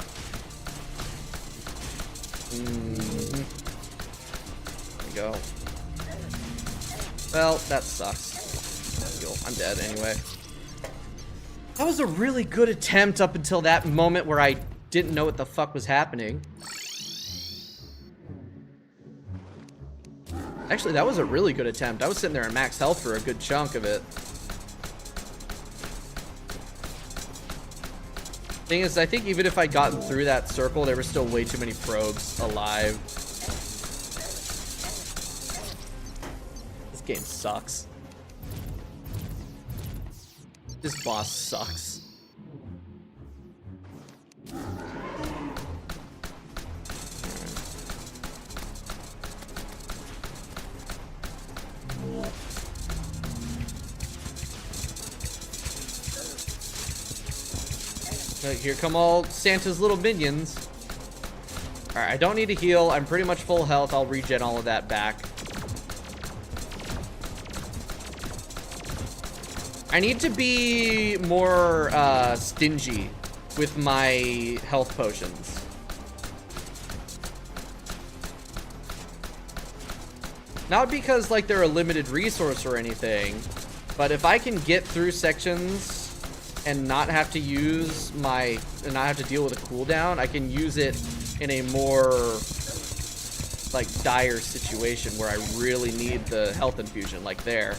There we go. Well, that sucks. Yo, I'm dead anyway. That was a really good attempt up until that moment where I didn't know what the fuck was happening. Actually, that was a really good attempt. I was sitting there at max health for a good chunk of it. Thing is, I think even if I'd gotten through that circle, there were still way too many probes alive. This game sucks. This boss sucks. Here come all Santa's little minions. Alright, I don't need to heal. I'm pretty much full health. I'll regen all of that back. I need to be more stingy with my health potions. Not because like they're a limited resource or anything, but if I can get through sections and not have to use and not have to deal with a cooldown, I can use it in a more like dire situation where I really need the health infusion, like there.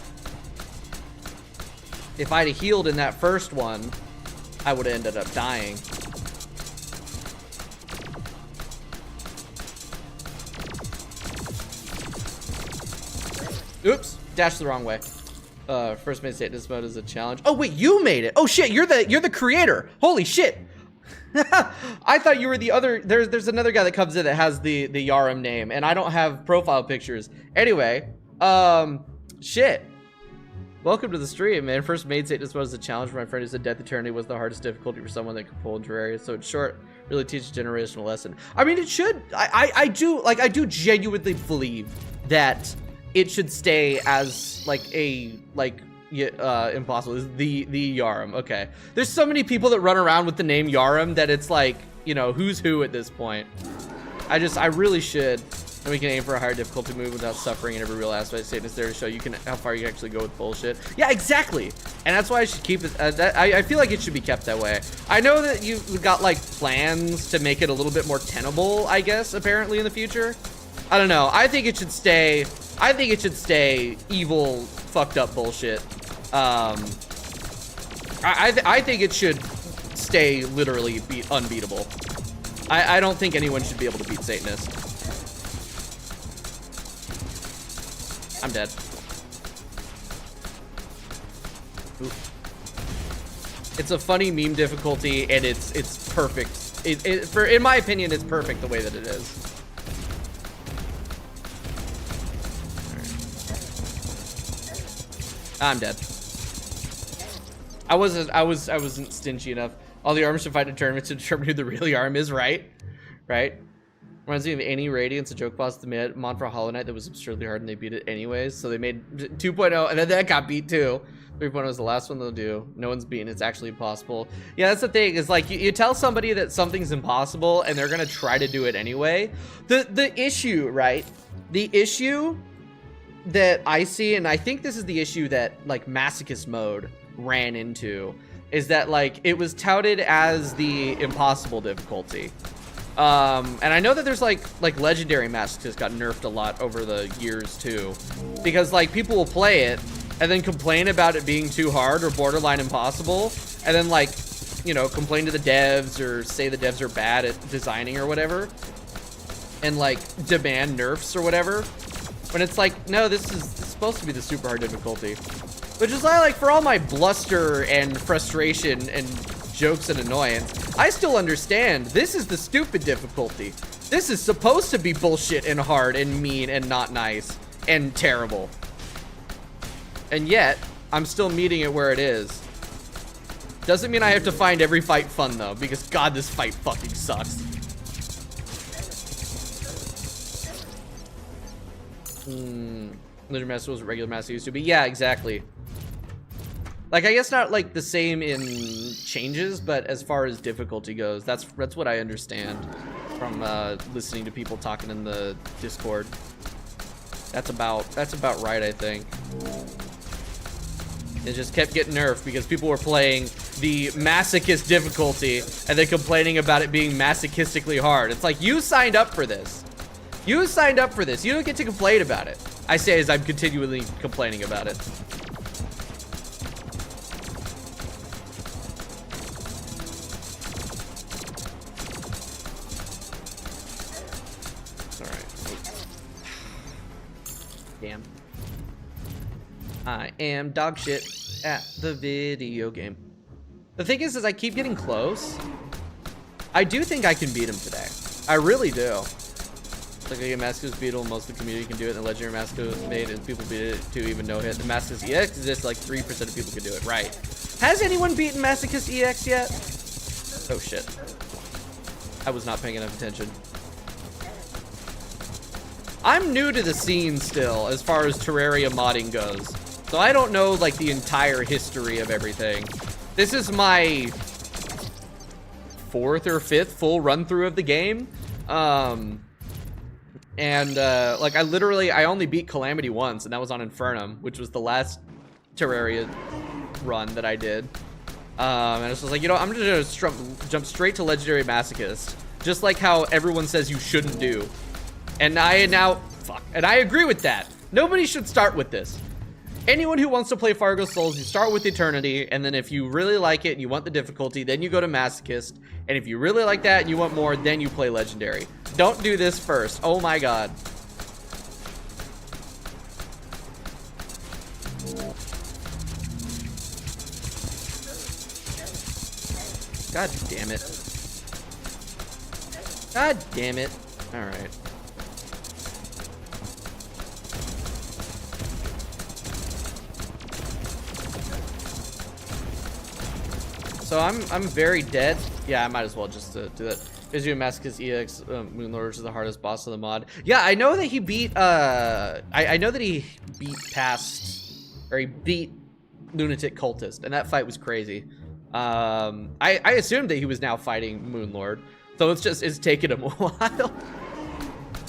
If I'd have healed in that first one, I would have ended up dying. Oops, dashed the wrong way. First made state this mode is a challenge. Oh wait, you made it. Oh shit, you're the creator. Holy shit. I thought you were the other. There's another guy that comes in that has the Yarum name, and I don't have profile pictures. Anyway, shit. Welcome to the stream, man. First made state this mode is a challenge for my friend who said Death Eternity was the hardest difficulty for someone that could pull in Terraria. So it's short, really teaches a generational lesson. I mean, it should. I do genuinely believe that it should stay as like a impossible. The Yarum. Okay. There's so many people that run around with the name Yarum that it's like, you know, who's who at this point. I really should. And we can aim for a higher difficulty move without suffering in every real aspect. Satan is there to show you how far you can actually go with bullshit. Yeah, exactly. And that's why I should keep it. I feel like it should be kept that way. I know that you've got like plans to make it a little bit more tenable, I guess, apparently in the future. I don't know. I think it should stay. I think it should stay evil, fucked up bullshit. I think it should stay literally unbeatable. I don't think anyone should be able to beat Satanists. I'm dead. Ooh. It's a funny meme difficulty, and it's perfect. In my opinion, it's perfect the way that it is. I'm dead. I wasn't stingy enough. All the arms should fight in tournaments to determine who the real arm is, right? Right? Reminds me of any Radiance, a joke boss that made Mon for Hollow Knight that was absurdly hard and they beat it anyways. So they made 2.0 and then that got beat too. 3.0 is the last one they'll do. No one's beaten. It's actually impossible. Yeah, that's the thing. Is like you tell somebody that something's impossible and they're gonna try to do it anyway. The issue, right? The issue that I see, and I think this is the issue that like Masochist Mode ran into, is that like it was touted as the impossible difficulty. And I know that there's like legendary masochists got nerfed a lot over the years too, because like people will play it and then complain about it being too hard or borderline impossible, and then like, you know, complain to the devs or say the devs are bad at designing or whatever, and like demand nerfs or whatever, when it's like, no, this is supposed to be the super hard difficulty. Which is why, like, for all my bluster and frustration and jokes and annoyance, I still understand this is the stupid difficulty. This is supposed to be bullshit and hard and mean and not nice and terrible. And yet, I'm still meeting it where it is. Doesn't mean I have to find every fight fun, though, because God, this fight fucking sucks. Leader Master was a regular Master used to be. Yeah, exactly. Like, I guess not, like, the same in changes, but as far as difficulty goes, that's what I understand from listening to people talking in the Discord. That's about right, I think. It just kept getting nerfed because people were playing the masochist difficulty and then complaining about it being masochistically hard. It's like, you signed up for this. You signed up for this. You don't get to complain about it. I say as I'm continually complaining about it. Damn. I am dog shit at the video game. The thing is I keep getting close. I do think I can beat him today. I really do. It's like a Masochist beetle, most of the community can do it, and the legendary Masochist is made, and people beat it too, even Nohit. The Masochist EX exists, like 3% of people can do it. Right. Has anyone beaten Masochist EX yet? Oh shit. I was not paying enough attention. I'm new to the scene still, as far as Terraria modding goes. So I don't know, like, the entire history of everything. This is my 4th or 5th full run-through of the game. Like, I only beat Calamity once, and that was on Infernum, which was the last Terraria run that I did. And it's just like, you know, I'm just gonna jump straight to Legendary Masochist. Just like how everyone says you shouldn't do. And I agree with that. Nobody should start with this. Anyone who wants to play Fargo Souls, you start with Eternity, and then if you really like it and you want the difficulty, then you go to Masochist. And if you really like that and you want more, then you play Legendary. Don't do this first. Oh my god. God damn it. God damn it. Alright. So I'm very dead. Yeah, I might as well just do that. Visual Masochist EX Moonlord is the hardest boss of the mod. Yeah, I know that he beat I know that he beat Lunatic Cultist, and that fight was crazy. I assumed that he was now fighting Moonlord, so it's taken him a while.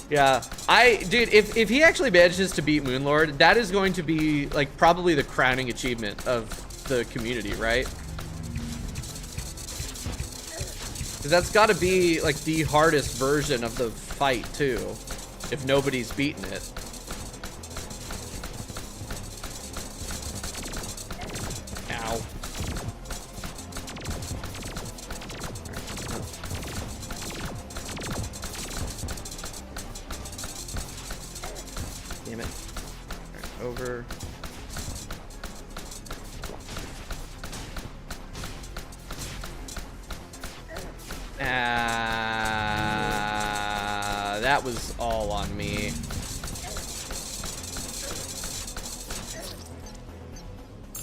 Yeah, dude, if he actually manages to beat Moonlord, that is going to be like probably the crowning achievement of the community, right? Because that's got to be like the hardest version of the fight too, if nobody's beaten it. Ow. Damn it. All right, over. That was all on me.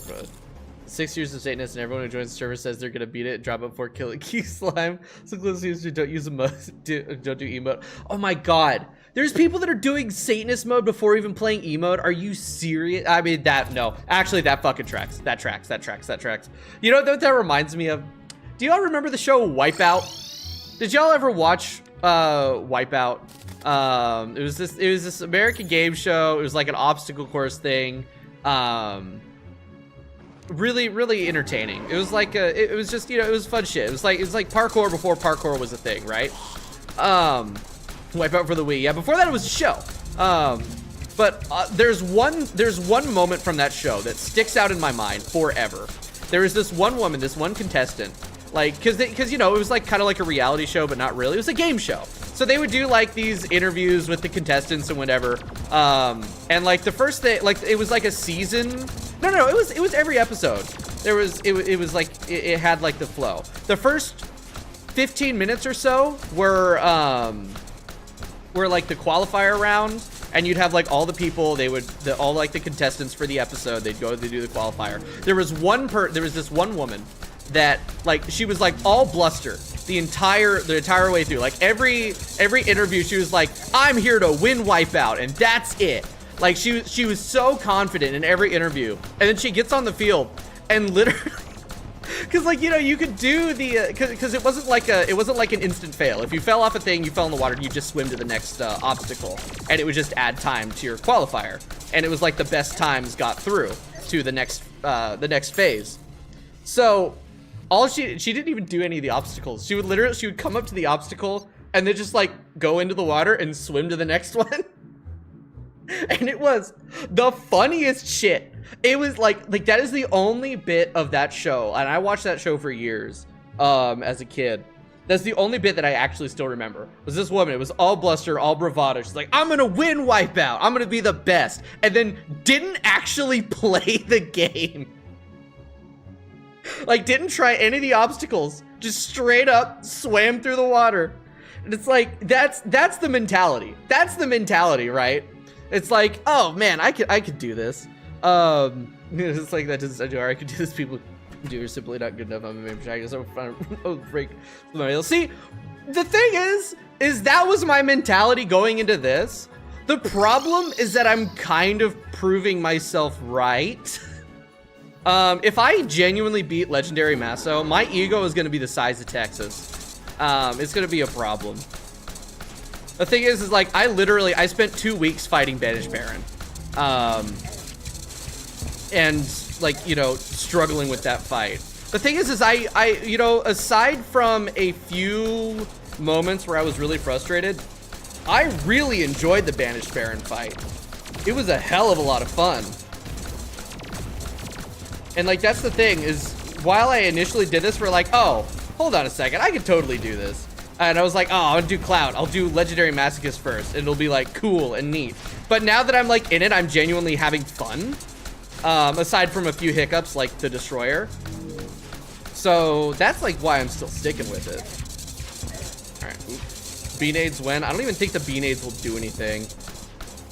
But 6 years of Satanist, and everyone who joins the server says they're gonna beat it, drop up 4 kill it, key slime. So close to don't use don't do emote. Oh my god. There's people that are doing Satanist mode before even playing emote. Are you serious? I mean, no. Actually, that fucking tracks. That tracks. You know what that reminds me of? Do y'all remember the show Wipeout? Did y'all ever watch Wipeout? It was this American game show. It was like an obstacle course thing. Really entertaining. It was like it was just, you know, it was fun shit. It was like parkour before parkour was a thing, right? Wipeout for the Wii. Yeah, before that it was a show. But there's one moment from that show that sticks out in my mind forever. There was this one woman, this one contestant, like, cause you know, it was like kind of like a reality show, but not really. It was a game show. So they would do like these interviews with the contestants and whatever. And like the first day, like it was like a season No, it was every episode. It was like it had like the flow. The first 15 minutes or so were like the qualifier round, and you'd have like all the people, all like the contestants for the episode, they'd go to do the qualifier. There was this one woman that like, she was like all bluster the entire way through. Like every interview she was like, I'm here to win Wipeout, and that's it. Like she was so confident in every interview, and then she gets on the field and literally, because like, you know, you could do the because it wasn't like an instant fail. If you fell off a thing, you fell in the water, you just swim to the next obstacle, and it would just add time to your qualifier. And it was like the best times got through to the next phase. So she didn't even do any of the obstacles. She would come up to the obstacle and then just like go into the water and swim to the next one. And it was the funniest shit. It was like that is the only bit of that show, and I watched that show for years as a kid. That's the only bit that I actually still remember, was this woman. It was all bluster, all bravado. She's like, I'm gonna win Wipeout, I'm gonna be the best, and then didn't actually play the game. Like, didn't try any of the obstacles, just straight up swam through the water. And it's like, that's the mentality. That's the mentality, right? It's like, oh man, I could do this. It's like, that doesn't, I could do this. People do are simply not good enough. I'm a main protagonist. Oh, break somebody else. See, the thing is that was my mentality going into this. The problem is that I'm kind of proving myself right. If I genuinely beat Legendary Maso, my ego is going to be the size of Texas. It's going to be a problem. The thing is like, I spent 2 weeks fighting Banished Baron. And like, you know, struggling with that fight. The thing is I, you know, aside from a few moments where I was really frustrated, I really enjoyed the Banished Baron fight. It was a hell of a lot of fun. And like, that's the thing, is while I initially did this, we're like, oh, hold on a second, I could totally do this. And I was like, oh, I'll do Cloud. I'll do Legendary Masochist first. And it'll be like cool and neat. But now that I'm like in it, I'm genuinely having fun. Aside from a few hiccups like the Destroyer. So that's like why I'm still sticking with it. All right, B-nades win. I don't even think the B-nades will do anything.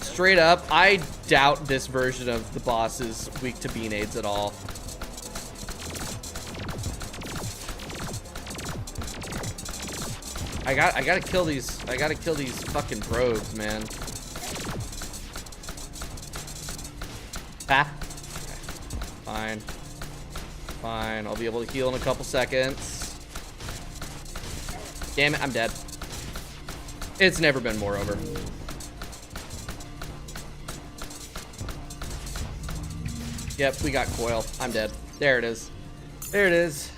Straight up, I doubt this version of the boss is weak to B-nades at all. I gotta kill these fucking probes, man. Ah. Okay. Fine. I'll be able to heal in a couple seconds. Damn it, I'm dead. It's never been more over. Yep, we got coil. I'm dead. There it is. There it is.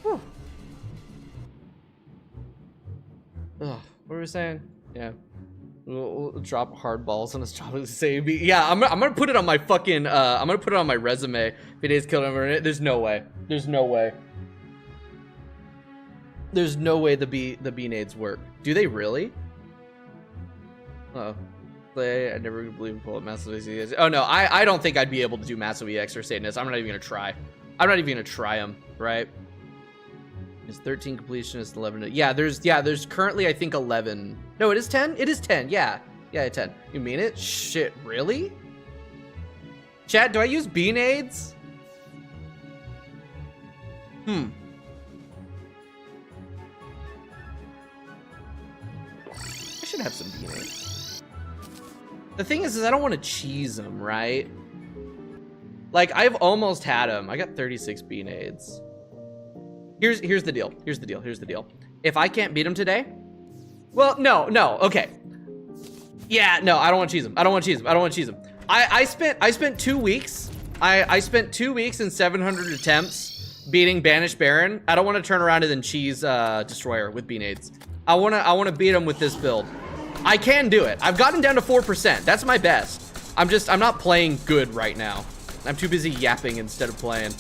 Whew. Ugh, what were we saying? Yeah. We'll drop hard balls on his job to say, yeah, I'm gonna put it on my fucking, I'm gonna put it on my resume. If it is killed him, there's no way. There's no way. There's no way the B-nades work. Do they really? Uh-oh. I never believe in pull up Massive EX. Oh no, I don't think I'd be able to do Massive EX or Satanist. I'm not even gonna try. I'm not even gonna try them, right? It's 13 completionists, 11. Yeah, there's currently I think 11. No, it is 10. It is 10. Yeah, 10. You mean it? Shit, really? Chat, do I use B-nades? I should have some B-nades. The thing is I don't want to cheese them, right? Like, I've almost had them. I got 36 B-nades. Here's the deal. Here's the deal. If I can't beat him today, well, no, okay. Yeah, no, I don't want to cheese him. I don't want to cheese him. I spent 2 weeks. I spent 2 weeks and 700 attempts beating Banished Baron. I don't want to turn around and then cheese Destroyer with B-nades. I want to beat him with this build. I can do it. I've gotten down to 4%. That's my best. I'm not playing good right now. I'm too busy yapping instead of playing.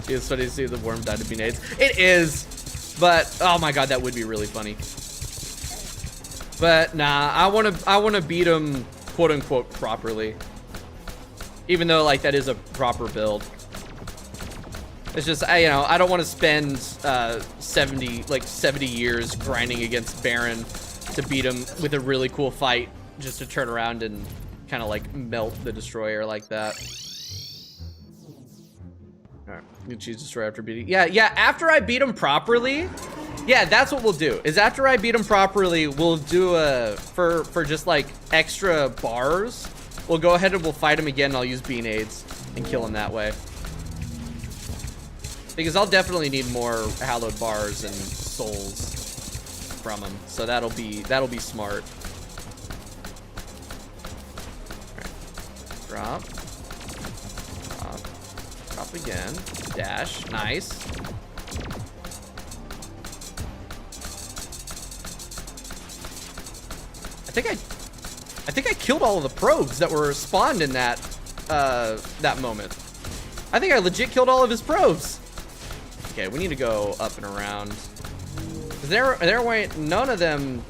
It's funny to see the worm died to B-nades. It is, but oh my god, that would be really funny. But nah, I wanna beat him quote unquote properly. Even though, like, that is a proper build. It's just, you know, I don't want to spend 70 years grinding against Baron to beat him with a really cool fight just to turn around and kind of like melt the destroyer like that. All right, you choose destroyer after beating. Yeah, after I beat him properly, yeah, that's what we'll do. Is after I beat him properly, we'll do for just like extra bars. We'll go ahead and we'll fight him again. And I'll use bean aids and kill him that way. Because I'll definitely need more hallowed bars and souls from him. So that'll be smart. All right. Drop again. Dash. Nice. I think I killed all of the probes that were spawned in that moment. I think I legit killed all of his probes. Okay, we need to go up and around. There weren't none of them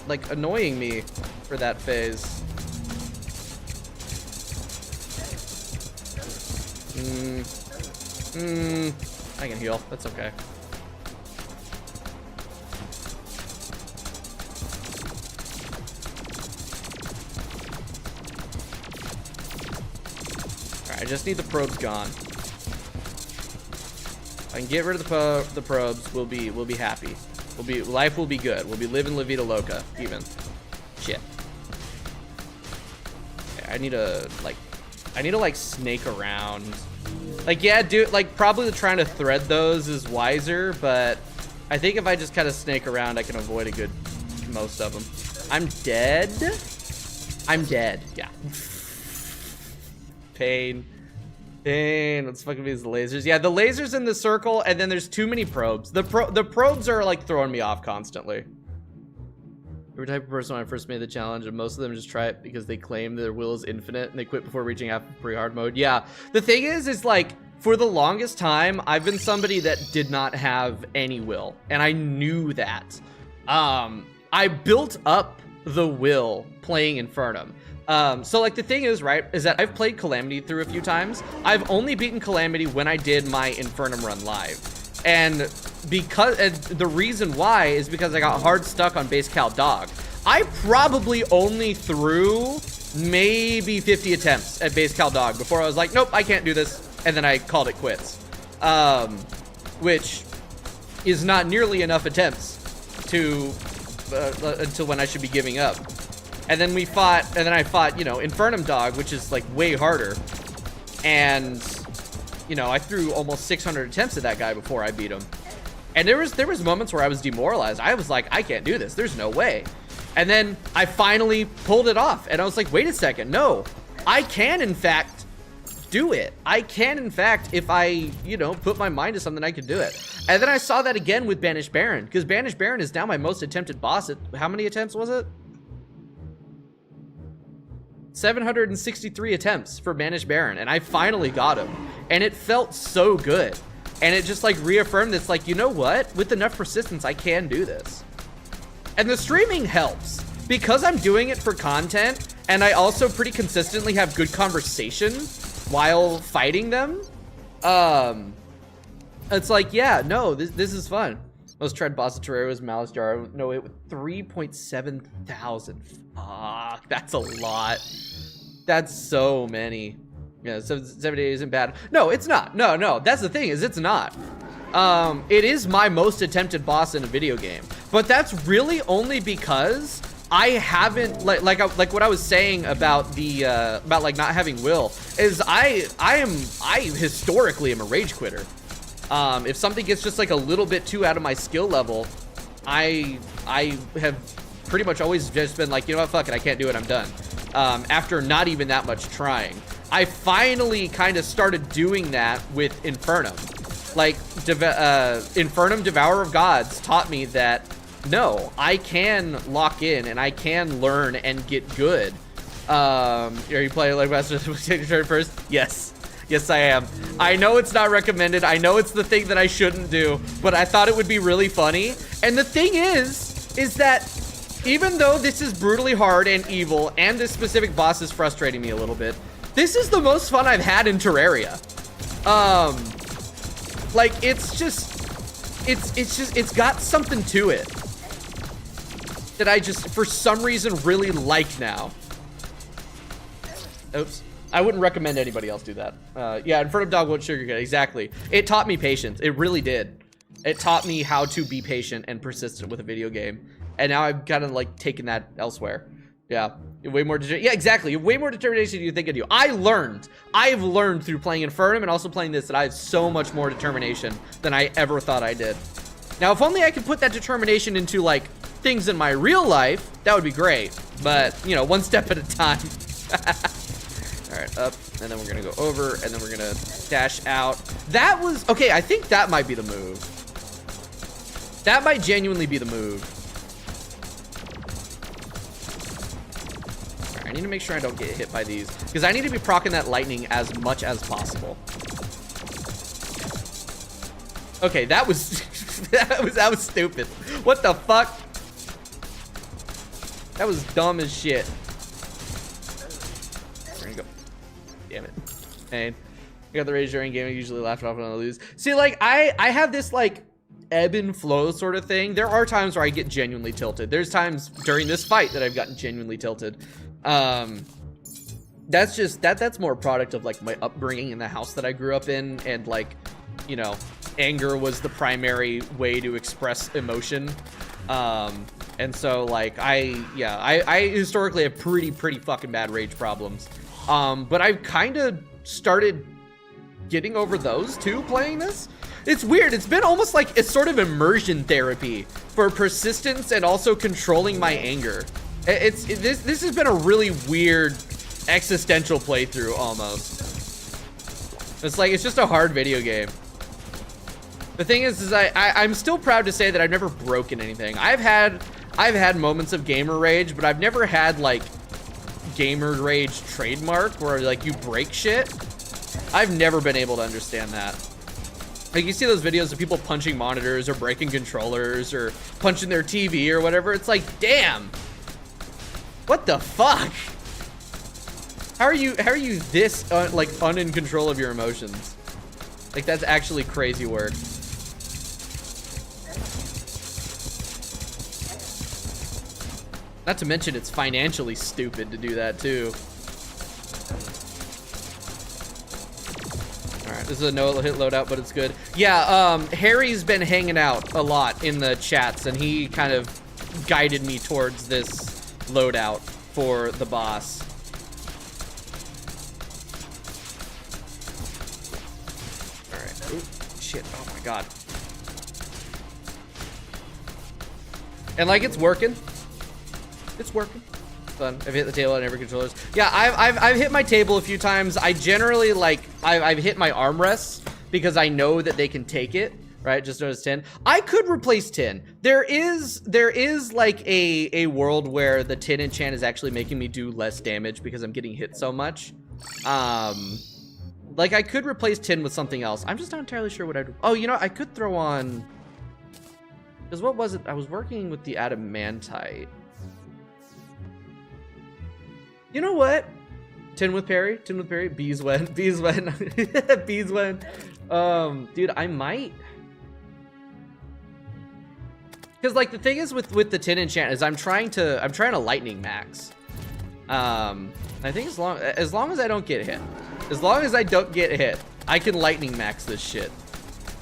like annoying me for that phase. I can heal. That's okay. Alright, I just need the probes gone. If I can get rid of the probes, we'll be happy. Life will be good. We'll be living La Vida Loca, even. Shit. Okay, I need to like snake around. Like, yeah, dude, like probably trying to thread those is wiser, but I think if I just kind of snake around, I can avoid most of them. I'm dead. Yeah. Pain. Let's fucking use the lasers. Yeah, the lasers in the circle, and then there's too many probes. The probes are like throwing me off constantly. Every type of person when I first made the challenge, and most of them just try it because they claim their will is infinite and they quit before reaching half of pre-hard mode. Yeah, the thing is like, for the longest time, I've been somebody that did not have any will, and I knew that. I built up the will playing Infernum. So like the thing is, right, is that I've played Calamity through a few times. I've only beaten Calamity when I did my Infernum run live. And the reason why is because I got hard stuck on base cal dog. I probably only threw maybe 50 attempts at base cal dog before I was like, nope, I can't do this. And then I called it quits. Which is not nearly enough attempts to until when I should be giving up. And then I fought, you know, Infernum Dog, which is like way harder. And, you know, I threw almost 600 attempts at that guy before I beat him. And there was moments where I was demoralized. I was like, I can't do this. There's no way. And then I finally pulled it off. And I was like, wait a second. No, I can, in fact, do it. I can, in fact, if I, you know, put my mind to something, I can do it. And then I saw that again with Banished Baron, because Banished Baron is now my most attempted boss. At how many attempts was it? 763 attempts for Banished Baron, and I finally got him. And it felt so good. And it just like reaffirmed it's like, you know what? With enough persistence, I can do this. And the streaming helps because I'm doing it for content, and I also pretty consistently have good conversation while fighting them. It's like, yeah, no, this is fun. Most tried boss of Terraria was Malice Jar. Nohit with 3.7 thousand. Fuck, that's a lot. That's so many. Yeah, 70 isn't bad. No, it's not. No, that's the thing, is it's not. It is my most attempted boss in a video game, but that's really only because I haven't like what I was saying about the about like not having will is I historically am a rage quitter. If something gets just like a little bit too out of my skill level, I have pretty much always just been like, you know what, fuck it, I can't do it, I'm done. After not even that much trying. I finally kind of started doing that with Infernum. Like, Infernum Devourer of Gods taught me that, no, I can lock in and I can learn and get good. Are you playing like Master first? Yes. Yes, I am. I know it's not recommended. I know it's the thing that I shouldn't do, but I thought it would be really funny. And the thing is that even though this is brutally hard and evil, and this specific boss is frustrating me a little bit, This is the most fun I've had in Terraria. Like, it's got something to it that I just, for some reason, really like now. Oops. I wouldn't recommend anybody else do that. Yeah, in front of dog won't sugarcoat. Exactly. It taught me patience. It really did. It taught me how to be patient and persistent with a video game. And now I've kind of like taken that elsewhere. Yeah, way more yeah, exactly. Way more determination than you think I do. I've learned through playing Infernum and also playing this that I have so much more determination than I ever thought I did. Now, if only I could put that determination into like things in my real life, that would be great. But, you know, one step at a time. All right, up, and then we're gonna go over, and then we're gonna dash out. That was, okay, I think that might be the move. That might genuinely be the move. All right, I need to make sure I don't get hit by these, because I need to be proccing that lightning as much as possible. Okay, that was, that was stupid. What the fuck? That was dumb as shit. Damn it. And I got the rage during game. I usually laugh it off when I lose. See, like, I have this, like, ebb and flow sort of thing. There are times where I get genuinely tilted. There's times during this fight that I've gotten genuinely tilted. That's just, that's more a product of, like, my upbringing in the house that I grew up in. And, like, you know, anger was the primary way to express emotion. And so, like, I historically have pretty fucking bad rage problems. But I've kind of started getting over those too playing this. It's weird. It's been almost like it's sort of immersion therapy for persistence and also controlling my anger. This has been a really weird existential playthrough almost. It's like, it's just a hard video game. The thing is I'm still proud to say that I've never broken anything. I've had moments of gamer rage, but I've never had like gamer rage trademark where like you break shit. I've never been able to understand that. Like, you see those videos of people punching monitors or breaking controllers or punching their TV or whatever. It's like, damn, what the fuck? How are you this like in control of your emotions? Like, that's actually crazy work. Not to mention, it's financially stupid to do that, too. Alright, this is a no-hit loadout, but it's good. Yeah, Harry's been hanging out a lot in the chats, and he kind of guided me towards this loadout for the boss. Alright. Ooh, shit. Oh, my God. And, like, it's working. It's working. Fun. I've hit the table on every controllers. Yeah, I've hit my table a few times. I generally like I've hit my armrests because I know that they can take it. Right? Just notice 10. I could replace 10. There is like a world where the 10 enchant is actually making me do less damage because I'm getting hit so much. Like, I could replace 10 with something else. I'm just not entirely sure what I'd. Oh, you know, I could throw on. Because what was it? I was working with the adamantite. You know what? 10 with parry, 10 with parry, bees went, bees went, bees went. Dude, I might. Because like the thing is with the 10 enchant is I'm trying to lightning max. I think as long as I don't get hit, I can lightning max this shit.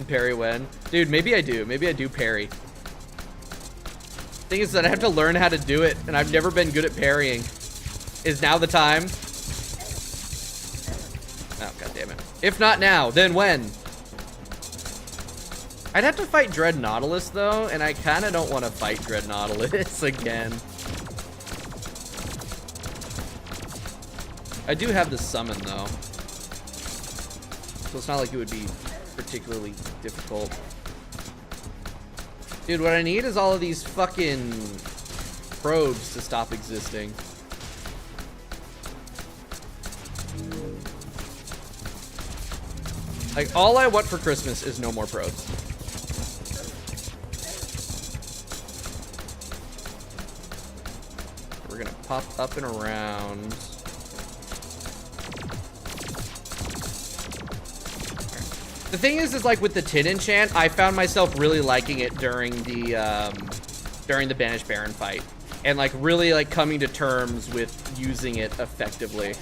Parry when, dude, maybe I do parry. Thing is that I have to learn how to do it, and I've never been good at parrying. Is now the time? Oh, god damn it. If not now, then when? I'd have to fight Dread Nautilus, though, and I kind of don't want to fight Dread Nautilus again. I do have the summon, though. So it's not like it would be particularly difficult. Dude, what I need is all of these fucking probes to stop existing. Like, all I want for Christmas is no more probes. We're gonna pop up and around. The thing is like with the tin enchant, I found myself really liking it during the Banished Baron fight, and like really like coming to terms with using it effectively.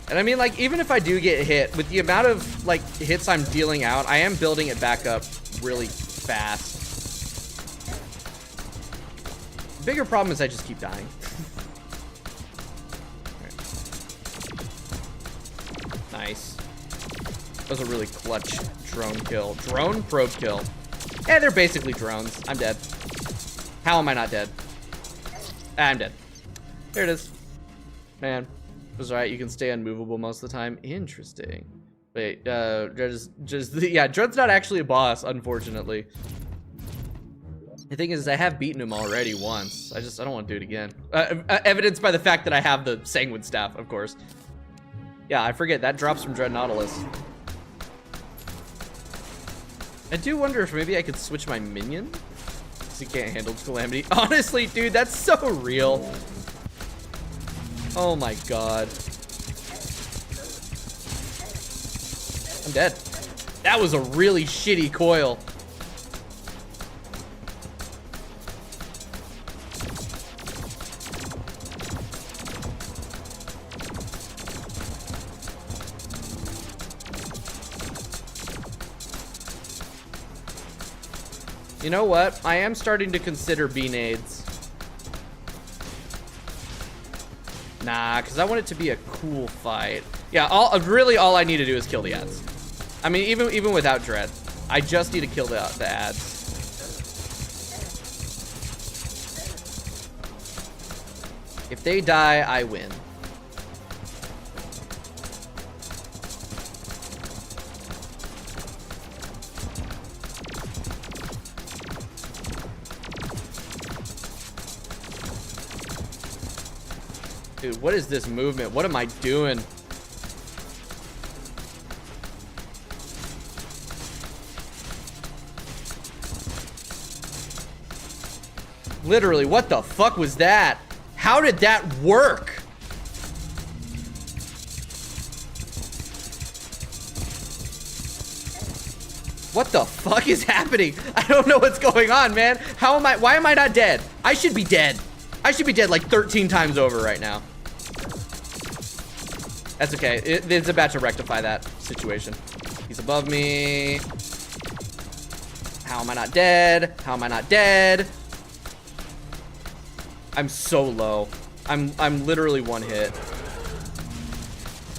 And I mean, like, even if I do get hit, with the amount of, like, hits I'm dealing out, I am building it back up really fast. The bigger problem is I just keep dying. Nice. That was a really clutch drone kill. Drone probe kill. Yeah, they're basically drones. I'm dead. How am I not dead? I'm dead. There it is. Man. It was right. You can stay unmovable most of the time. Interesting. Wait, yeah, Dread's not actually a boss, unfortunately. The thing is, I have beaten him already once. I don't want to do it again. Evidenced by the fact that I have the Sanguine Staff, of course. Yeah, I forget, that drops from Dread Nautilus. I do wonder if maybe I could switch my minion? Because he can't handle Calamity. Honestly, dude, that's so real. Oh my god. I'm dead. That was a really shitty coil. You know what? I am starting to consider B-nades. Nah, because I want it to be a cool fight. Yeah, really all I need to do is kill the ads. I mean, even without Dread, I just need to kill the ads. If they die, I win. Dude, what is this movement? What am I doing? Literally, what the fuck was that? How did that work? What the fuck is happening? I don't know what's going on, man. Why am I not dead? I should be dead. I should be dead like 13 times over right now. That's okay. It's about to rectify that situation. He's above me. How am I not dead? How am I not dead? I'm so low. I'm literally one hit.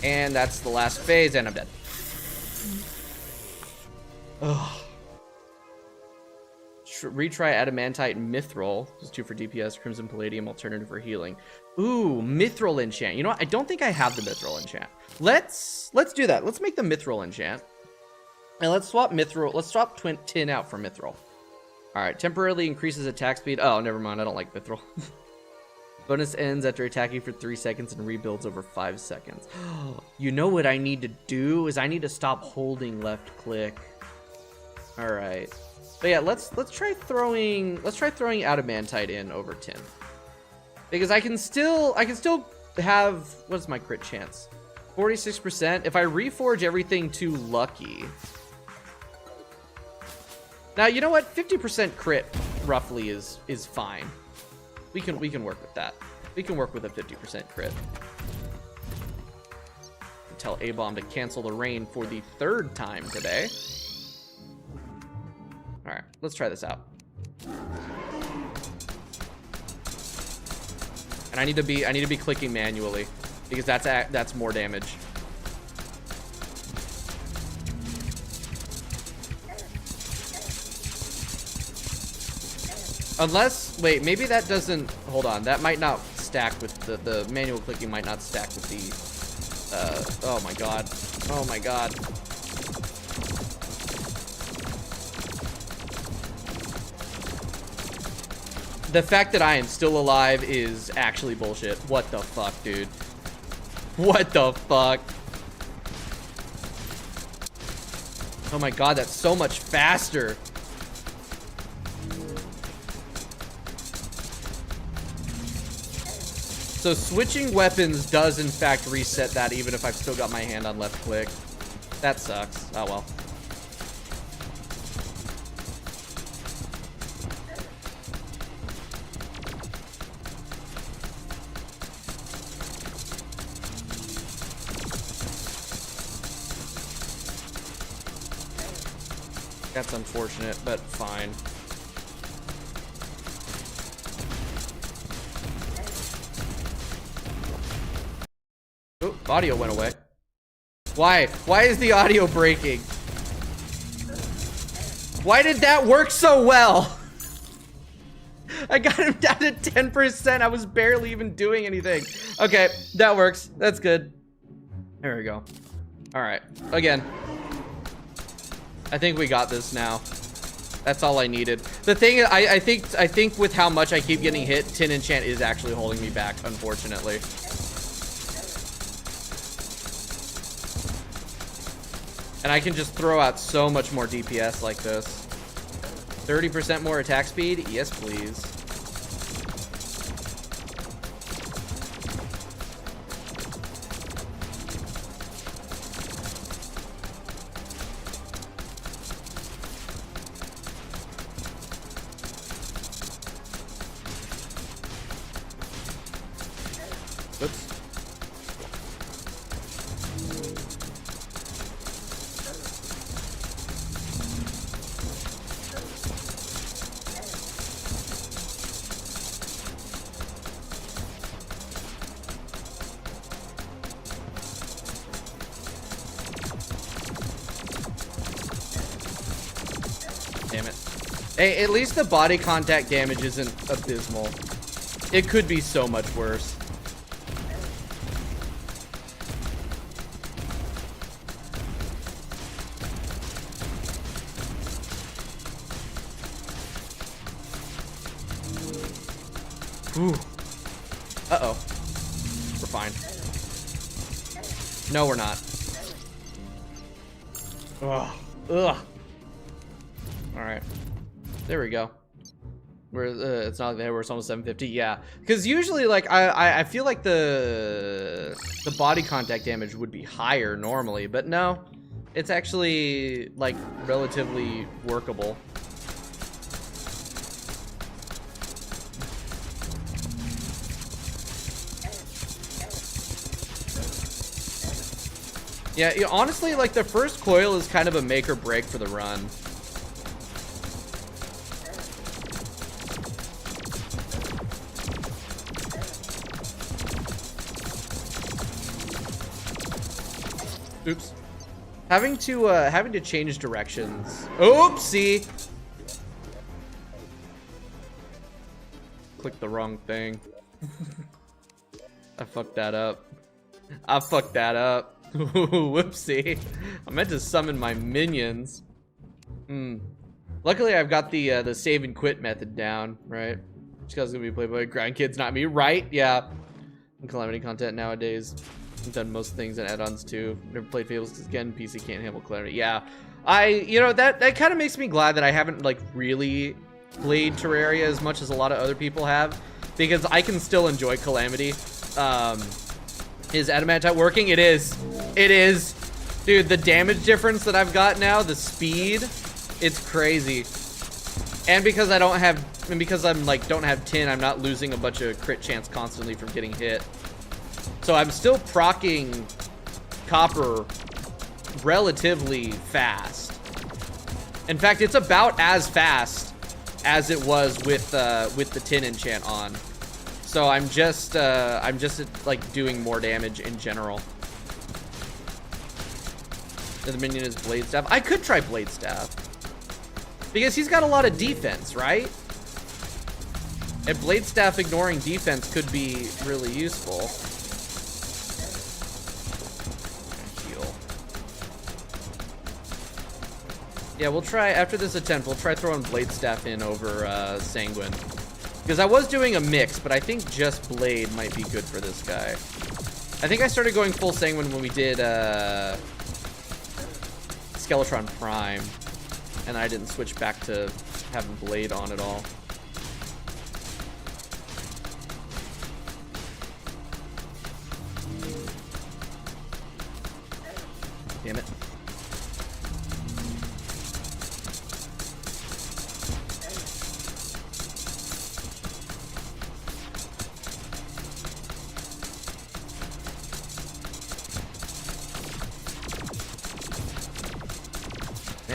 And that's the last phase, and I'm dead. Ugh. Retry Adamantite Mithril. Just 2 for DPS, Crimson Palladium, alternative for healing. Ooh, Mithril enchant. You know what? I don't think I have the Mithril enchant. Let's do that. Let's make the Mithril enchant. And let's swap Mithril. Let's swap Tin out for Mithril. Alright, temporarily increases attack speed. Oh, never mind. I don't like Mithril. Bonus ends after attacking for 3 seconds and rebuilds over 5 seconds. You know what I need to do is I need to stop holding left click. Alright. But yeah, let's try throwing Adamantite in over Tin. Because I can still have, what's my crit chance? 46%. If I reforge everything to lucky. Now, you know what? 50% crit roughly is fine. We can work with that. We can work with a 50% crit. Tell A-Bomb to cancel the rain for the 3rd time today. All right, let's try this out. And I need to be clicking manually because that's more damage. Unless, wait, maybe that doesn't, hold on, that might not stack with the manual clicking might not stack with the, oh my god. Oh my god. The fact that I am still alive is actually bullshit. What the fuck, dude? What the fuck? Oh my god, that's so much faster. So switching weapons does in fact reset that even if I've still got my hand on left click. That sucks. Oh well. That's unfortunate, but fine. Oh, audio went away. Why? Why is the audio breaking? Why did that work so well? I got him down to 10%. I was barely even doing anything. Okay, that works. That's good. There we go. All right. Again. I think we got this now. That's all I needed. The thing is, I think with how much I keep getting hit, Tin Enchant is actually holding me back, unfortunately. And I can just throw out so much more DPS like this. 30% more attack speed? Yes, please. Oops. Damn it. Hey, at least the body contact damage isn't abysmal. It could be so much worse. Ooh. Uh-oh. We're fine. No, we're not. Ugh. Ugh. Alright. There we go. We're, it's not like that, it's almost 750. Yeah. Because usually, like, I feel like the body contact damage would be higher normally, but no. It's actually, like, relatively workable. Yeah, honestly, like, the first coil is kind of a make or break for the run. Oops. Having to change directions. Oopsie! Clicked the wrong thing. I fucked that up. I fucked that up. Whoopsie. I meant to summon my minions. Luckily, I've got the save and quit method down, right? This guy's gonna be played by grind kids, not me, right? Yeah. Calamity content nowadays. I've done most things and add-ons too. Never played Fables because again, PC can't handle Calamity. Yeah. You know, that kind of makes me glad that I haven't, like, really played Terraria as much as a lot of other people have. Because I can still enjoy Calamity. Is Adamantite working? It is. It is. Dude, the damage difference that I've got now, the speed, it's crazy. And because I don't have, and because I'm like, don't have tin, I'm not losing a bunch of crit chance constantly from getting hit. So I'm still proccing copper relatively fast. In fact, it's about as fast as it was with the tin enchant on. So I'm just like doing more damage in general. The minion is Blade Staff. I could try Blade Staff because he's got a lot of defense, right? And Blade Staff ignoring defense could be really useful. Heal. Yeah, we'll try after this attempt. We'll try throwing Blade Staff in over Sanguine. Because I was doing a mix, but I think just Blade might be good for this guy. I think I started going full Sanguine when we did Skeletron Prime, and I didn't switch back to having Blade on at all.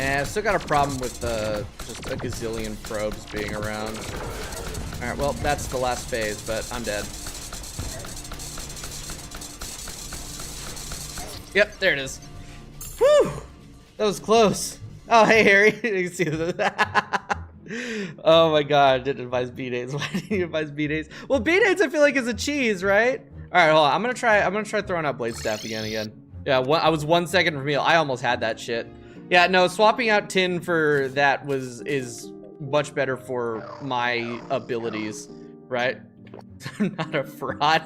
Nah, I've still got a problem with just a gazillion probes being around. Alright, well, that's the last phase, but I'm dead. Yep, there it is. Whew! That was close. Oh, hey, Harry. You can see that. Oh my god, didn't advise B-Days. Why didn't you advise B-Days? Well, B-Days I feel like is a cheese, right? Alright, hold on. I'm gonna try throwing out Blade Staff again. Yeah, I was 1 second from heal. I almost had that shit. Yeah, no, swapping out tin for that is much better for my abilities, right? I'm not a fraud.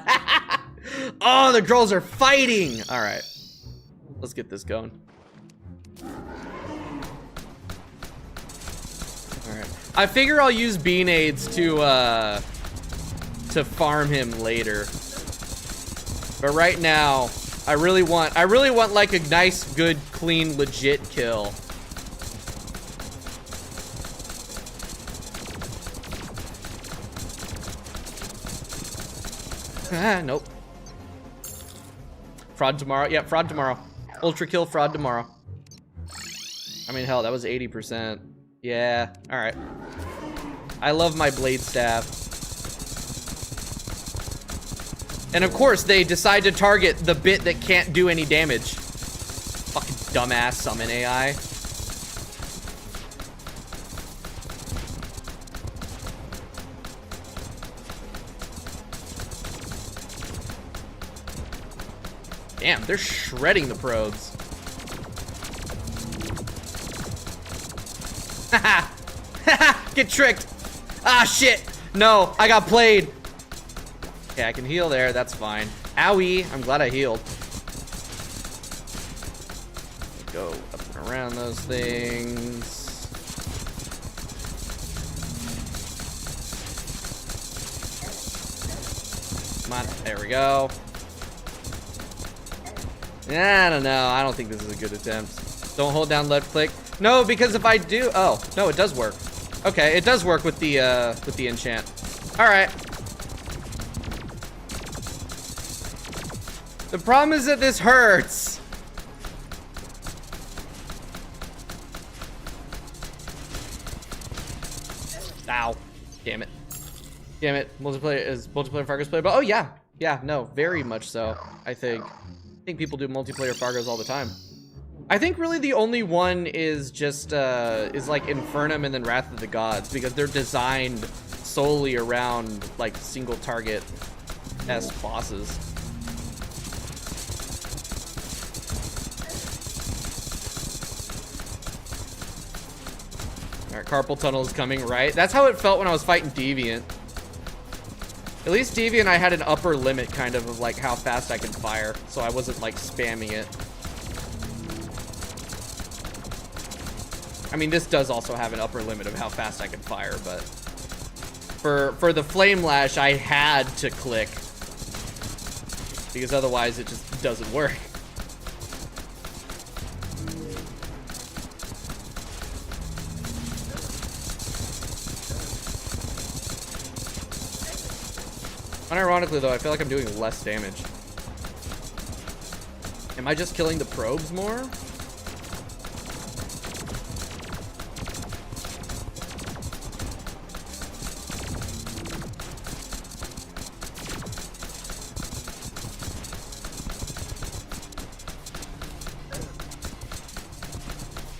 Oh, the girls are fighting! Alright. Let's get this going. Alright. I figure I'll use Beanades to farm him later. But right now, I really want like a nice, good, clean, legit kill. Ah, nope. Fraud tomorrow. Yeah, fraud tomorrow. Ultra kill, fraud tomorrow. I mean, hell, that was 80%. Yeah, alright. I love my Blade Staff. And of course, they decide to target the bit that can't do any damage. Fucking dumbass summon AI. Damn, they're shredding the probes. Haha! Haha! Get tricked! Ah, shit! No, I got played! Okay, I can heal there, that's fine. Owie! I'm glad I healed. Go up and around those things. Come on, there we go. I don't know. I don't think this is a good attempt. Don't hold down left click. No, because if I do, oh no, it does work. Okay, it does work with the enchant. All right. The problem is that this hurts. Ow! Damn it! Damn it! Multiplayer Fargo's playable. Oh yeah, yeah. No, very much so. I think people do multiplayer Fargos all the time. I think really the only one is just is like Infernum and then Wrath of the Gods, because they're designed solely around like single target S bosses. Alright, Carpal Tunnel is coming, right? That's how it felt when I was fighting Deviant. At least Deviant, I had an upper limit kind of like how fast I could fire, so I wasn't like spamming it. I mean, this does also have an upper limit of how fast I can fire, but for the Flame Lash, I had to click because otherwise it just doesn't work. Unironically though, I feel like I'm doing less damage. Am I just killing the probes more?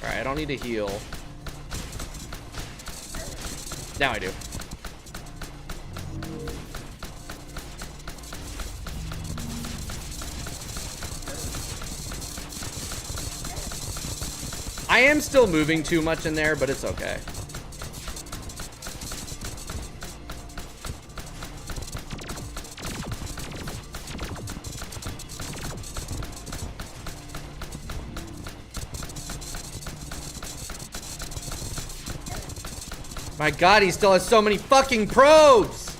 Alright, I don't need to heal. Now I do. I am still moving too much in there, but it's okay. My god, he still has so many fucking probes!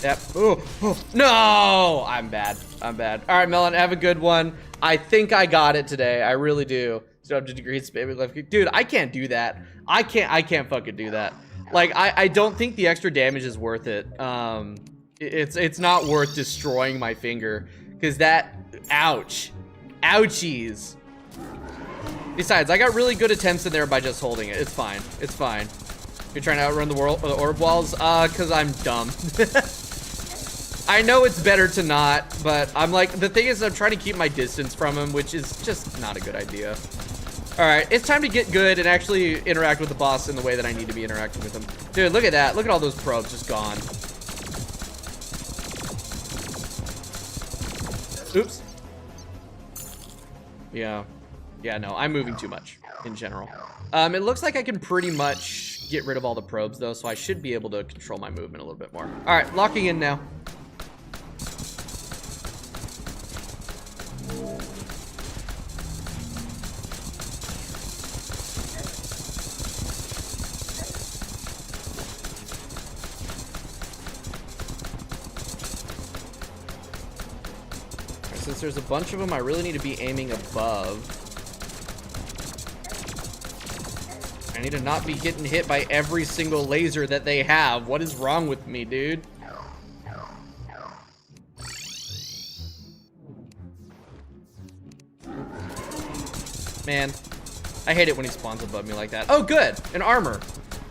Yep. Ooh. No! I'm bad. I'm bad. All right, Melon, have a good one. I think I got it today. I really do. So up to degrees, baby left kick. Dude, I can't do that. I can't fucking do that. Like, I don't think the extra damage is worth it. It's not worth destroying my finger. Because that, ouch. Ouchies. Besides, I got really good attempts in there by just holding it. It's fine. It's fine. You're trying to outrun the orb walls? Cause I'm dumb. I know it's better to not, but I'm like, the thing is I'm trying to keep my distance from him, which is just not a good idea. All right, it's time to get good and actually interact with the boss in the way that I need to be interacting with him. Dude, look at that. Look at all those probes just gone. Oops. Yeah. Yeah, no, I'm moving too much in general. It looks like I can pretty much get rid of all the probes though, so I should be able to control my movement a little bit more. All right, locking in now. Since there's a bunch of them, I really need to be aiming above. I need to not be getting hit by every single laser that they have. What is wrong with me, dude? Man, I hate it when he spawns above me like that. Oh, good, an armor.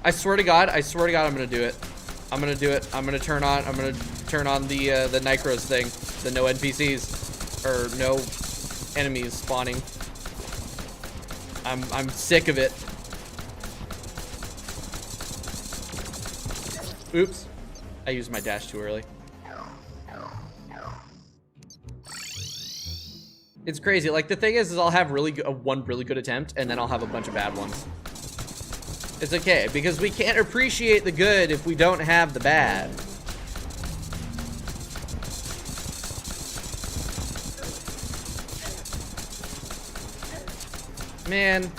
I swear to God, I'm gonna do it. I'm gonna do it. I'm gonna turn on the Nycros thing, the no NPCs or no enemies spawning. I'm sick of it. Oops, I used my dash too early. It's crazy. Like, the thing is I'll have one really good attempt, and then I'll have a bunch of bad ones. It's okay, because we can't appreciate the good if we don't have the bad. Man.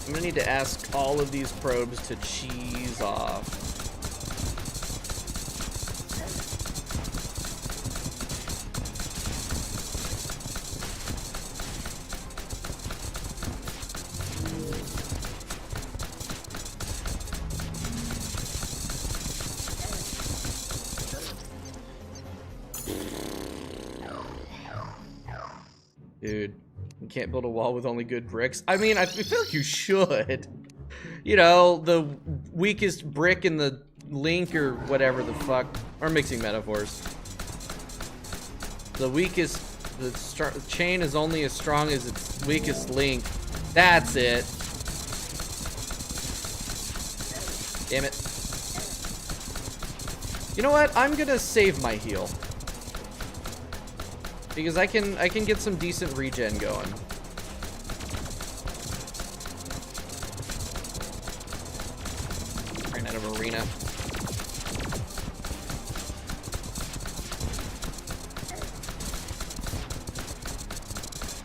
I'm gonna need to ask all of these probes to cheese off. Dude, you can't build a wall with only good bricks. I mean, I feel like you should. You know, the weakest brick in the link or whatever the fuck. Or mixing metaphors. The chain is only as strong as its weakest link. That's it. Damn it. You know what? I'm gonna save my heal. Because I can get some decent regen going. Ran out of arena.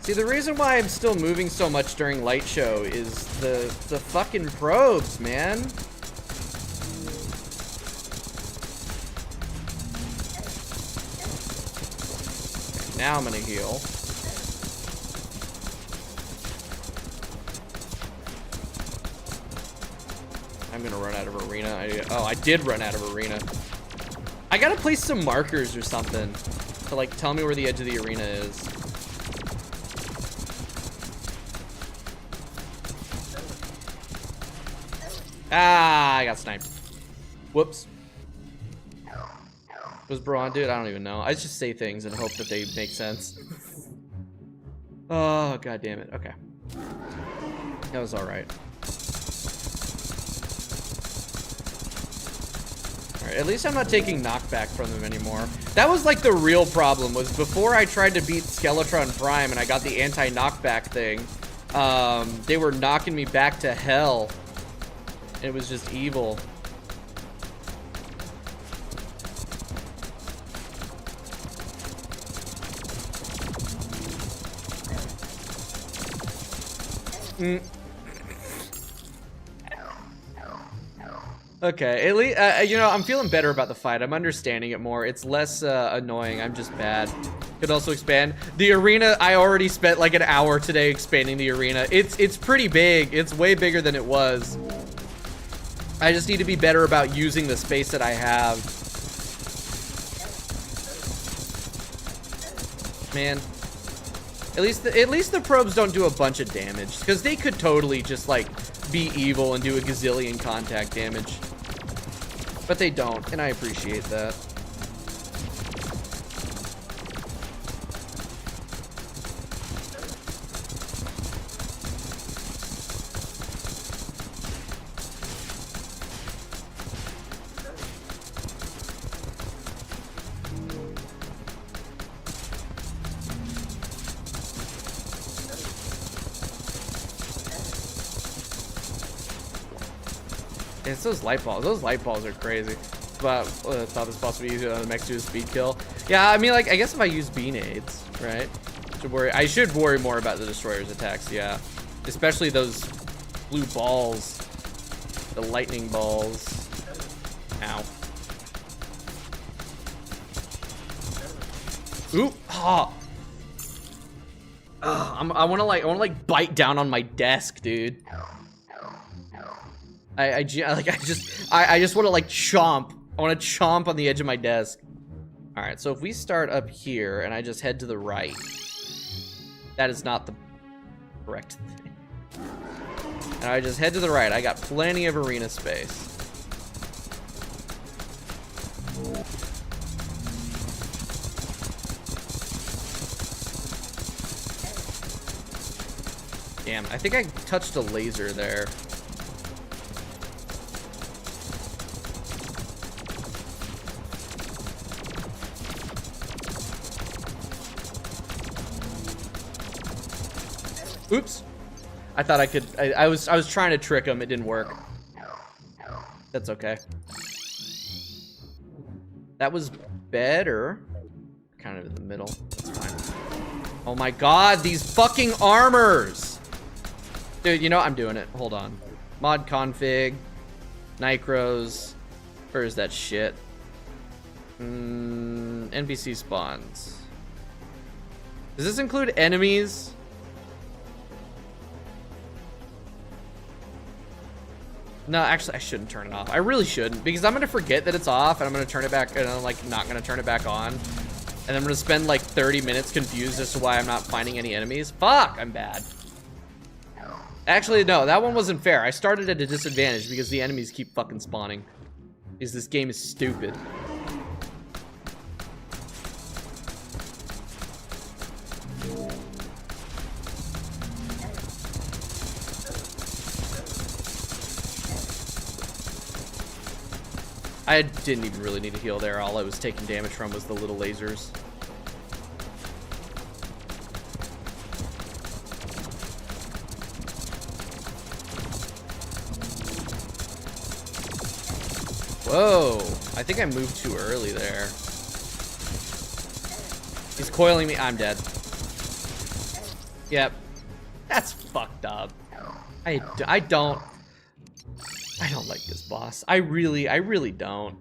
See, the reason why I'm still moving so much during light show is the fucking probes, man. Now I'm gonna heal. I'm gonna run out of arena. I did run out of arena. I gotta place some markers or something to like tell me where the edge of the arena is. Ah, I got sniped. Whoops. Was bro on, dude? I don't even know. I just say things and hope that they make sense. Oh, god damn it. Okay. That was alright. Alright, at least I'm not taking knockback from them anymore. That was like the real problem, was before I tried to beat Skeletron Prime and I got the anti-knockback thing, they were knocking me back to hell. It was just evil. Okay, at least, you know, I'm feeling better about the fight. I'm understanding it more. It's less annoying. I'm just bad. Could also expand the arena. I already spent like an hour today expanding the arena. It's pretty big. It's way bigger than it was. I just need to be better about using the space that I have. Man, at least the probes don't do a bunch of damage, because they could totally just like be evil and do a gazillion contact damage, but they don't, and I appreciate that. It's those light balls. Those light balls are crazy. But I thought this possibly easier on the next to a speed kill. Yeah, I mean, like, I guess if I use bean aids, right? I should worry more about the destroyer's attacks. Yeah, especially those blue balls, the lightning balls. Ow. Oop. Oh. I want to like bite down on my desk, dude. I just want to like chomp. I want to chomp on the edge of my desk. All right, so if we start up here and I just head to the right, that is not the correct thing. And I just head to the right. I got plenty of arena space. Damn, I think I touched a laser there. Oops. I thought I could. I was trying to trick him. It didn't work. That's okay. That was better. Kind of in the middle. That's fine. Oh my god, these fucking armors! Dude, you know, I'm doing it. Hold on. Mod config. Nycros. Where is that shit? NPC spawns. Does this include enemies? No, actually, I shouldn't turn it off. I really shouldn't, because I'm gonna forget that it's off, and I'm gonna turn it back, and I'm like not gonna turn it back on, and I'm gonna spend like 30 minutes confused as to why I'm not finding any enemies. Fuck, I'm bad. Actually, no, that one wasn't fair. I started at a disadvantage because the enemies keep fucking spawning. Because this game is stupid. I didn't even really need to heal there. All I was taking damage from was the little lasers. Whoa, I think I moved too early there. He's coiling me. I'm dead. Yep. That's fucked up. I don't like this boss. I really don't.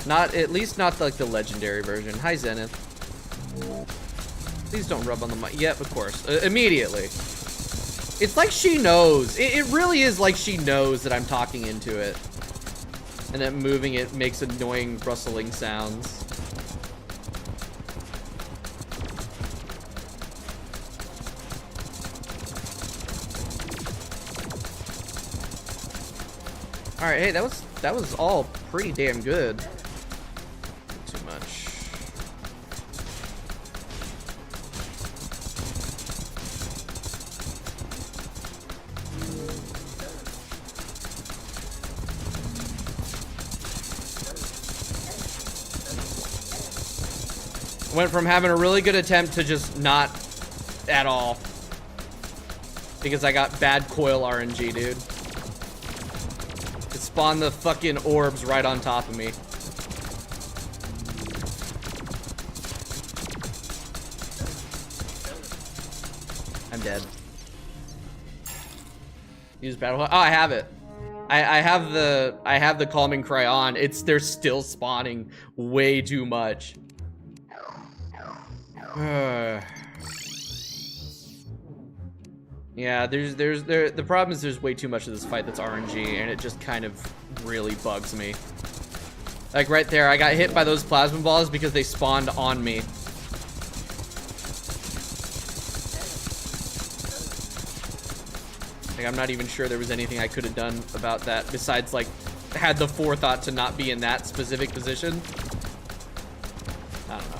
Not, at least not like the legendary version. Hi, Zenith. Please don't rub on the mic. Yep, of course. Immediately. It's like she knows. It really is like she knows that I'm talking into it. And that moving it makes annoying rustling sounds. All right, hey, that was all pretty damn good. Too much. Went from having a really good attempt to just not at all. Because I got bad coil RNG, dude. It spawned the fucking orbs right on top of me. I'm dead. Use battle. Oh, I have it. I have the calming cry on. They're still spawning way too much. Yeah, the problem is there's way too much of this fight that's RNG, and it just kind of really bugs me. Like right there, I got hit by those plasma balls because they spawned on me. Like, I'm not even sure there was anything I could have done about that besides, like, had the forethought to not be in that specific position. I don't know.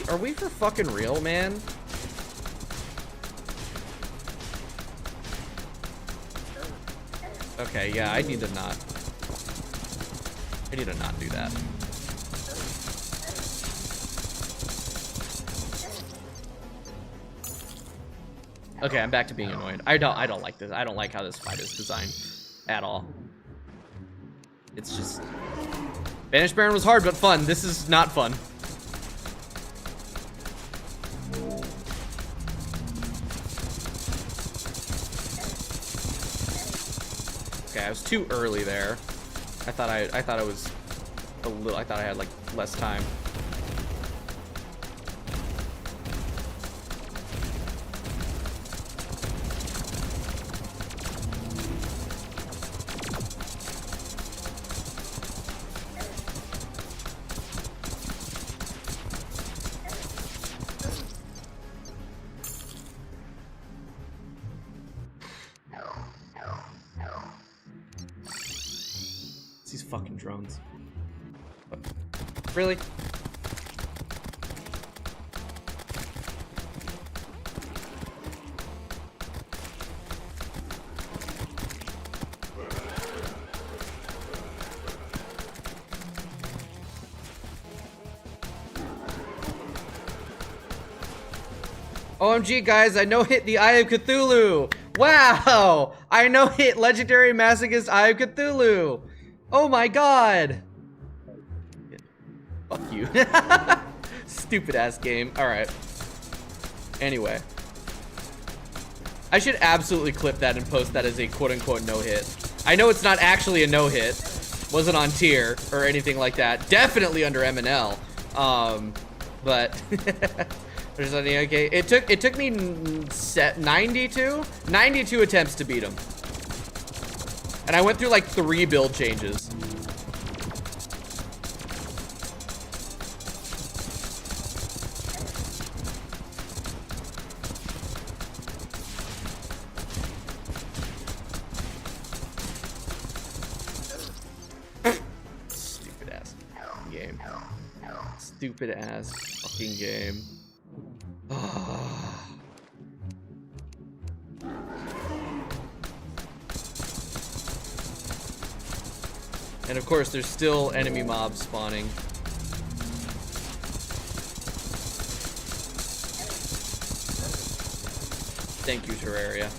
Are we for fucking real, man? Okay, yeah, I need to not do that. Okay, I'm back to being annoyed. I don't like this. I don't like how this fight is designed at all. It's just Banished Baron was hard but fun. This is not fun. Okay, I was too early there. I thought I was a little. I thought I had like less time. These fucking drones. Really? OMG guys, I no-hit the Eye of Cthulhu! Wow! I no-hit Legendary Masochist Eye of Cthulhu! Oh my god! Fuck you. Stupid ass game. Alright. Anyway. I should absolutely clip that and post that as a quote-unquote no-hit. I know it's not actually a no-hit. Wasn't on tier or anything like that. Definitely under MNL. But there's nothing okay. It took me 92 attempts to beat him. And I went through like 3 build changes. Stupid ass game. Stupid ass fucking game. And of course, there's still enemy mobs spawning. Thank you, Terraria.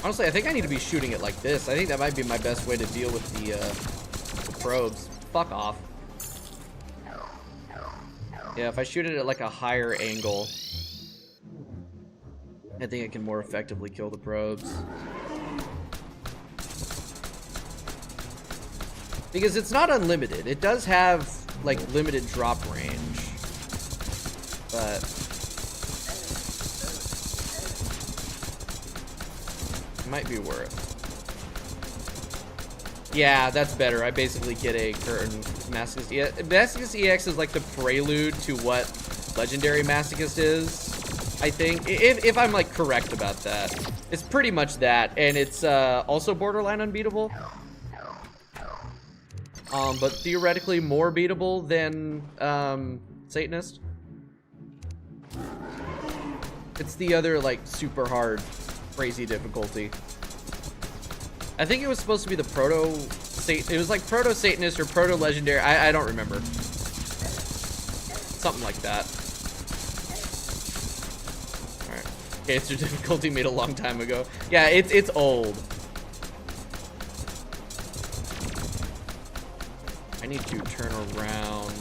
Honestly, I think I need to be shooting it like this. I think that might be my best way to deal with the probes. Fuck off. Yeah, if I shoot it at like a higher angle, I think I can more effectively kill the probes. Because it's not unlimited. It does have, like, limited drop range. But it might be worth. Yeah, that's better. I basically get a curtain Masochist EX. Masochist EX is like the prelude to what Legendary Masochist is. I think, if I'm like correct about that. It's pretty much that, and it's also borderline unbeatable. But theoretically more beatable than Satanist. It's the other like super hard, crazy difficulty. I think it was supposed to be the it was like proto Satanist or proto legendary. I don't remember. Something like that. Okay, it's difficulty made a long time ago. Yeah, it's old. I need to turn around.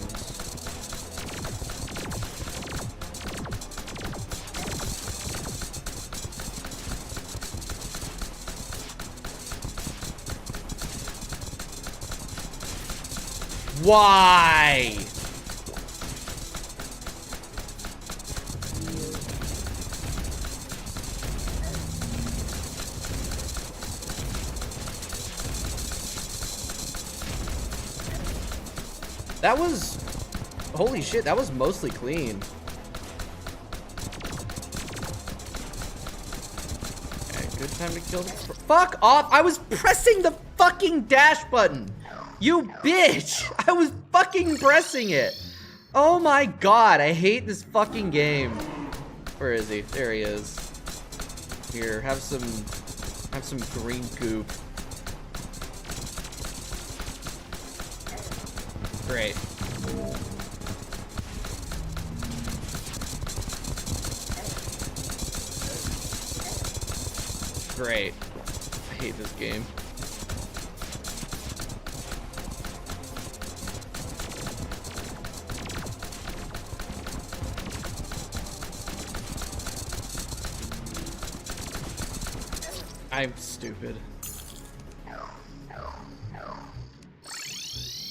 Why? That was, holy shit, that was mostly clean. Okay, good time to kill the, fuck off, I was pressing the fucking dash button. You bitch, I was fucking pressing it. Oh my god, I hate this fucking game. Where is he? There he is. Here, have some green goop. Great. Great. I hate this game. I'm stupid.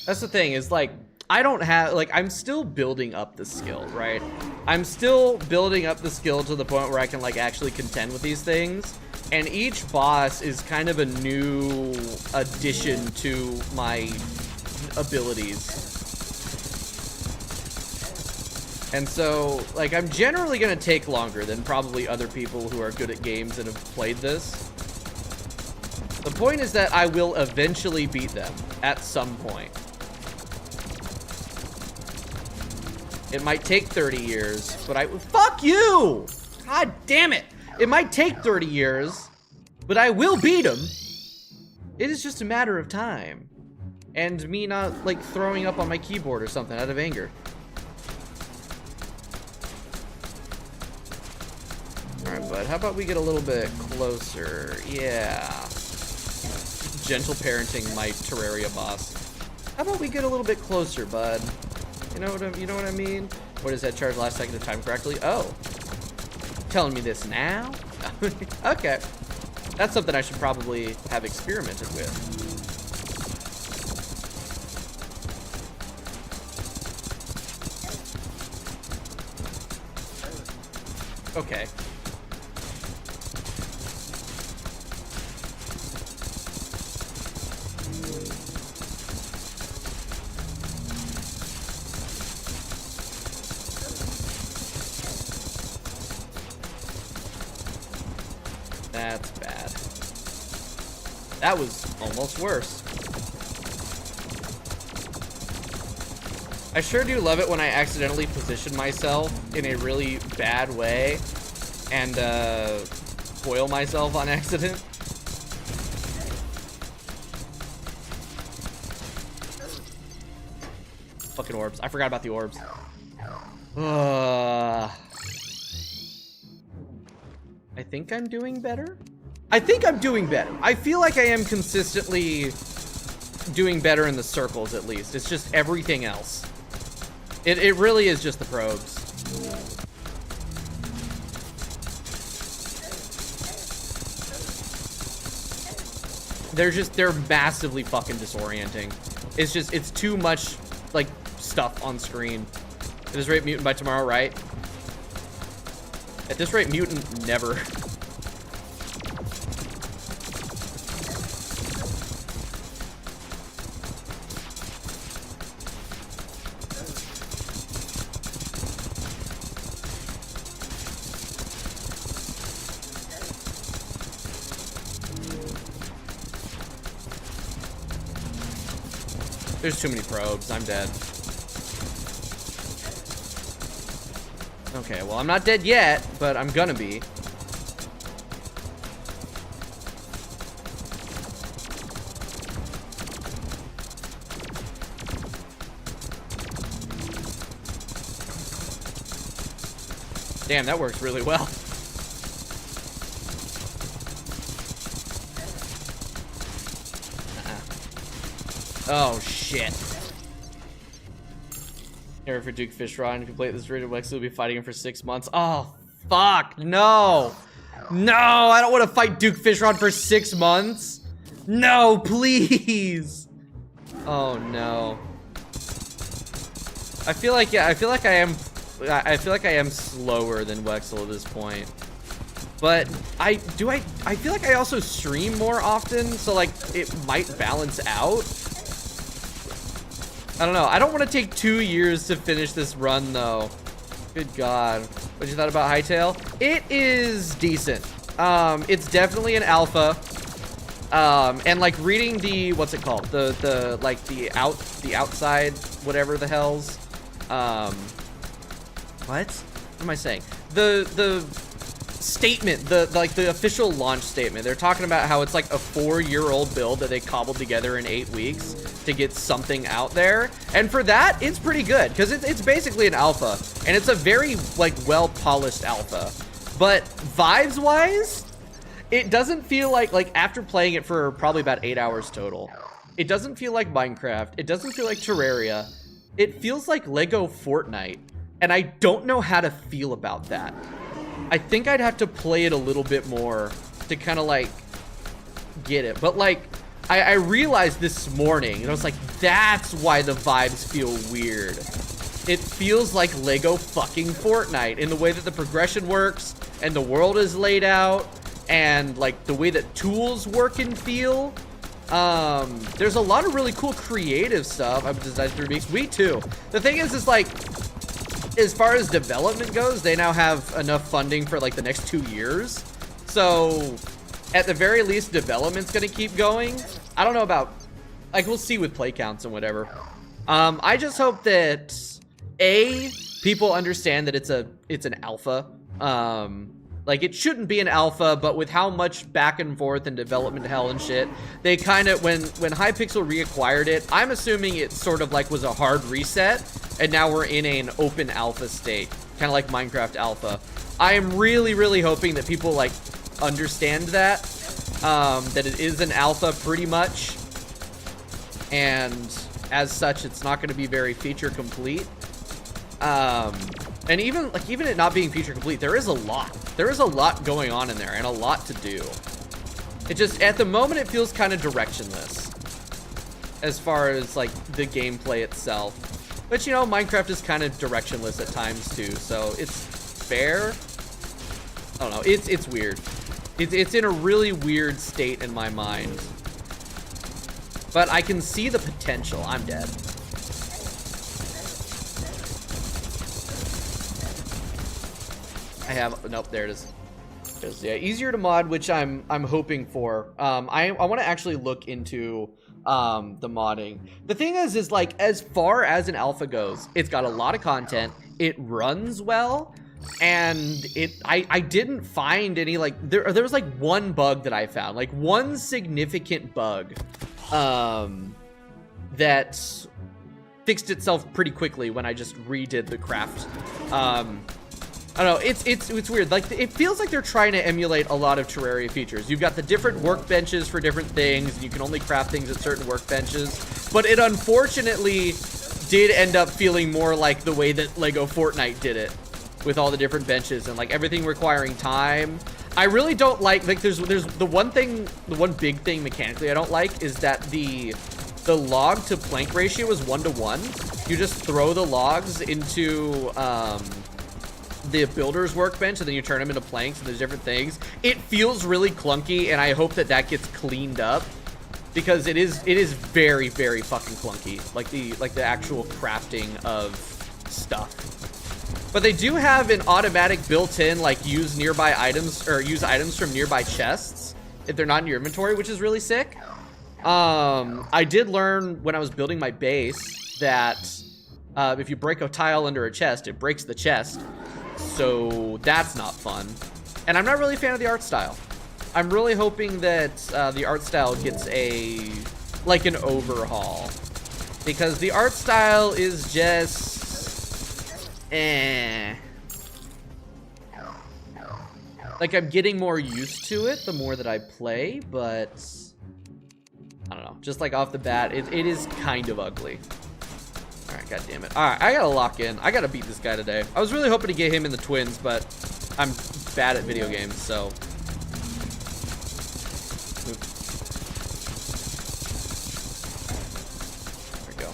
That's the thing, is like, I don't have, like, I'm still building up the skill, right? I'm still building up the skill to the point where I can, like, actually contend with these things. And each boss is kind of a new addition to my abilities. And so, like, I'm generally gonna take longer than probably other people who are good at games and have played this. The point is that I will eventually beat them at some point. It might take 30 years, but fuck you! God damn it! It might take 30 years, but I will beat him. It is just a matter of time. And me not, like, throwing up on my keyboard or something out of anger. Alright, bud, how about we get a little bit closer? Yeah. Gentle parenting my Terraria boss. How about we get a little bit closer, bud? You know what I mean? What is that charge last second of time correctly? Oh. Telling me this now? Okay. That's something I should probably have experimented with. Okay. That's bad. That was almost worse. I sure do love it when I accidentally position myself in a really bad way and spoil myself on accident. Fucking orbs. I forgot about the orbs. I think I'm doing better. I think I'm doing better. I feel like I am consistently doing better in the circles, at least. It's just everything else. It really is just the probes. They're massively fucking disorienting. It's too much, like, stuff on screen. At this rate, Mutant by tomorrow, right? At this rate, Mutant never. There's too many probes. I'm dead. Okay, well, I'm not dead yet, but I'm gonna be. Damn, that works really well. Oh, shit. Here for Duke Fishron. Complete this rated Wex will be fighting him for 6 months. Oh, fuck. No. No, I don't want to fight Duke Fishron for 6 months. No, please. Oh, no. I feel like I am slower than Wexel at this point. But I feel like I also stream more often, so like it might balance out. I don't know. I don't want to take 2 years to finish this run though. Good God. What you thought about Hightail? It is decent. It's definitely an alpha. And like reading the, what's it called? The outside, whatever the hell's. What am I saying? The statement, the official launch statement. They're talking about how it's like a 4-year-old build that they cobbled together in 8 weeks to get something out there. And for that, it's pretty good because it's basically an alpha, and it's a very like well-polished alpha. But vibes-wise, it doesn't feel like after playing it for probably about 8 hours total, it doesn't feel like Minecraft. It doesn't feel like Terraria. It feels like Lego Fortnite, and I don't know how to feel about that. I think I'd have to play it a little bit more to kind of like get it. But like, I realized this morning, and I was like, that's why the vibes feel weird. It feels like Lego fucking Fortnite in the way that the progression works and the world is laid out and like the way that tools work and feel. There's a lot of really cool creative stuff. I've designed 3 weeks. We too. The thing is like, as far as development goes, they now have enough funding for like the next 2 years. So at the very least, development's gonna keep going. I don't know about, like, we'll see with play counts and whatever. I just hope that people understand that it's an alpha. Like, it shouldn't be an alpha, but with how much back and forth and development hell and shit, they kind of, when Hypixel reacquired it, I'm assuming it sort of like was a hard reset, and now we're in an open alpha state, kind of like Minecraft alpha. I am really, really hoping that people like understand that, that it is an alpha pretty much, and as such, it's not going to be very feature complete. And even it not being feature complete, there is a lot going on in there and a lot to do. It just, at the moment, it feels kind of directionless as far as like the gameplay itself. But you know, Minecraft is kind of directionless at times too, so it's fair. I don't know, it's weird. It's in a really weird state in my mind. But I can see the potential. I'm dead. I have, nope, there it is. Yeah, easier to mod, which I'm hoping for. I want to actually look into the modding. The thing is like, as far as an alpha goes, it's got a lot of content, it runs well, and I didn't find any, like, there was like one bug that I found, like one significant bug that fixed itself pretty quickly when I just redid the craft. I don't know, it's weird. Like, it feels like they're trying to emulate a lot of Terraria features. You've got the different workbenches for different things, and you can only craft things at certain workbenches. But it unfortunately did end up feeling more like the way that Lego Fortnite did it, with all the different benches and like everything requiring time. I really don't like there's the one big thing mechanically I don't like is that the log to plank ratio is 1-to-1. You just throw the logs into the builder's workbench, and then you turn them into planks, and there's different things. It feels really clunky, and I hope that gets cleaned up, because it is very, very fucking clunky, like the actual crafting of stuff. But they do have an automatic built-in, like, use nearby items, or use items from nearby chests if they're not in your inventory, which is really sick. I did learn when I was building my base that if you break a tile under a chest, it breaks the chest. So that's not fun. And I'm not really a fan of the art style. I'm really hoping that the art style gets like an overhaul. Because the art style is just... Like, I'm getting more used to it the more that I play, but... I don't know. Just like off the bat, it is kind of ugly. All right, god damn it. All right, I gotta lock in. I gotta beat this guy today. I was really hoping to get him in the twins, but I'm bad at video games, so. Oops. There we go.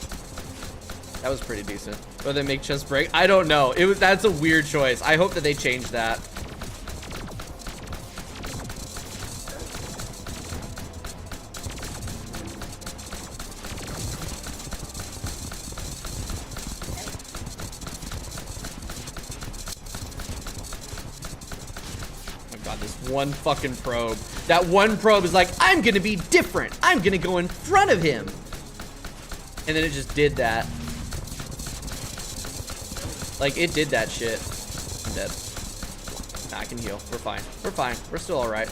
That was pretty decent. Will they make chest break? I don't know. That's a weird choice. I hope that they change that. One fucking probe. That one probe is like, I'm gonna be different. I'm gonna go in front of him. And then it just did that. Like, it did that shit. I'm dead. Nah, I can heal. We're fine. We're fine. We're still alright.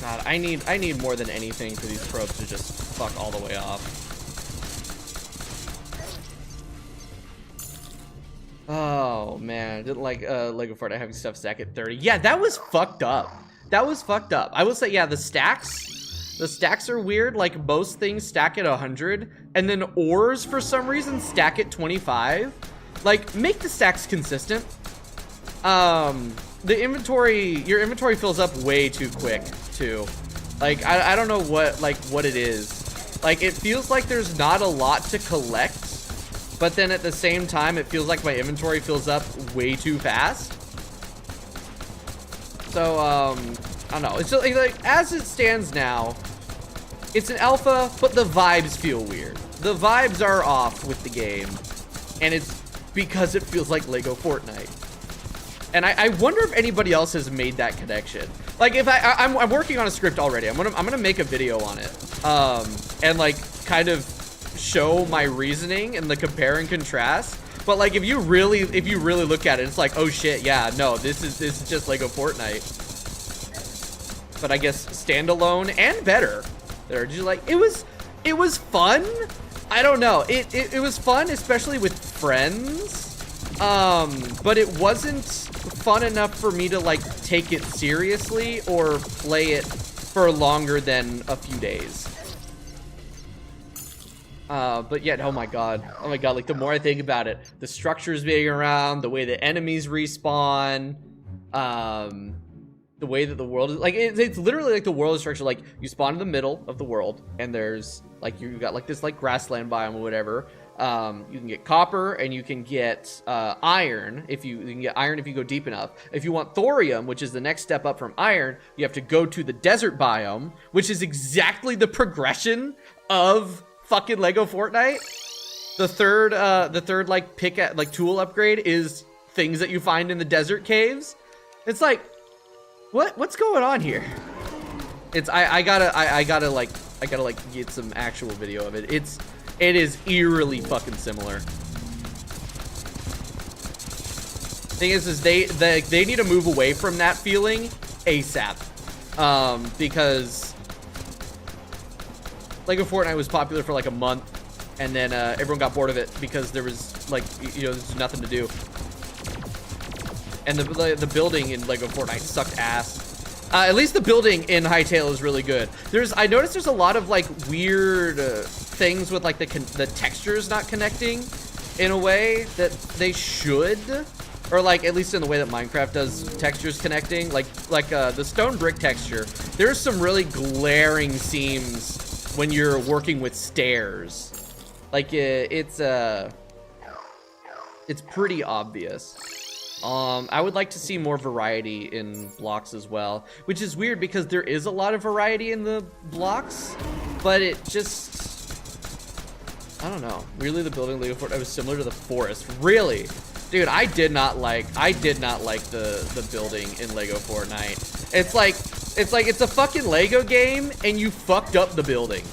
God, I need more than anything for these probes to just fuck all the way off. Oh man, I didn't like Lego Fortnite having stuff stack at 30. Yeah, that was fucked up. That was fucked up. I will say, yeah, the stacks are weird. Like most things stack at 100, and then ores for some reason stack at 25. Like, make the stacks consistent. The inventory, your inventory fills up way too quick too. Like, I don't know what it is. Like, it feels like there's not a lot to collect, but then at the same time, it feels like my inventory fills up way too fast. So, I don't know. It's just, like, as it stands now, it's an alpha, but the vibes feel weird. The vibes are off with the game, and it's because it feels like Lego Fortnite. And I wonder if anybody else has made that connection. Like, if I'm working on a script already. I'm gonna make a video on it, and like kind of show my reasoning and the compare and contrast. But like, if you really look at it, it's like, oh shit, yeah, no, this is just Lego Fortnite. But I guess standalone and better. They're just like, it was fun. I don't know. It was fun, especially with friends. But it wasn't fun enough for me to like take it seriously or play it for longer than a few days. But yet, oh my god, like the more I think about it, the structures being around, the way the enemies respawn, the way that the world is, like, it's literally like the world is structured, like, you spawn in the middle of the world, and there's, like, you got, like, this, like, grassland biome or whatever. You can get copper, and you can get, iron, you can get iron if you go deep enough. If you want thorium, which is the next step up from iron, you have to go to the desert biome, which is exactly the progression of fucking Lego Fortnite. The third, like, tool upgrade is things that you find in the desert caves. It's like, what's going on here? It's I gotta get some actual video of it. It is eerily fucking similar. Thing is they need to move away from that feeling ASAP, because Lego Fortnite was popular for like a month, and then everyone got bored of it because there was, like, you know, there's nothing to do. And the building in Lego Fortnite sucked ass. At least the building in Hytale is really good. I noticed there's a lot of like weird things with like the textures not connecting in a way that they should, or like at least in the way that Minecraft does textures connecting. Like the stone brick texture. There's some really glaring seams when you're working with stairs. Like it's pretty obvious. I would like to see more variety in blocks as well, which is weird because there is a lot of variety in the blocks, but it just, I don't know. Really, the building Lego Fortnite was similar to the forest. Really? Dude, I did not like the building in Lego Fortnite. It's like it's a fucking Lego game and you fucked up the building.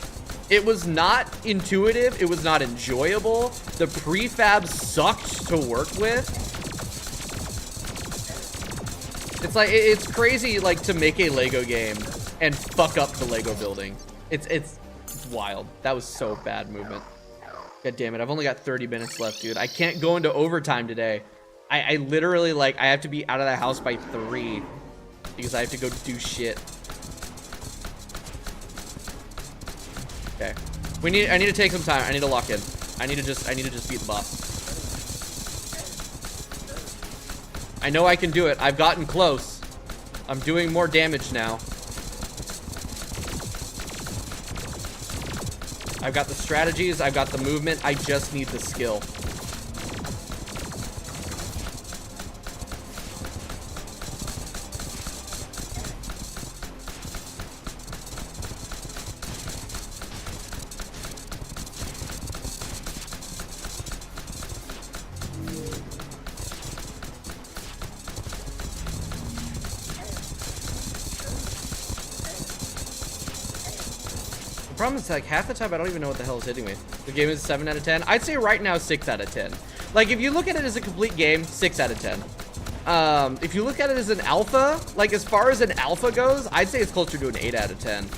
It was not intuitive, it was not enjoyable. The prefab sucked to work with. It's like, it's crazy, like, to make a Lego game and fuck up the Lego building. It's wild. That was so bad movement. God damn it. I've only got 30 minutes left, dude. I can't go into overtime today. I literally, like, I have to be out of the house by 3 because I have to go do shit. Okay. I need to take some time. I need to lock in. I need to just beat the boss. I know I can do it. I've gotten close. I'm doing more damage now. I've got the strategies. I've got the movement. I just need the skill. The problem is, like, half the time I don't even know what the hell is hitting me. The game is 7 out of 10. I'd say right now 6 out of 10. Like, if you look at it as a complete game, 6 out of 10. If you look at it as an alpha, like, as far as an alpha goes, I'd say it's closer to an 8 out of 10.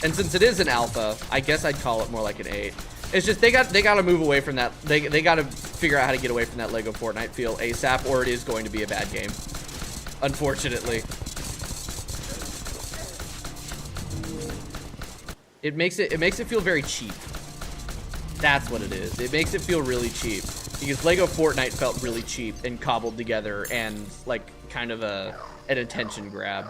And since it is an alpha, I guess I'd call it more like an 8. It's just they got to move away from that. They got to figure out how to get away from that Lego Fortnite feel ASAP, or it is going to be a bad game. Unfortunately. It makes it feel very cheap. That's what it is. It makes it feel really cheap because Lego Fortnite felt really cheap and cobbled together and like kind of an attention grab.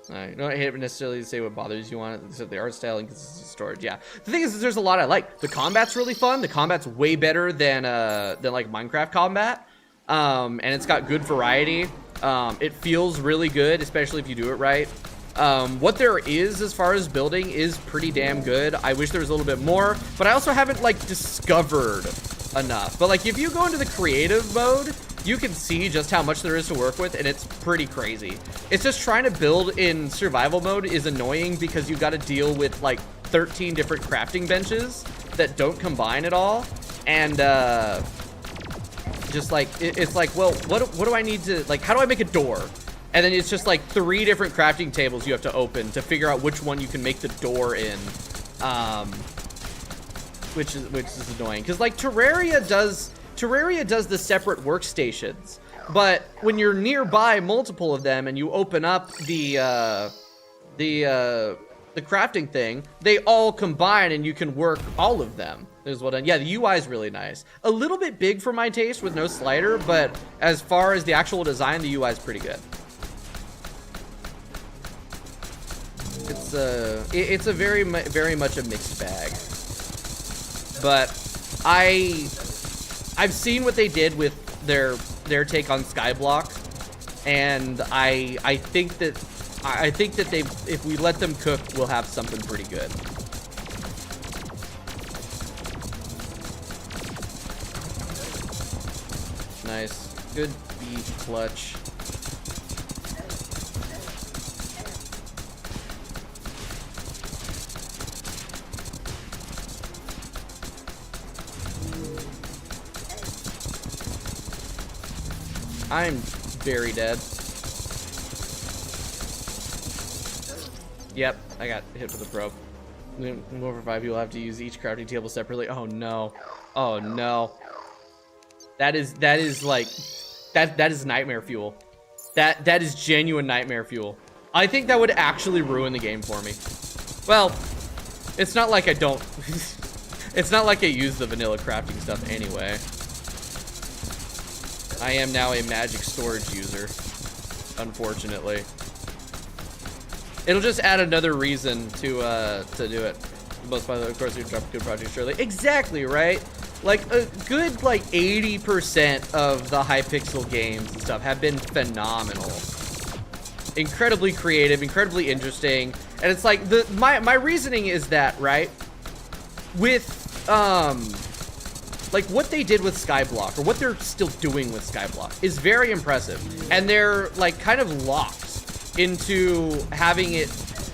You don't hate necessarily to say what bothers you on it, except the art style and consistent storage. Yeah, the thing is there's a lot I like. The combat's really fun. The combat's way better than like Minecraft combat, and it's got good variety. It feels really good, especially if you do it right. What there is as far as building is pretty damn good. I wish there was a little bit more, but I also haven't like discovered enough. But like if you go into the creative mode, you can see just how much there is to work with, and it's pretty crazy. It's just trying to build in survival mode is annoying because you got to deal with like 13 different crafting benches that don't combine at all, and just like it's like, well, what do I need to, like, how do I make a door? And then it's just like 3 different crafting tables you have to open to figure out which one you can make the door in, which is annoying. Because like Terraria does the separate workstations, but when you're nearby multiple of them and you open up the crafting thing, they all combine and you can work all of them. Is what yeah, the UI is really nice. A little bit big for my taste with no slider, but as far as the actual design, the UI is pretty good. It's a very much a mixed bag, but I've seen what they did with their take on Skyblock, and I think that they, if we let them cook, we'll have something pretty good. Nice, good beat clutch. I'm very dead. Yep, I got hit with a probe. Over 5, you'll have to use each crafting table separately. Oh no. Oh no. That is nightmare fuel. That is genuine nightmare fuel. I think that would actually ruin the game for me. Well, it's not like I don't it's not like I use the vanilla crafting stuff anyway. I am now a magic storage user, unfortunately. It'll just add another reason to do it. Most of course, you drop good projects surely. Exactly, right? Like a good like 80% of the Hypixel games and stuff have been phenomenal, incredibly creative, incredibly interesting, and it's like my reasoning is that, right, with like what they did with Skyblock, or what they're still doing with Skyblock, is very impressive. And they're like kind of locked into having it,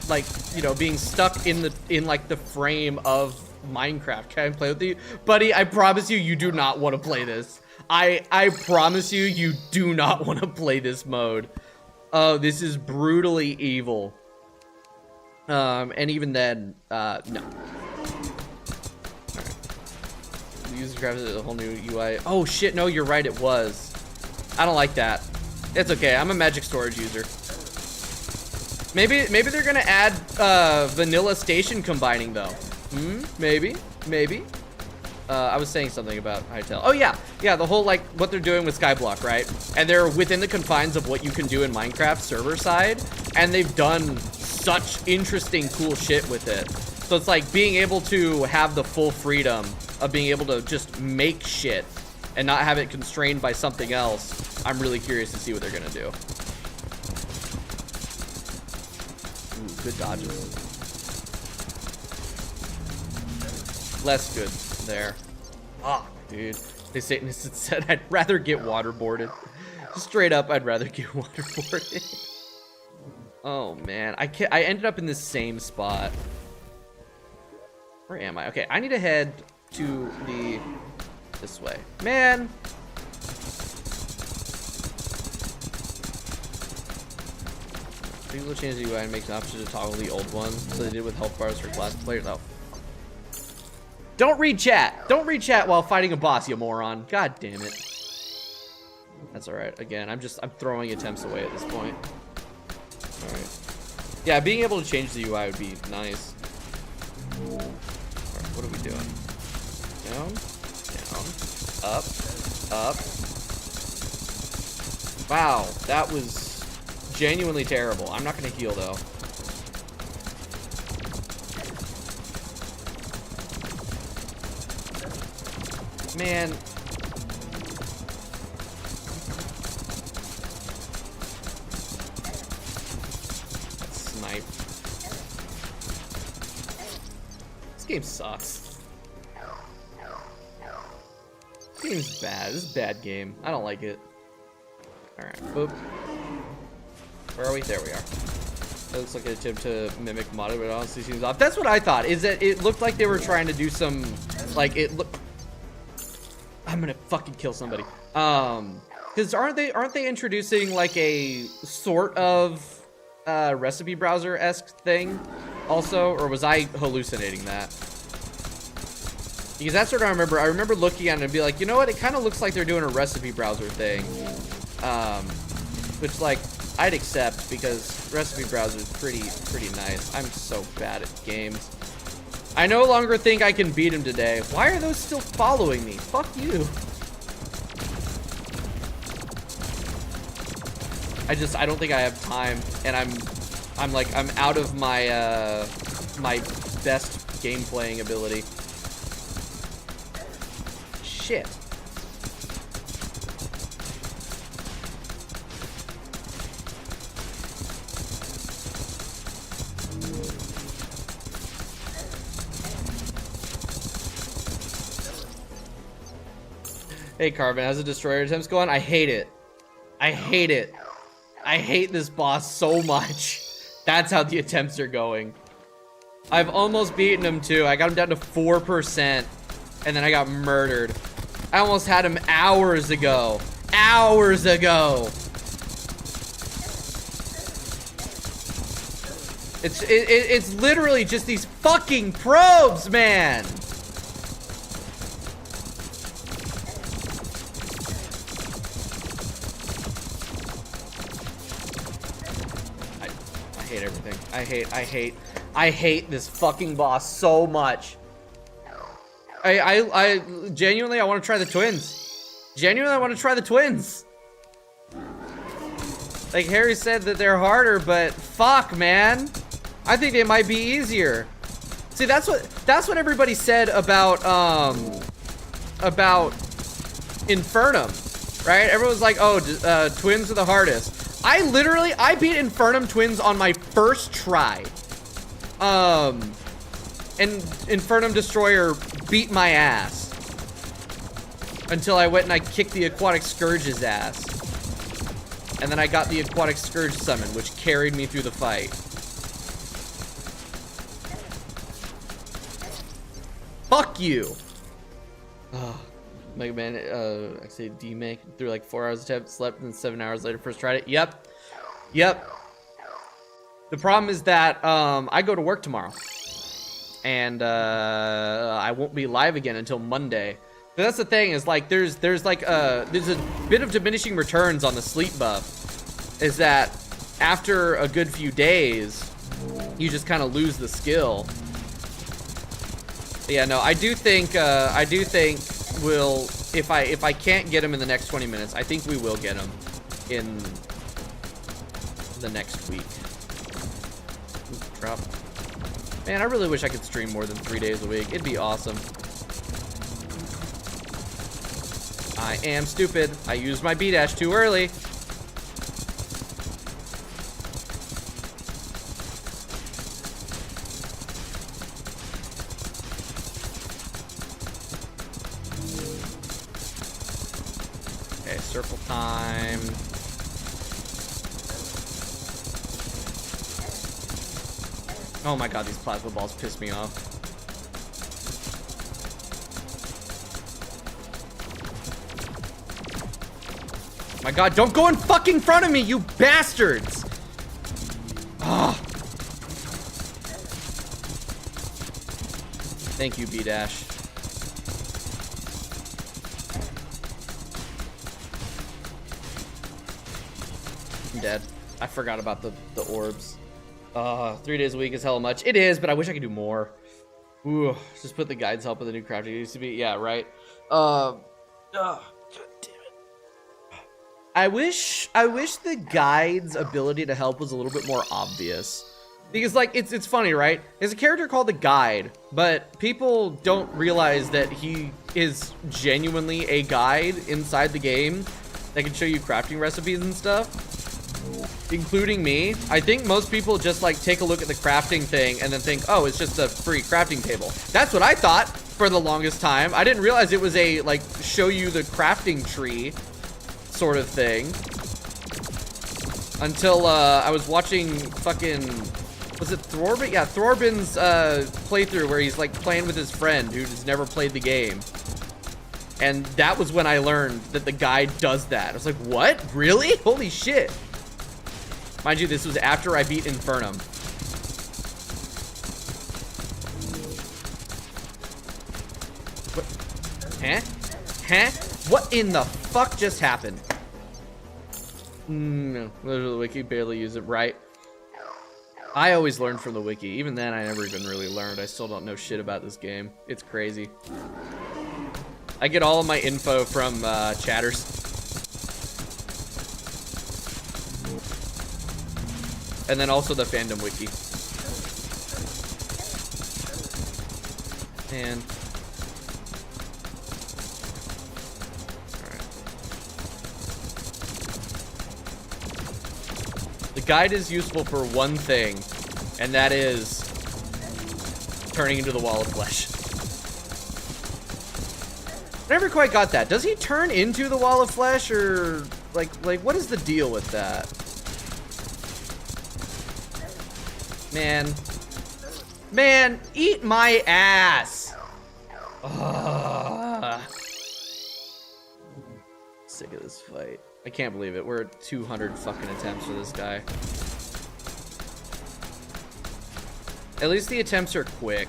like, you know, being stuck in like the frame of Minecraft. Can I play with you? Buddy, I promise you do not want to play this. I promise you do not want to play this mode. Oh, this is brutally evil. And even then, no. Alright. The user grabs a whole new UI. Oh shit, no, you're right, it was. I don't like that. It's okay, I'm a magic storage user. Maybe they're gonna add vanilla station combining though. Maybe. I was saying something about Hytale. Oh yeah, the whole like what they're doing with Skyblock, right? And they're within the confines of what you can do in Minecraft server side, and they've done such interesting, cool shit with it. So it's like being able to have the full freedom of being able to just make shit and not have it constrained by something else. I'm really curious to see what they're gonna do. Ooh, good dodges. Less good there. Ah, dude. The Satanist said I'd rather get waterboarded. Straight up, I'd rather get waterboarded. Oh man, I ended up in the same spot. Where am I? Okay, I need to head to this way. Man. People change the UI and make an option to toggle the old one, so they did with health bars for class players. Oh. Don't read chat. Don't read chat while fighting a boss, you moron. God damn it. That's alright. Again, I'm throwing attempts away at this point. Alright. Yeah, being able to change the UI would be nice. Alright, what are we doing? Down, down, up, up. Wow, that was genuinely terrible. I'm not gonna heal though. Man. Snipe. This game sucks. This game's bad. This is a bad game. I don't like it. Alright, boop. Where are we? There we are. That looks like an attempt to mimic Mod, but it honestly seems off. That's what I thought, is that it looked like they were trying to do some, like, it looked... I'm gonna fucking kill somebody. Because aren't they introducing like a sort of recipe browser-esque thing also, or was I hallucinating that? Because that's what I remember. I remember looking at it and be like, you know what? It kind of looks like they're doing a recipe browser thing, which like I'd accept because recipe browser is pretty nice. I'm so bad at games. I no longer think I can beat him today. Why are those still following me? Fuck you. I don't think I have time, and I'm out of my my best game playing ability. Shit. Hey Carbon, how's the destroyer attempts going? I hate it. I hate it. I hate this boss so much. That's how the attempts are going. I've almost beaten him too. I got him down to 4%, and then I got murdered. I almost had him hours ago. Hours ago. It's literally just these fucking probes, man. I hate everything. I hate this fucking boss so much. I genuinely, I want to try the twins. Genuinely, I want to try the twins. Like Harry said that they're harder, but fuck, man. I think they might be easier. See, that's what everybody said about Infernum, right? Everyone's like, oh, twins are the hardest. I beat Infernum twins on my first try. And Infernum Destroyer beat my ass. Until I went and I kicked the Aquatic Scourge's ass. And then I got the Aquatic Scourge summon, which carried me through the fight. Fuck you! Oh, Mega Man, I say D-Make through like 4 hours attempt, slept, and 7 hours later first tried it. Yep. The problem is that I go to work tomorrow, and I won't be live again until Monday. But that's the thing, is like there's a bit of diminishing returns on the sleep buff. Is that after a good few days, you just kind of lose the skill. But yeah, no, I do think we'll, if I can't get him in the next 20 minutes, I think we will get him in the next week. Ooh, drop. Man, I really wish I could stream more than 3 days a week. It'd be awesome. I am stupid. I used my B-dash too early. Okay, circle time. Oh my god, these plasma balls piss me off. My god, don't go in fucking front of me, you bastards! Ah. Thank you, B-dash. I'm dead. I forgot about the orbs. 3 days a week is hella much. It is, but I wish I could do more. Ooh, just put the guides help with the new crafting. It used to be, yeah, right. God damn it. I wish the guide's ability to help was a little bit more obvious. Because, like, it's funny, right? There's a character called the Guide, but people don't realize that he is genuinely a guide inside the game that can show you crafting recipes and stuff. Including me. I think most people just like take a look at the crafting thing and then think, oh, it's just a free crafting table. That's what I thought for the longest time. I didn't realize it was a like show you the crafting tree sort of thing until I was watching fucking, was it Thorbin? Yeah, Thorbin's playthrough where he's like playing with his friend who's never played the game. And that was when I learned that the guide does that. I was like, what? Really? Holy shit. Mind you, this was after I beat Infernum. What? Huh? Huh? What in the fuck just happened? No, literally the wiki, barely use it, right? I always learn from the wiki. Even then, I never even really learned. I still don't know shit about this game. It's crazy. I get all of my info from chatters. And then also the fandom wiki. And alright. The guide is useful for one thing, and that is turning into the wall of flesh. I never quite got that. Does he turn into the wall of flesh, or like what is the deal with that? Man, eat my ass. Ugh. Sick of this fight. I can't believe it. We're at 200 fucking attempts for this guy. At least the attempts are quick.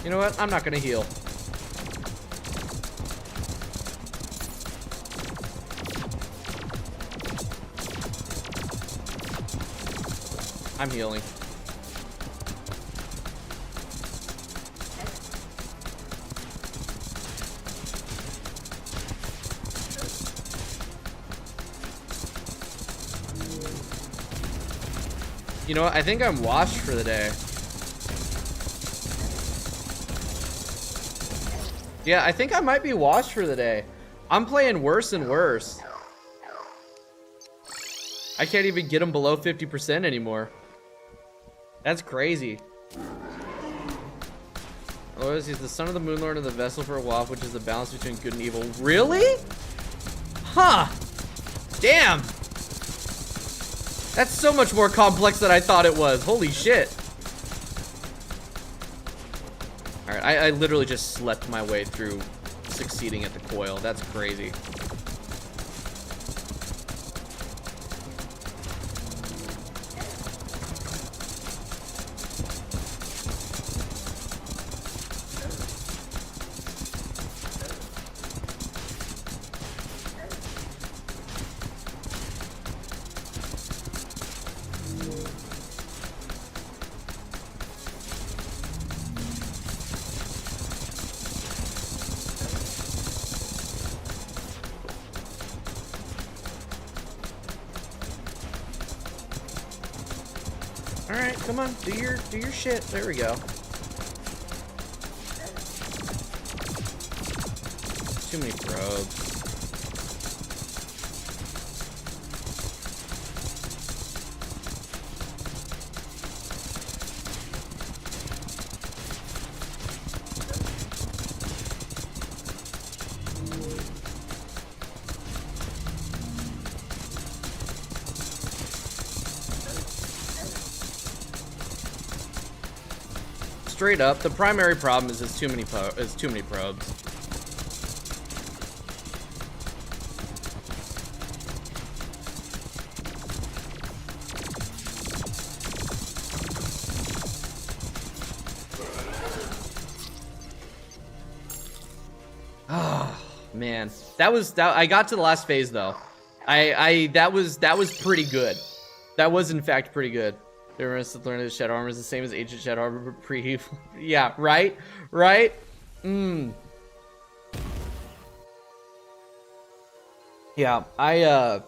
You know what? I'm not gonna heal. I'm healing. You know what? I think I'm washed for the day. Yeah, I think I might be washed for the day. I'm playing worse and worse. I can't even get him below 50% anymore. That's crazy. Otherwise, he's the son of the Moon Lord and the vessel for a while, which is the balance between good and evil. Really? Huh. Damn. That's so much more complex than I thought it was. Holy shit. I literally just slept my way through succeeding at the coil. That's crazy. Alright, come on, do your shit. There we go. Too many probes. Straight up, the primary problem is too many probes. Oh man, that I got to the last phase though. That was pretty good. That was in fact pretty good. They were to learn that Shadow Armor is the same as Ancient Shadow Armor, but pre. Yeah, right? Right? Yeah, I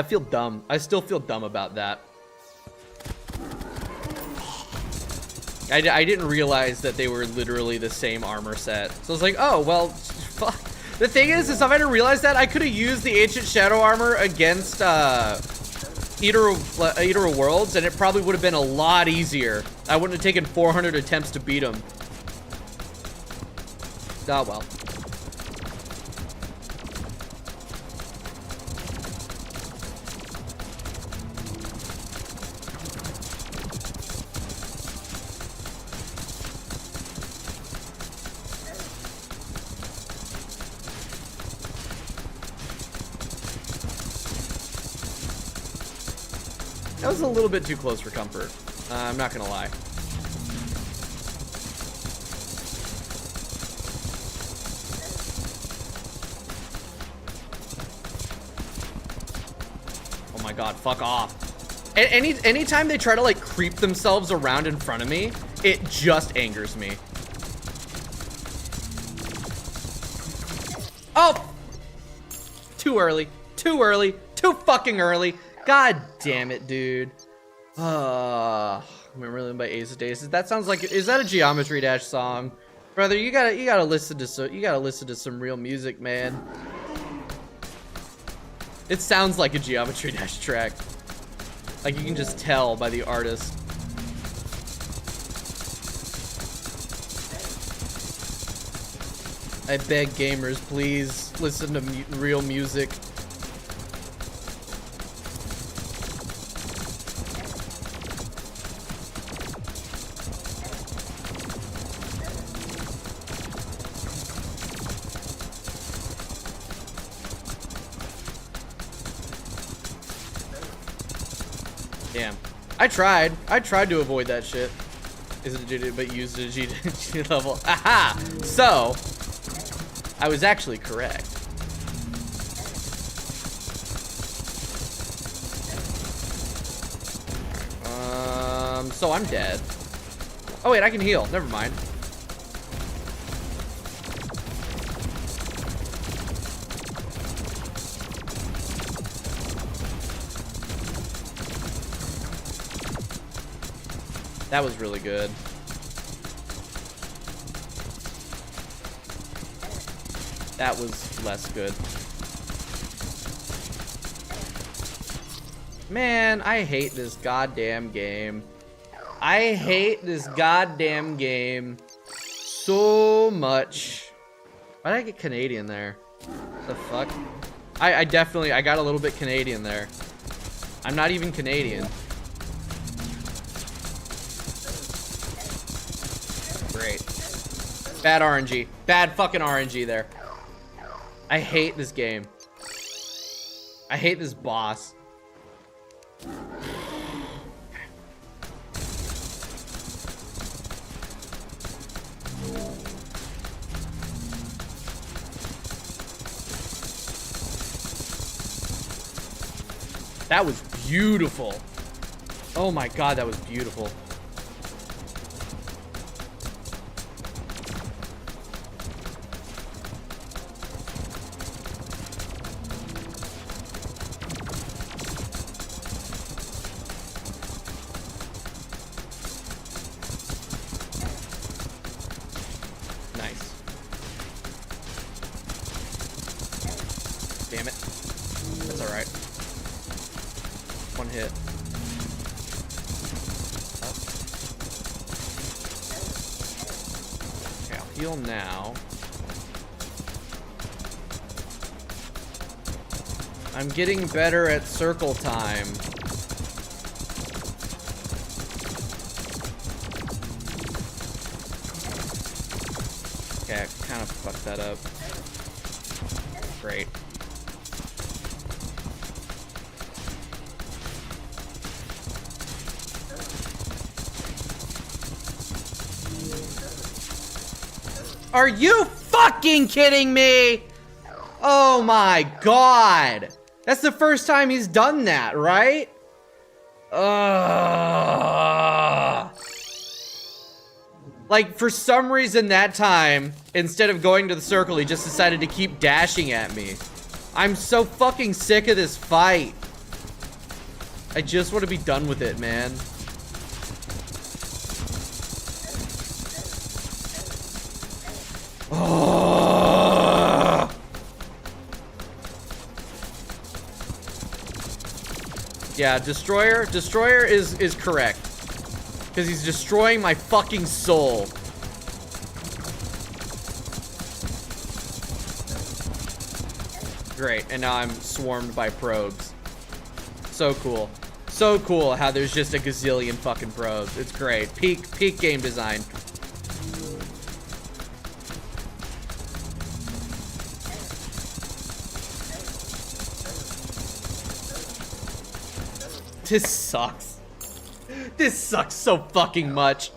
feel dumb. I still feel dumb about that. I didn't realize that they were literally the same armor set. So I was like, oh, well, fuck. The thing is if I didn't realize that, I could have used the Ancient Shadow Armor against, Eater of Worlds, and it probably would have been a lot easier. I wouldn't have taken 400 attempts to beat him. Oh well. That was a little bit too close for comfort. I'm not gonna lie. Oh my god, fuck off. Anytime they try to like creep themselves around in front of me, it just angers me. Oh! Too early. Too early. Too fucking early. God damn it, dude. I'm really by Ace of Days. That sounds like, is that a Geometry Dash song? Brother, you gotta listen to some real music, man. It sounds like a Geometry Dash track. Like you can just tell by the artist. I beg gamers, please listen to real music. Damn. I tried to avoid that shit. Is it a G, but used a G level. Aha! So, I was actually correct. So I'm dead. Oh wait, I can heal. Never mind. That was really good. That was less good. Man, I hate this goddamn game. I hate this goddamn game so much. Why did I get Canadian there? What the fuck? I definitely, I got a little bit Canadian there. I'm not even Canadian. Great. Bad RNG. Bad fucking RNG there. I hate this game. I hate this boss. That was beautiful. Oh my god, that was beautiful. Nice. Damn it. That's alright. One hit. Okay, I'll heal now. I'm getting better at circle time. Okay, I kind of fucked that up. Great. Are you fucking kidding me? Oh my god. That's the first time he's done that, right? Like, for some reason that time, instead of going to the circle, he just decided to keep dashing at me. I'm so fucking sick of this fight. I just want to be done with it, man. Yeah, Destroyer is correct. Because he's destroying my fucking soul. Great, and now I'm swarmed by probes. So cool. So cool how there's just a gazillion fucking probes. It's great. Peak game design. This sucks. This sucks so fucking much.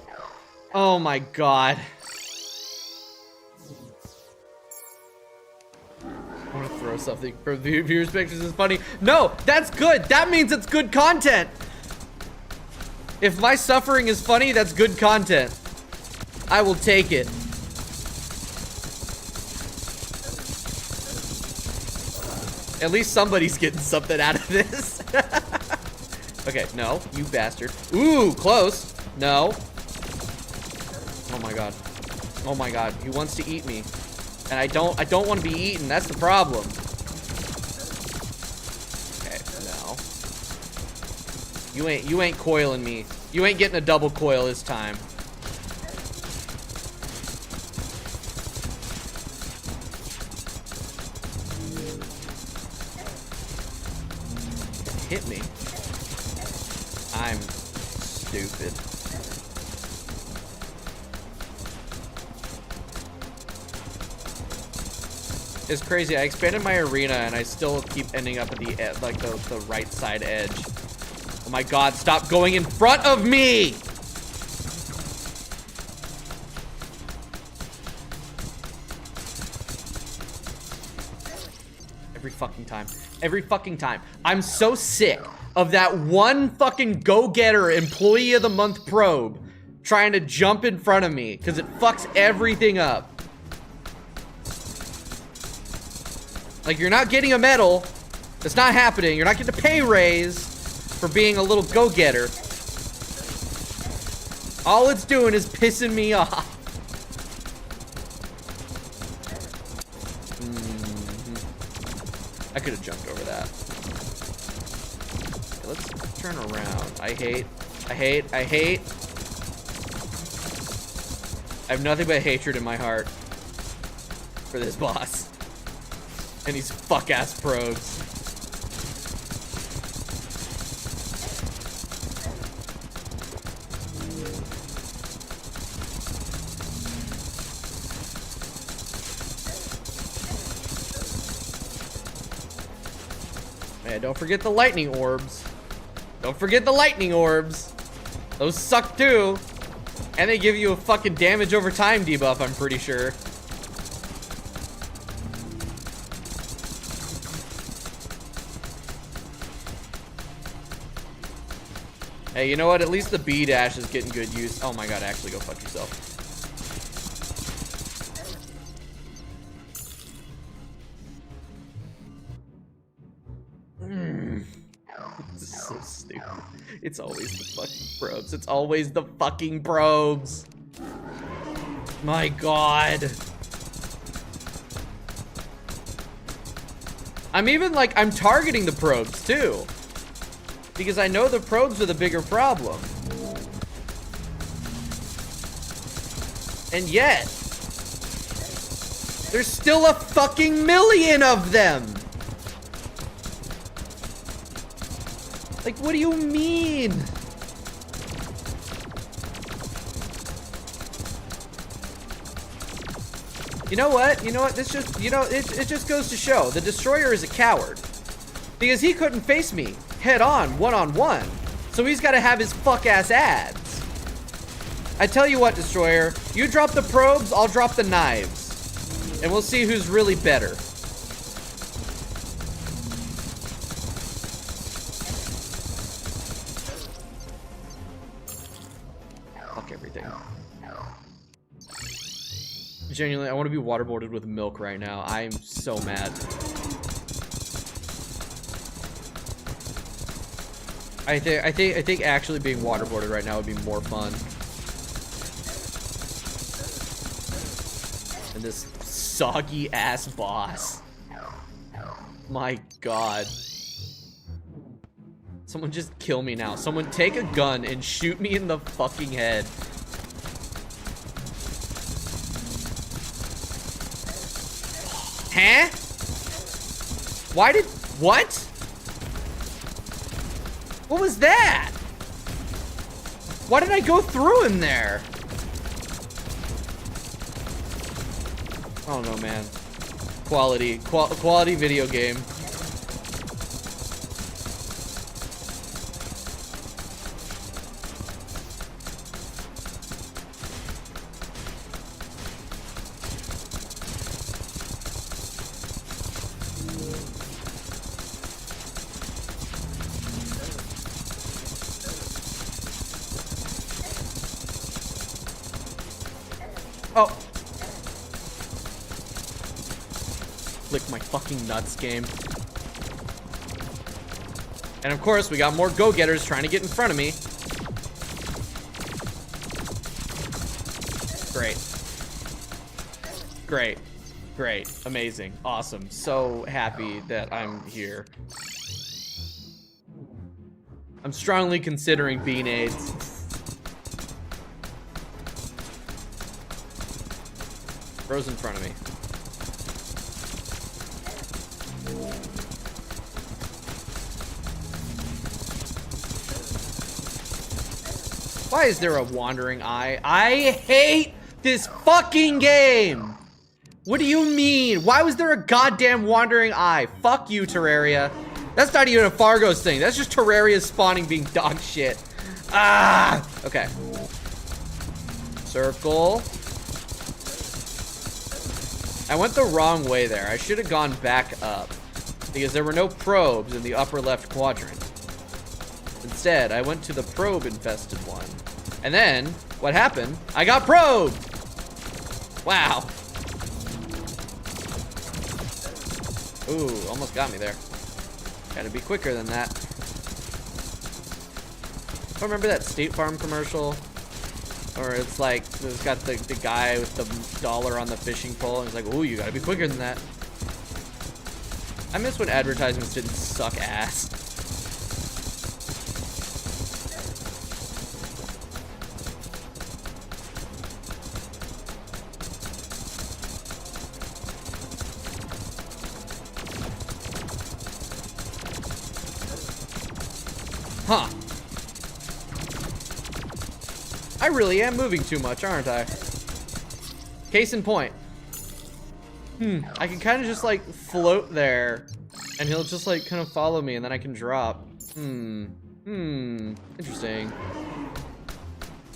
Oh my god. I want to throw something for the viewers' pictures is funny. No, that's good. That means it's good content. If my suffering is funny, that's good content. I will take it. At least somebody's getting something out of this. Okay, no, you bastard. Ooh, close. No. Oh my god. Oh my god, he wants to eat me. And I don't want to be eaten. That's the problem. Okay, no. You ain't coiling me. You ain't getting a double coil this time. Hit me. I'm stupid. It's crazy. I expanded my arena and I still keep ending up at the like the right side edge. Oh my god, stop going in front of me! Every fucking time. Every fucking time. I'm so sick of that one fucking go-getter employee of the month probe trying to jump in front of me because it fucks everything up. Like, you're not getting a medal. That's not happening. You're not getting a pay raise for being a little go-getter. All it's doing is pissing me off. I could have jumped over that. Okay, let's turn around. I hate. I have nothing but hatred in my heart for this boss. And these fuck-ass probes. yeah, don't forget the lightning orbs. Don't forget the lightning orbs. Those suck too. And they give you a fucking damage over time debuff, I'm pretty sure. Hey, you know what? At least the B dash is getting good use. Oh my god, actually go fuck yourself. This is so stupid. It's always the fucking probes. It's always the fucking probes. My god. I'm even like, I'm targeting the probes too. Because I know the probes are the bigger problem. And yet, there's still a fucking million of them. Like, what do you mean? You know what? You know what? This just, you know, it just goes to show the Destroyer is a coward. Because he couldn't face me head on, one-on-one. So he's got to have his fuck-ass ads. I tell you what, Destroyer, you drop the probes, I'll drop the knives. And we'll see who's really better. Fuck everything. Genuinely, I want to be waterboarded with milk right now. I'm so mad. I think actually being waterboarded right now would be more fun. And this soggy ass boss. My god. Someone just kill me now. Someone take a gun and shoot me in the fucking head. Huh? Why did, what? What was that? Why did I go through him there? I don't know, man. Quality video game. Oh. Lick my fucking nuts, game. And of course, we got more go-getters trying to get in front of me. Great. Great. Great. Amazing. Awesome. So happy that I'm here. I'm strongly considering bean aids. Bro's in front of me. Why is there a wandering eye? I hate this fucking game! What do you mean? Why was there a goddamn wandering eye? Fuck you, Terraria. That's not even a Fargo's thing. That's just Terraria's spawning being dog shit. Ah! Okay. Circle. I went the wrong way there. I should have gone back up because there were no probes in the upper left quadrant. Instead, I went to the probe-infested one. And then, what happened? I got probed! Wow. Ooh, almost got me there. Gotta be quicker than that. I remember that State Farm commercial? Or it's like, it's got the guy with the dollar on the fishing pole, and it's like, ooh, you gotta be quicker than that. I miss when advertisements didn't suck ass. Huh. I really am moving too much, aren't I? Case in point. I can kind of just like float there And he'll just like kind of follow me and then I can drop. Interesting.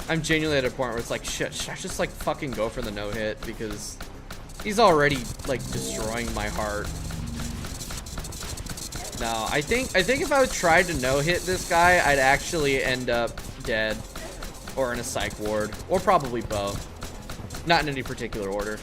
I'm genuinely at a point where it's like, shit, should I just like fucking go for the no-hit? Because he's already like destroying my heart. No, I think if I would try to no-hit this guy, I'd actually end up dead. Or in a psych ward. Or probably both. Not in any particular order.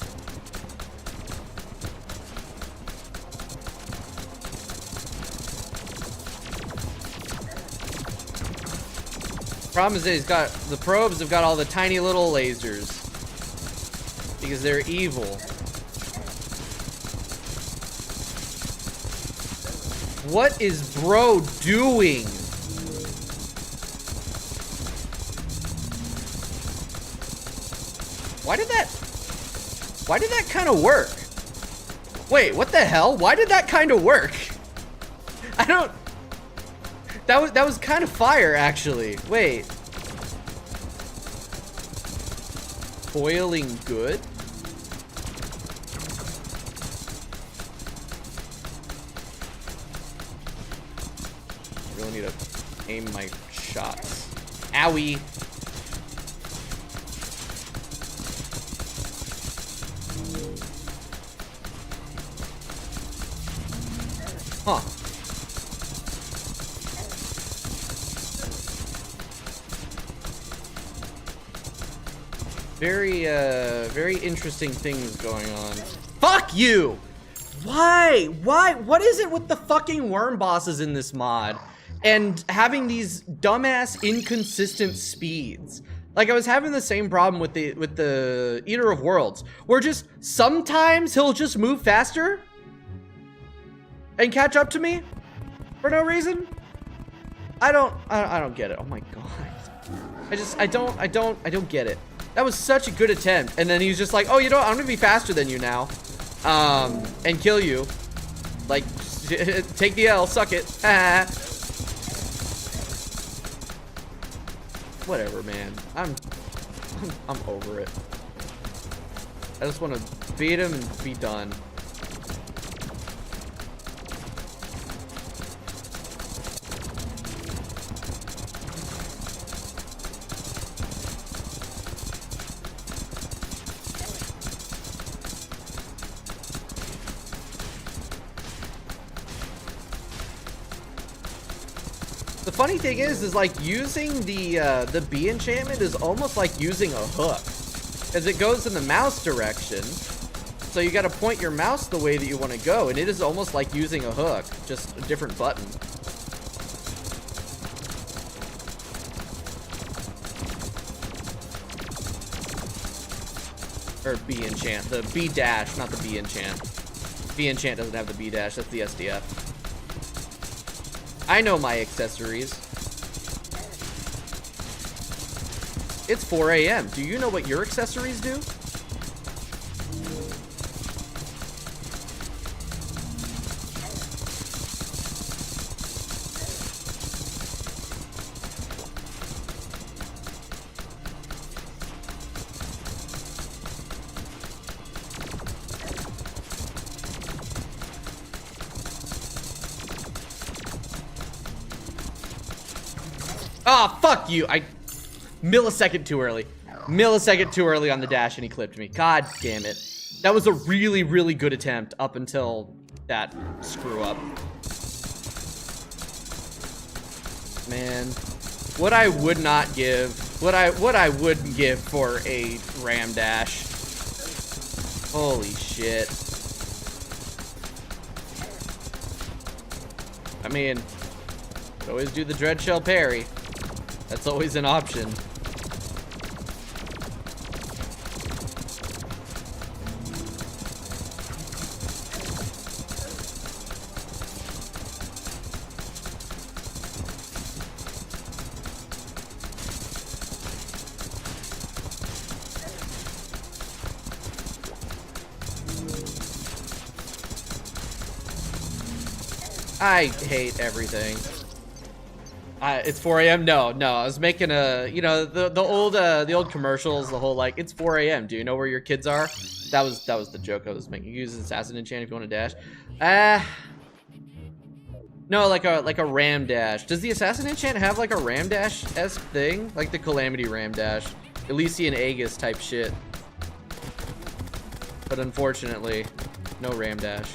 Problem is that he's got the probes have got all the tiny little lasers because they're evil. What is bro doing? Why did that kind of work? Wait, what the hell? Why did that kind of work? I don't. That was kind of fire, actually. Wait. Boiling good? I really need to aim my shots. Owie. Huh. Very interesting things going on. Fuck you! Why? What is it with the fucking worm bosses in this mod? And having these dumbass inconsistent speeds. Like I was having the same problem with the Eater of Worlds, where just sometimes he'll just move faster and catch up to me for no reason. I don't get it. Oh my god. I don't get it. That was such a good attempt. And then he's just like, oh, you know what? I'm gonna be faster than you now. And kill you. Like, take the L, suck it. Whatever, man. I'm over it. I just want to beat him and be done. The funny thing is like using the bee enchantment is almost like using a hook, as it goes in the mouse direction. So you got to point your mouse the way that you want to go, and it is almost like using a hook, just a different button. Or B enchant, the B dash, not the B enchant. B enchant doesn't have the B dash, that's the SDF. I know my accessories. It's 4 a.m. Do you know what your accessories do? Ah, fuck you. Millisecond too early. Millisecond too early on the dash and he clipped me. God damn it. That was a really, really good attempt up until that screw up. Man, what I would not give, what I wouldn't give for a ram dash. Holy shit. I mean, always do the dread shell parry. That's always an option. I hate everything. It's 4 a.m. No, I was making a, you know, the old commercials, the whole like, it's 4 a.m. Do you know where your kids are? That was the joke I was making. You use an assassin enchant if you want to dash. No, like a ram dash. Does the assassin enchant have like a ram dash-esque thing? Like the Calamity ram dash. Elysian Aegis type shit. But unfortunately, no ram dash.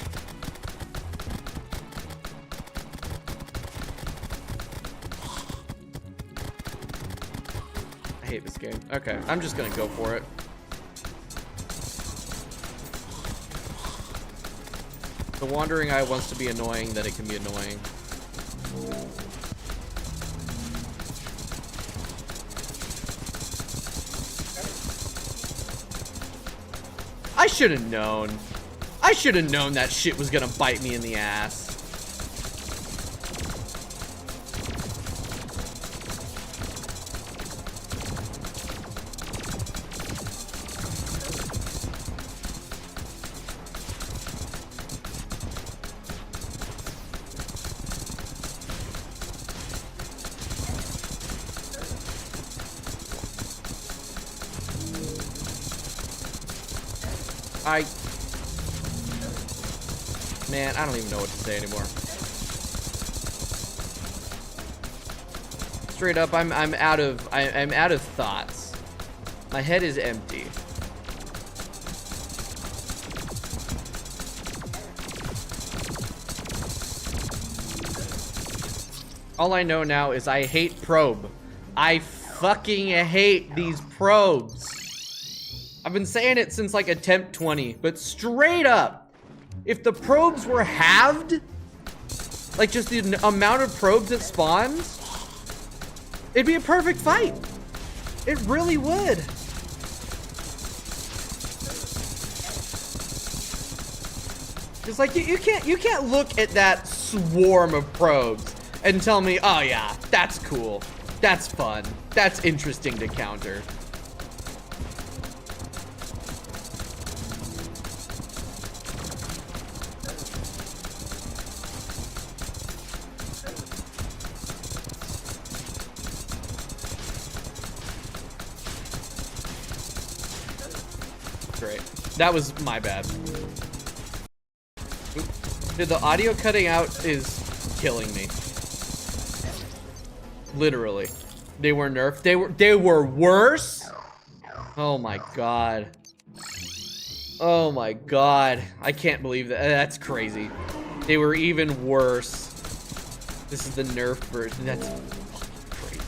I hate this game. Okay, I'm just gonna go for it. The Wandering Eye wants to be annoying, that it can be annoying. I should have known. I should have known that shit was gonna bite me in the ass. Man, I don't even know what to say anymore. Straight up, I'm out of thoughts. My head is empty. All I know now is I hate probe. I fucking hate these probes. I've been saying it since like attempt 20, but straight up, if the probes were halved, like just the amount of probes it spawns, it'd be a perfect fight. It really would. It's like you can't look at that swarm of probes and tell me, oh yeah, that's cool, that's fun, that's interesting to counter. Great. That was my bad. Dude, the audio cutting out is killing me. Literally. They were nerfed. They were worse? Oh my god. Oh my god. I can't believe that. That's crazy. They were even worse. This is the nerfed version. That's crazy.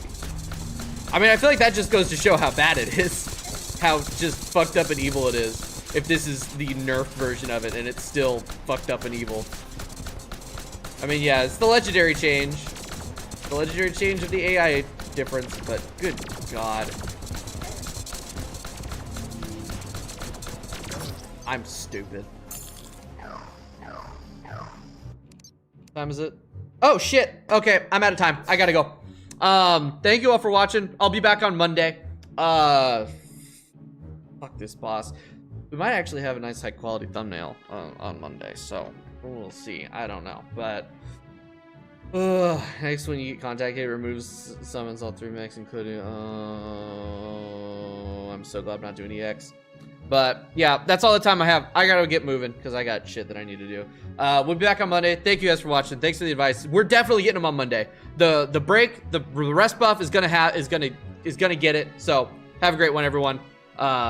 I mean, I feel like that just goes to show how bad it is. How just fucked up and evil it is. If this is the nerf version of it and it's still fucked up and evil. I mean, yeah, it's the legendary change. The legendary change of the AI difference, but good god. I'm stupid. What time is it? Oh shit. Okay, I'm out of time. I gotta go. Thank you all for watching. I'll be back on Monday. Fuck this boss. We might actually have a nice high quality thumbnail on Monday, so we'll see. I don't know, but next when you get contacted, it removes summons all 3 mechs, including I'm so glad I'm not doing EX. But yeah, that's all the time I have. I gotta get moving because I got shit that I need to do. We'll be back on Monday. Thank you guys for watching. Thanks for the advice. We're definitely getting them on Monday. The break, the rest buff is gonna get it. So have a great one, everyone.